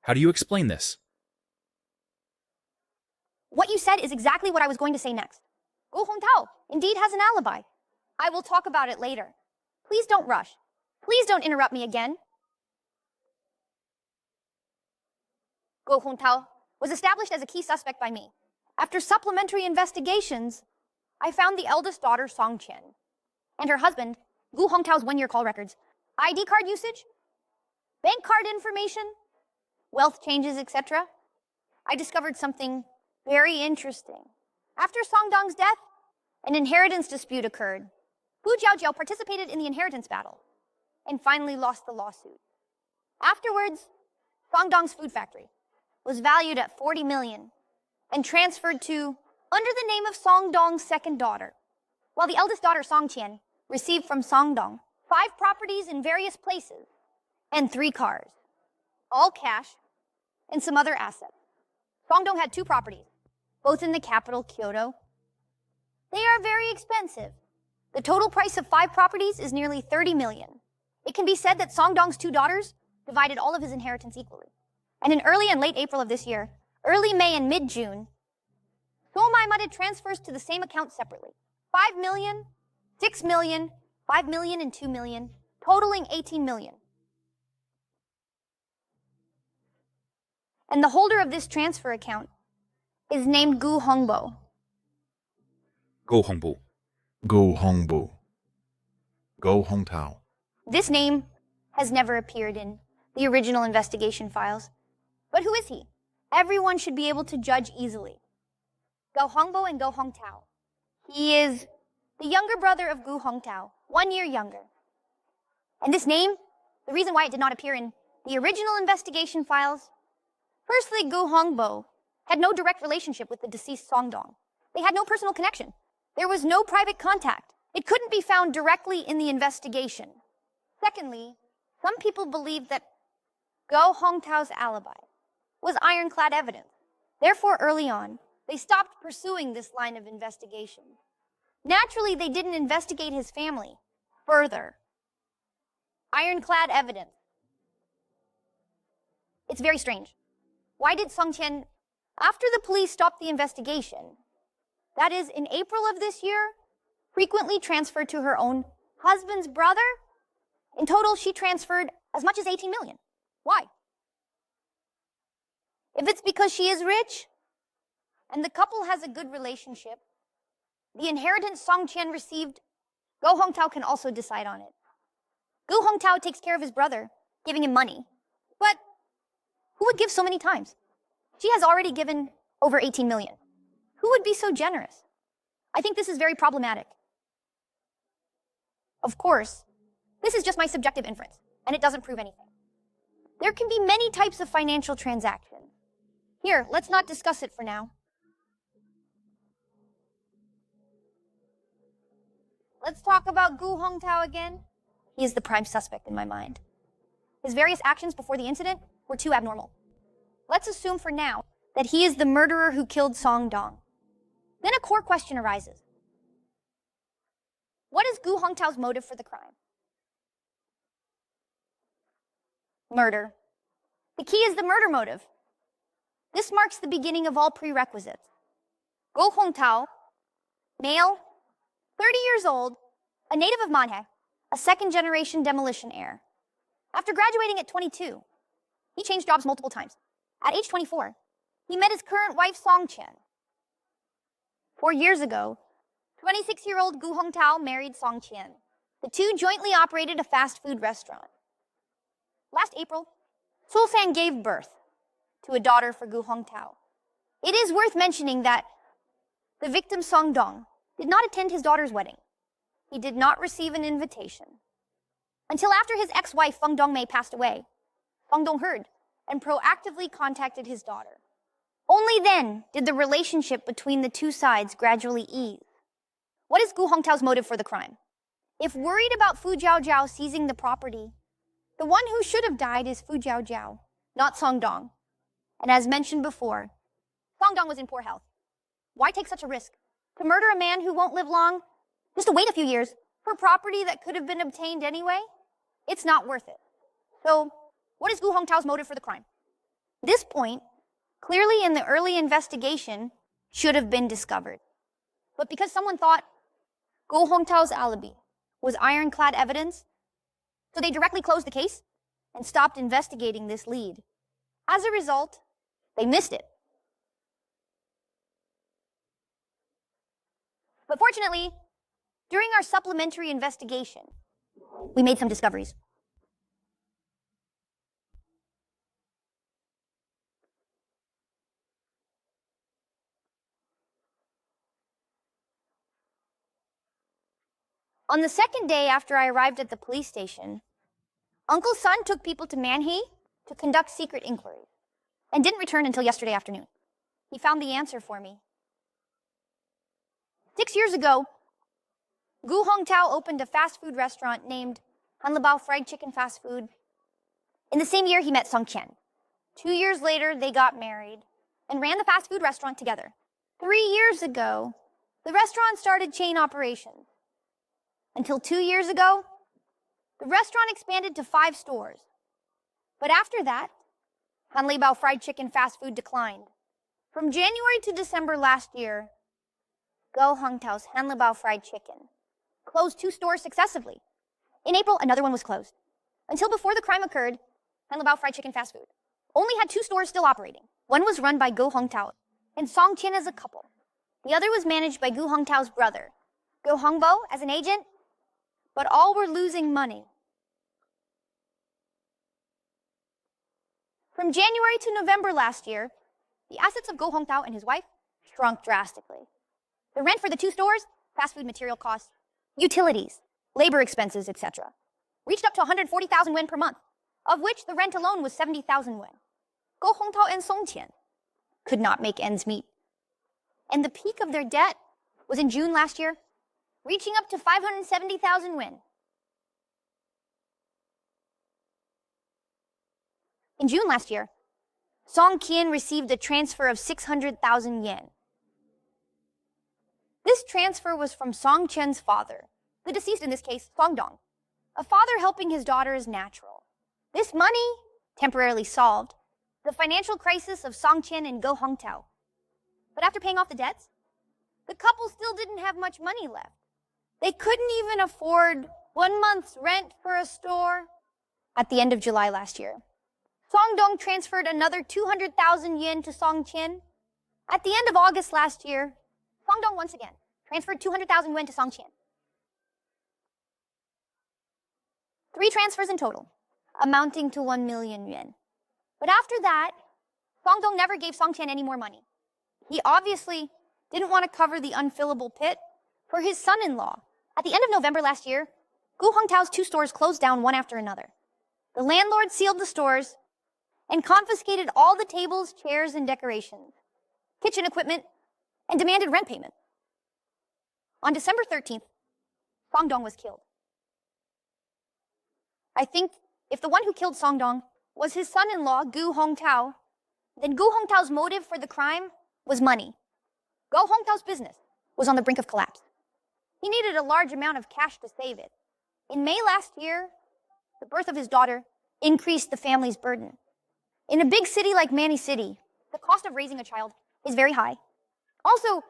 How do you explain this? what you said is exactly what I was going to say next. Gu Hongtao indeed has an alibi. I will talk about it later. Please don't rush. Please don't interrupt me again. Gu Hongtao was established as a key suspect by me. After supplementary investigations, I found the eldest daughter, Song Qian, and her husband, Gu Hongtao's one-year call records, ID card usage, bank card information, wealth changes, etc. I discovered something very interesting. After Song Dong's death, an inheritance dispute occurred. Hu Jiaojiao participated in the inheritance battle and finally lost the lawsuit. Afterwards, Song Dong's food factory was valued at 40 million and transferred to under the name of Song Dong's second daughter, while the eldest daughter, Song Qian, received from Song Dong 5 properties in various places and 3 cars, all cash and some other assets. Song Dong had 2 properties, both in the capital, Kyoto. They are very expensive. The total price of 5 properties is nearly 30 million. It can be said that Song Dong's 2 daughters divided all of his inheritance equally. And in early and late April of this year, early May and mid-June, Somai Mudid transfers to the same account separately. 5 million, 6 million, 5 million, and 2 million, totaling 18 million. And the holder of this transfer account is named Gu Hongbo. Gu Hongbo. Gu Hongbo. Gu Hongtao. This name has never appeared in the original investigation files. But who is he? Everyone should be able to judge easily. Gu Hongbo and Gu Hongtao. He is the younger brother of Gu Hongtao, 1 year younger. And this name, the reason why it did not appear in the original investigation files, firstly, Gu Hongbo had no direct relationship with the deceased Song Dong. They had no personal connection. There was no private contact. It couldn't be found directly in the investigation. Secondly, some people believe that Gu Hongtao's alibi was ironclad evidence. Therefore, early on, they stopped pursuing this line of investigation. Naturally, they didn't investigate his family further. Ironclad evidence. It's very strange. Why did Song Qian, after the police stopped the investigation, that is, in April of this year, frequently transferred to her own husband's brother? In total, she transferred as much as 18 million. Why? If it's because she is rich and the couple has a good relationship, the inheritance Song Qian received Go Hongtao can also decide on it. Gu Hongtao takes care of his brother, giving him money. But who would give so many times? She has already given over 18 million. Who would be so generous? I think this is very problematic. Of course, this is just my subjective inference, and it doesn't prove anything. There can be many types of financial transactions. Here, let's not discuss it for now. Let's talk about Gu Hongtao again. He is the prime suspect in my mind. His various actions before the incident were too abnormal. Let's assume for now that he is the murderer who killed Song Dong. Then a core question arises. What is Gu Hongtao's motive for the crime? Murder. The key is the murder motive. This marks the beginning of all prerequisites. Gu Hongtao, male, 30 years old, a native of Manhe, a second-generation demolition heir. After graduating at 22, he changed jobs multiple times. At age 24, he met his current wife, Song Chen. 4 years ago, 26-year-old Gu Hongtao married Song Chen. The two jointly operated a fast food restaurant. Last April, Sulsan gave birth to a daughter for Gu Hongtao. It is worth mentioning that the victim Song Dong did not attend his daughter's wedding. He did not receive an invitation. Until after his ex-wife Feng Dongmei passed away, Song Dong heard and proactively contacted his daughter. Only then did the relationship between the two sides gradually ease. What is Gu Hongtao's motive for the crime? If worried about Fu Jiaojiao seizing the property, the one who should have died is Fu Jiaojiao, not Song Dong. And as mentioned before, Song Dong was in poor health. Why take such a risk? To murder a man who won't live long? Just to wait a few years for property that could have been obtained anyway? It's not worth it. So, what is Gu Hongtao's motive for the crime? This point, clearly in the early investigation, should have been discovered. But because someone thought Gu Hongtao's alibi was ironclad evidence, so they directly closed the case and stopped investigating this lead. As a result, they missed it. But fortunately, during our supplementary investigation, we made some discoveries. On the second day after I arrived at the police station, Uncle Sun took people to Manhe to conduct secret inquiries and didn't return until yesterday afternoon. He found the answer for me. 6 years ago, Gu Hongtao opened a fast food restaurant named Hanlebao Fried Chicken Fast Food. In the same year, he met Song Chen. 2 years later, they got married and ran the fast food restaurant together. 3 years ago, the restaurant started chain operations. Until 2 years ago, the restaurant expanded to 5 stores. But after that, Hanlebao Fried Chicken Fast Food declined. From January to December last year, Gu Hongtao's Hanlebao Fried Chicken closed 2 stores successively. In April, another one was closed. Until before the crime occurred, Hanlebao Fried Chicken Fast Food only had 2 stores still operating. One was run by Gu Hongtao and Song Qian as a couple. The other was managed by Gu Hongtao's brother, Gu Hongbo, as an agent, but all were losing money. From January to November last year, the assets of Gu Hongtao and his wife shrunk drastically. The rent for the 2 stores, fast food material costs, utilities, labor expenses, etc., reached up to 140,000 yuan per month, of which the rent alone was 70,000 yuan. Gu Hongtao and Song Qian could not make ends meet. And the peak of their debt was in June last year, reaching up to 570,000 yuan. In June last year, Song Qian received a transfer of 600,000 yen. This transfer was from Song Qian's father, the deceased in this case, Song Dong. A father helping his daughter is natural. This money temporarily solved the financial crisis of Song Qian and Gu Hongtao. But after paying off the debts, the couple still didn't have much money left. They couldn't even afford 1 month's rent for a store. At the end of July last year, Song Dong transferred another 200,000 yen to Song Qian. At the end of August last year, Song Dong once again transferred 200,000 yuan to Song Qian. 3 transfers in total, amounting to 1 million yuan. But after that, Song Dong never gave Song Qian any more money. He obviously didn't want to cover the unfillable pit for his son-in-law. At the end of November last year, Gu Hongtao's 2 stores closed down one after another. The landlord sealed the stores and confiscated all the tables, chairs, and decorations, kitchen equipment, and demanded rent payment. On December 13th, Song Dong was killed. I think if the one who killed Song Dong was his son-in-law, Gu Hongtao, then Gu Hongtao's motive for the crime was money. Gu Hongtao's business was on the brink of collapse. He needed a large amount of cash to save it. In May last year, the birth of his daughter increased the family's burden. In a big city like Mani City, the cost of raising a child is very high. Also,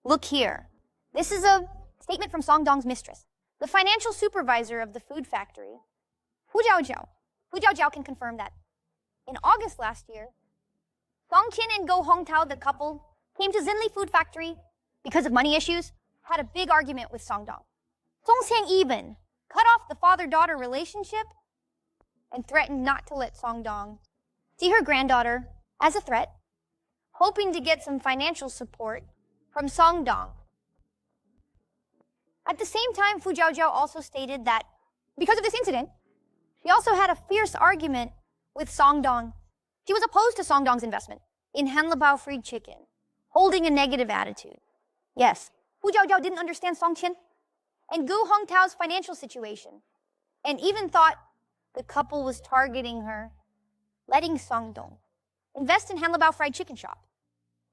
look here. This is a statement from Song Dong's mistress, the financial supervisor of the food factory, Fu Jiaojiao. Fu Jiaojiao can confirm that in August last year, Song Qian and Go Hongtao, the couple, came to Xinli Food Factory because of money issues, had a big argument with Song Dong. Song Xiang even cut off the father-daughter relationship and threatened not to let Song Dong see her granddaughter as a threat, hoping to get some financial support from Song Dong. At the same time, Fu Jiaojiao also stated that because of this incident, she also had a fierce argument with Song Dong. She was opposed to Song Dong's investment in Hanlabao Fried Chicken, holding a negative attitude. Yes, Fu Jiaojiao didn't understand Song Qian and Gu Hongtao's financial situation, and even thought the couple was targeting her, letting Song Dong invest in Hanlabao Fried Chicken shop.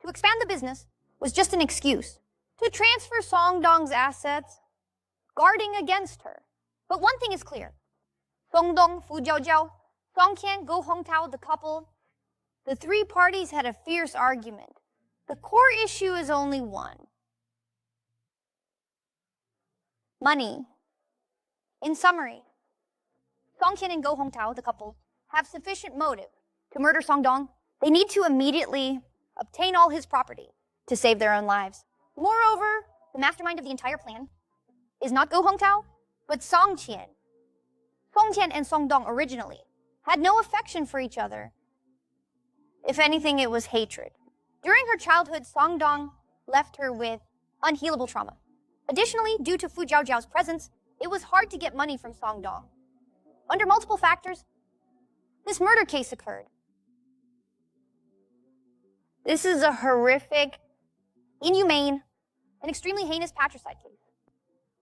To expand the business was just an excuse to transfer Song Dong's assets, guarding against her. But one thing is clear. Song Dong, Fu Jiaojiao, Song Qian, Gu Hongtao, the couple, the 3 parties had a fierce argument. The core issue is only one. Money. In summary, Song Qian and Go Hongtao, the couple, have sufficient motive to murder Song Dong. They need to immediately obtain all his property to save their own lives. Moreover, the mastermind of the entire plan is not Go Hongtao, but Song Qian. Song Qian and Song Dong originally had no affection for each other. If anything, it was hatred. During her childhood, Song Dong left her with unhealable trauma. Additionally, due to Fu Jiaojiao's presence, it was hard to get money from Song Dong. Under multiple factors, this murder case occurred. This is a horrific, inhumane, and extremely heinous patricide case.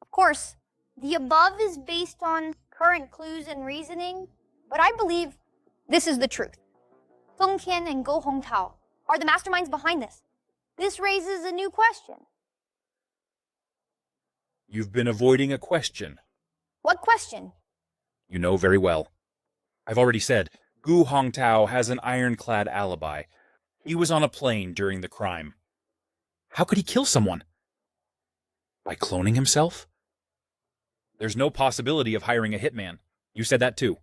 Of course, the above is based on current clues and reasoning, but I believe this is the truth. Song Qian and Go Hongtao are the masterminds behind this. This raises a new question. You've been avoiding a question. What question? You know very well. I've already said, Gu Hongtao has an ironclad alibi. He was on a plane during the crime. How could he kill someone? By cloning himself? There's no possibility of hiring a hitman. You said that too.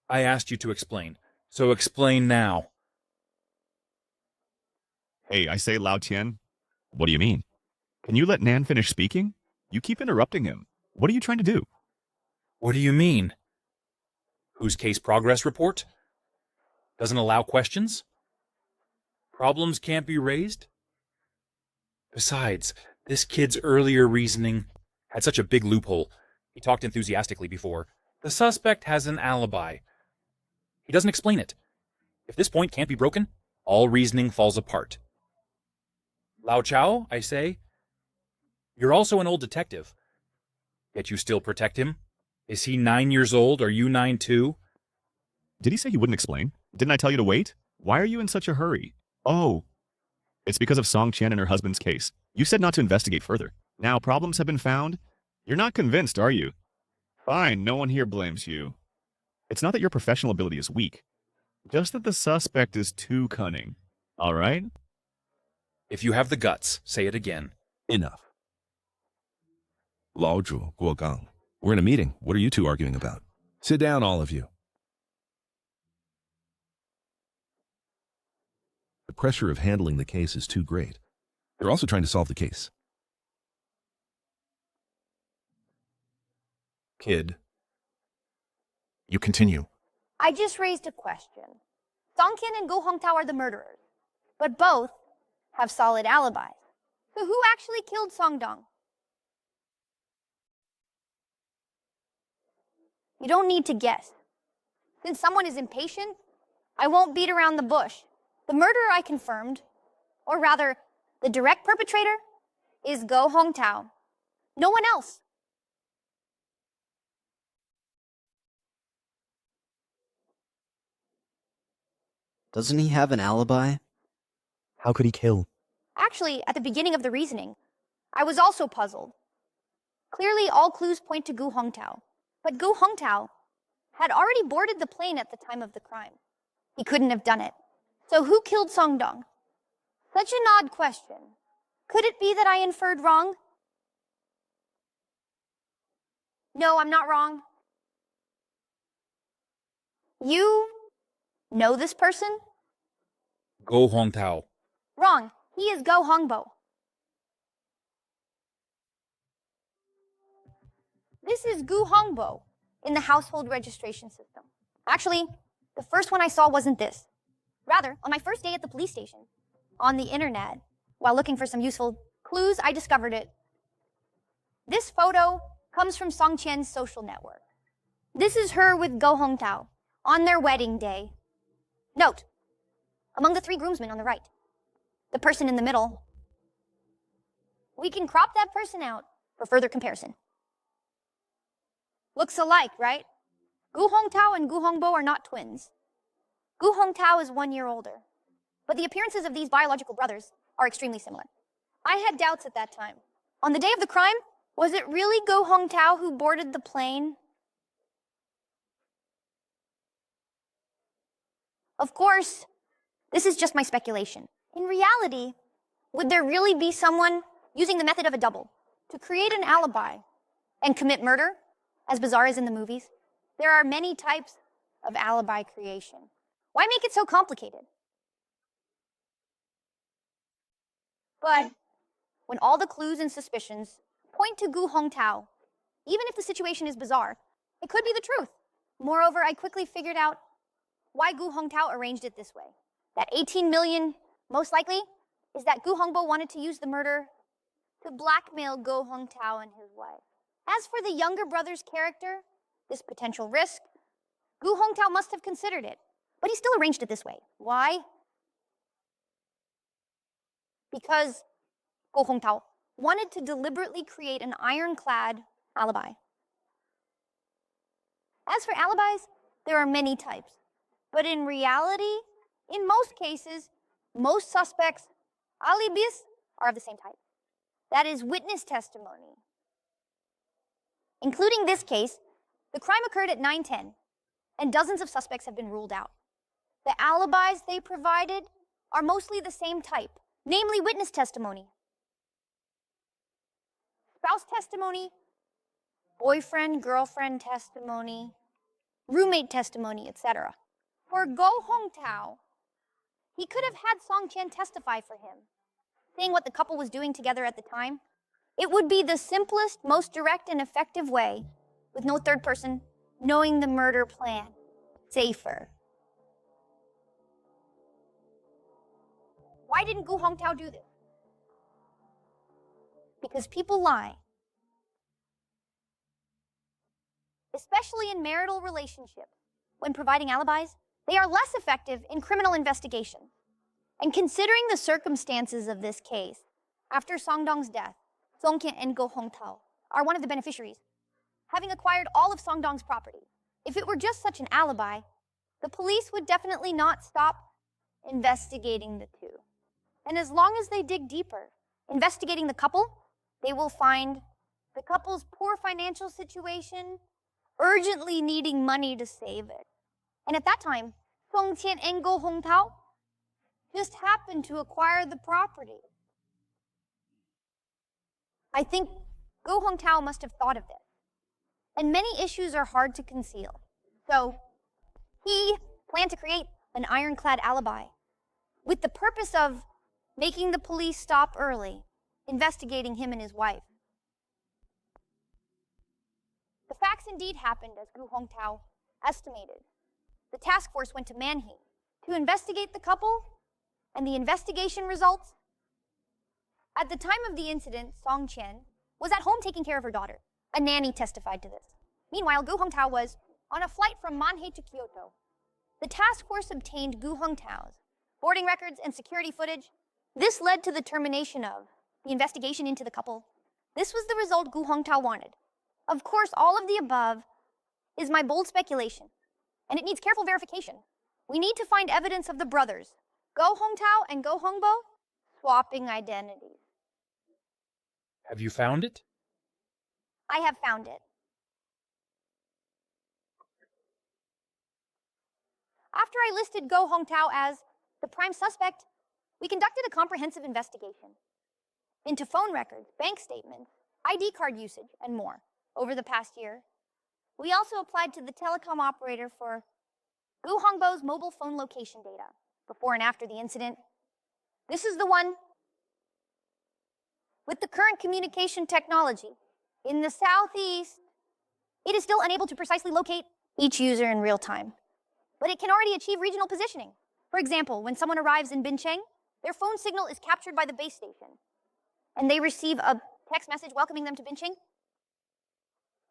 I asked you to explain, so explain now. Hey, I say, Lao Tian. What do you mean? Can you let Nan finish speaking? You keep interrupting him. What are you trying to do? What do you mean? Whose case progress report? Doesn't allow questions? Problems can't be raised? Besides, this kid's earlier reasoning had such a big loophole. He talked enthusiastically before. The suspect has an alibi. He doesn't explain it. If this point can't be broken, all reasoning falls apart. Lao Chao, I say, you're also an old detective. Yet you still protect him? Is he 9 years old? Are you 9 too? Did he say he wouldn't explain? Didn't I tell you to wait? Why are you in such a hurry? Oh, it's because of Song Qian and her husband's case. You said not to investigate further. Now problems have been found? You're not convinced, are you? Fine, no one here blames you. It's not that your professional ability is weak. Just that the suspect is too cunning. All right? If you have the guts, say it again. Enough. 老主过岗. We're in a meeting. What are you two arguing about? Sit down, all of you. The pressure of handling the case is too great. They're also trying to solve the case. kid. You continue. I just raised a question. Songkyan and Go Hongtao are the murderers, but both have solid alibis. So who actually killed Songdong? You don't need to guess. Since someone is impatient, I won't beat around the bush. The murderer I confirmed, or rather, the direct perpetrator, is Go Hongtao. No one else. Doesn't he have an alibi? How could he kill? Actually, at the beginning of the reasoning, I was also puzzled. Clearly, all clues point to Gu Hongtao, but Gu Hongtao had already boarded the plane at the time of the crime. He couldn't have done it. So who killed Songdong? Such an odd question. Could it be that I inferred wrong? No, I'm not wrong. You know this person? Go Hongtao. Wrong. He is Go Hongbo. This is Gu Hongbo in the household registration system. Actually, the first one I saw wasn't this. Rather, on my first day at the police station, on the internet, while looking for some useful clues, I discovered it. This photo comes from Song Qian's social network. This is her with Go Hongtao on their wedding day. Note, among the 3 groomsmen on the right, the person in the middle, we can crop that person out for further comparison. Looks alike, right? Gu Hongtao and Gu Hongbo are not twins. Gu Hongtao is 1 year older, but the appearances of these biological brothers are extremely similar. I had doubts at that time. On the day of the crime, was it really Go Hongtao who boarded the plane? Of course, this is just my speculation. In reality, would there really be someone using the method of a double to create an alibi and commit murder, as bizarre as in the movies? There are many types of alibi creation. Why make it so complicated? But when all the clues and suspicions point to Gu Hongtao, even if the situation is bizarre, it could be the truth. Moreover, I quickly figured out why Gu Hongtao arranged it this way. That 18 million, most likely, is that Gu Hongbo wanted to use the murder to blackmail Go Hongtao and his wife. As for the younger brother's character, this potential risk, Gu Hongtao must have considered it, but he still arranged it this way. Why? Because Go Hongtao wanted to deliberately create an ironclad alibi. As for alibis, there are many types, but in reality, in most cases, most suspects' alibis are of the same type. That is witness testimony. Including this case, the crime occurred at 9:10, and dozens of suspects have been ruled out. The alibis they provided are mostly the same type, namely witness testimony, spouse testimony, boyfriend, girlfriend testimony, roommate testimony, etc. For Go Hongtao, he could have had Song Qian testify for him, saying what the couple was doing together at the time. It would be the simplest, most direct and effective way, with no third person knowing the murder plan. Safer. Why didn't Gu Hongtao do this? Because people lie. Especially in marital relationships. When providing alibis, they are less effective in criminal investigations. And considering the circumstances of this case, after Songdong's death, Songkyan and Go Hongtao are one of the beneficiaries, having acquired all of Songdong's property. If it were just such an alibi, the police would definitely not stop investigating the two. And as long as they dig deeper, investigating the couple, they will find the couple's poor financial situation, urgently needing money to save it. And at that time, Songqian and Go Hongtao just happened to acquire the property. I think Go Hongtao must have thought of this. And many issues are hard to conceal. So he planned to create an ironclad alibi with the purpose of making the police stop early, investigating him and his wife. The facts indeed happened as Gu Hongtao estimated. The task force went to Manhe to investigate the couple, and the investigation results. At the time of the incident, Song Qian was at home taking care of her daughter. A nanny testified to this. Meanwhile, Gu Hongtao was on a flight from Manhe to Kyoto. The task force obtained Gu Hongtao's boarding records and security footage. This led to the termination of the investigation into the couple. This was the result Gu Hongtao wanted. Of course, all of the above is my bold speculation, and it needs careful verification. We need to find evidence of the brothers, Go Hongtao and Go Hongbo, swapping identities. Have you found it? I have found it. After I listed Go Hongtao as the prime suspect, we conducted a comprehensive investigation into phone records, bank statements, ID card usage, and more over the past year. We also applied to the telecom operator for Gu Hongbo's mobile phone location data before and after the incident. This is the one with the current communication technology. In the southeast, it is still unable to precisely locate each user in real time, but it can already achieve regional positioning. For example, when someone arrives in Bincheng, their phone signal is captured by the base station, and they receive a text message welcoming them to Bincheng.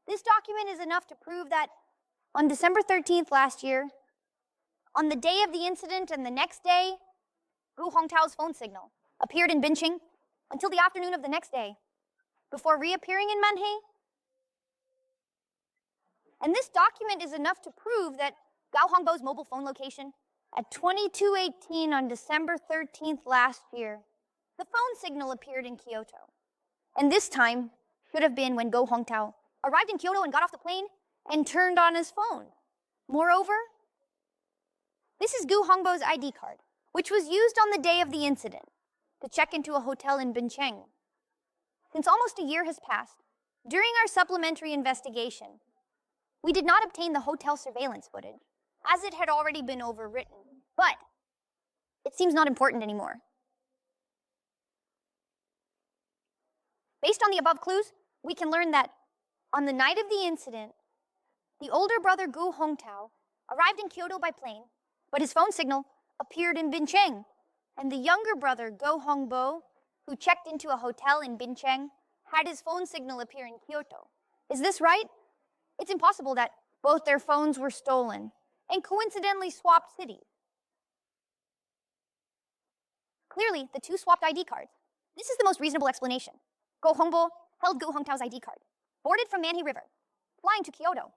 This document is enough to prove that on December 13th last year, on the day of the incident and the next day, Gu Hongtao's phone signal appeared in Bincheng until the afternoon of the next day, before reappearing in Manhe. And this document is enough to prove that Gao Hongbo's mobile phone location at 22:18 on December 13th last year, the phone signal appeared in Kyoto. And this time should have been when Go Hongtao arrived in Kyoto and got off the plane and turned on his phone. Moreover, this is Gu Hongbo's ID card, which was used on the day of the incident to check into a hotel in Bincheng. Since almost a year has passed, during our supplementary investigation, we did not obtain the hotel surveillance footage, as it had already been overwritten. But it seems not important anymore. Based on the above clues, we can learn that on the night of the incident, the older brother Gu Hongtao arrived in Kyoto by plane, but his phone signal appeared in Bincheng, and the younger brother Go Hongbo, who checked into a hotel in Bincheng, had his phone signal appear in Kyoto. Is this right? It's impossible that both their phones were stolen and coincidentally swapped cities. Clearly, the two swapped ID cards. This is the most reasonable explanation. Go Hongbo held Gu Hongtao's ID card, boarded from Manhe River, flying to Kyoto,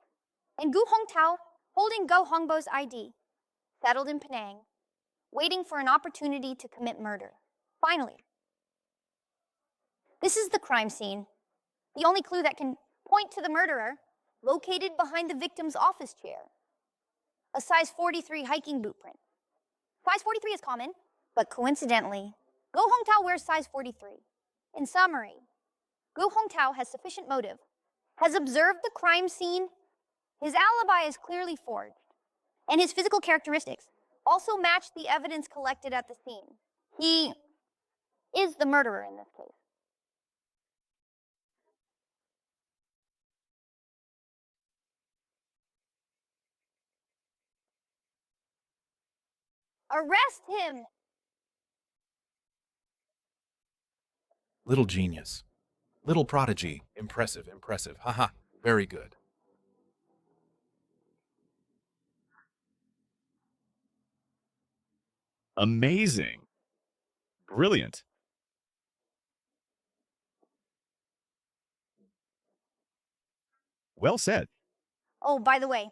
and Gu Hongtao, holding Go Hongbo's ID, settled in Penang, waiting for an opportunity to commit murder. Finally, this is the crime scene, the only clue that can point to the murderer, located behind the victim's office chair. A size 43 hiking boot print. Size 43 is common, but coincidentally, Go Hongtao wears size 43. In summary, Gu Hongtao has sufficient motive, has observed the crime scene, his alibi is clearly forged, and his physical characteristics also match the evidence collected at the scene. He is the murderer in this case. Arrest him! Little genius. Little prodigy. Impressive, impressive. Haha, very good. Amazing. Brilliant. Well said. Oh, by the way,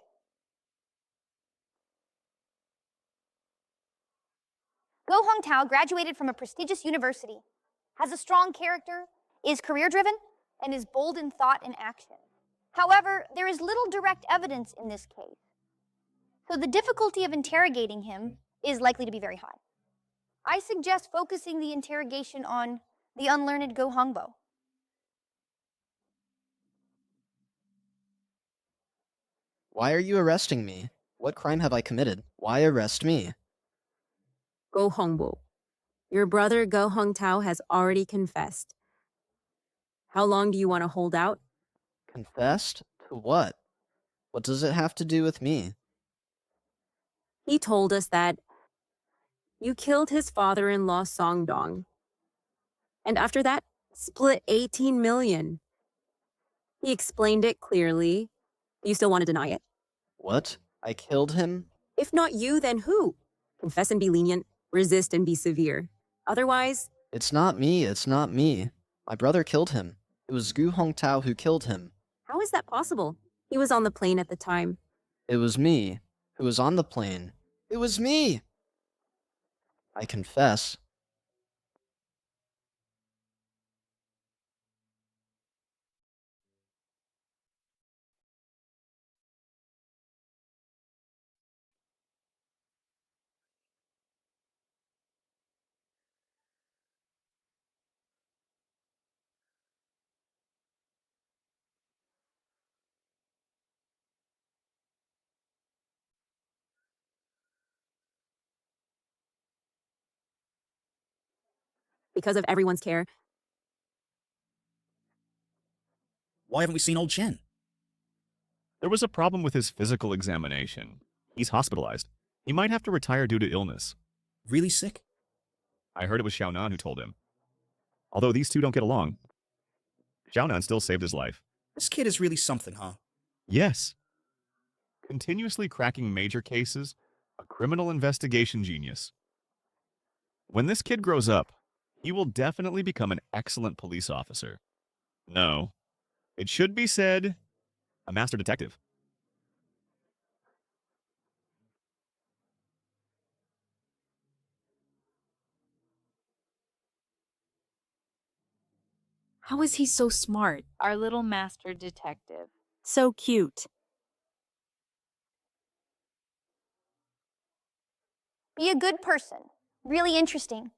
Go Hongtao graduated from a prestigious university, has a strong character, is career-driven, and is bold in thought and action. However, there is little direct evidence in this case, so the difficulty of interrogating him is likely to be very high. I suggest focusing the interrogation on the unlearned Go Hongbo. Why are you arresting me? What crime have I committed? Why arrest me? Go Hongbo. Your brother Go Hongtao has already confessed. How long do you want to hold out? Confessed? What? What does it have to do with me? He told us that you killed his father-in-law Songdong. And after that, split 18 million. He explained it clearly. You still want to deny it? What? I killed him? If not you, then who? Confess and be lenient, resist and be severe. Otherwise, It's not me, it's not me. My brother killed him. It was Gu Hongtao who killed him. how is that possible? He was on the plane at the time. It was me who was on the plane. It was me! I confess. Because of everyone's care. Why haven't we seen old Chen? There was a problem with his physical examination. He's hospitalized. He might have to retire due to illness. Really sick? I heard it was Xiaonan who told him. Although these two don't get along, Xiaonan still saved his life. This kid is really something, huh? Yes. Continuously cracking major cases, a criminal investigation genius. When this kid grows up, he will definitely become an excellent police officer. No, it should be said, a master detective. How is he so smart? Our little master detective. So cute. Be a good person. Really interesting.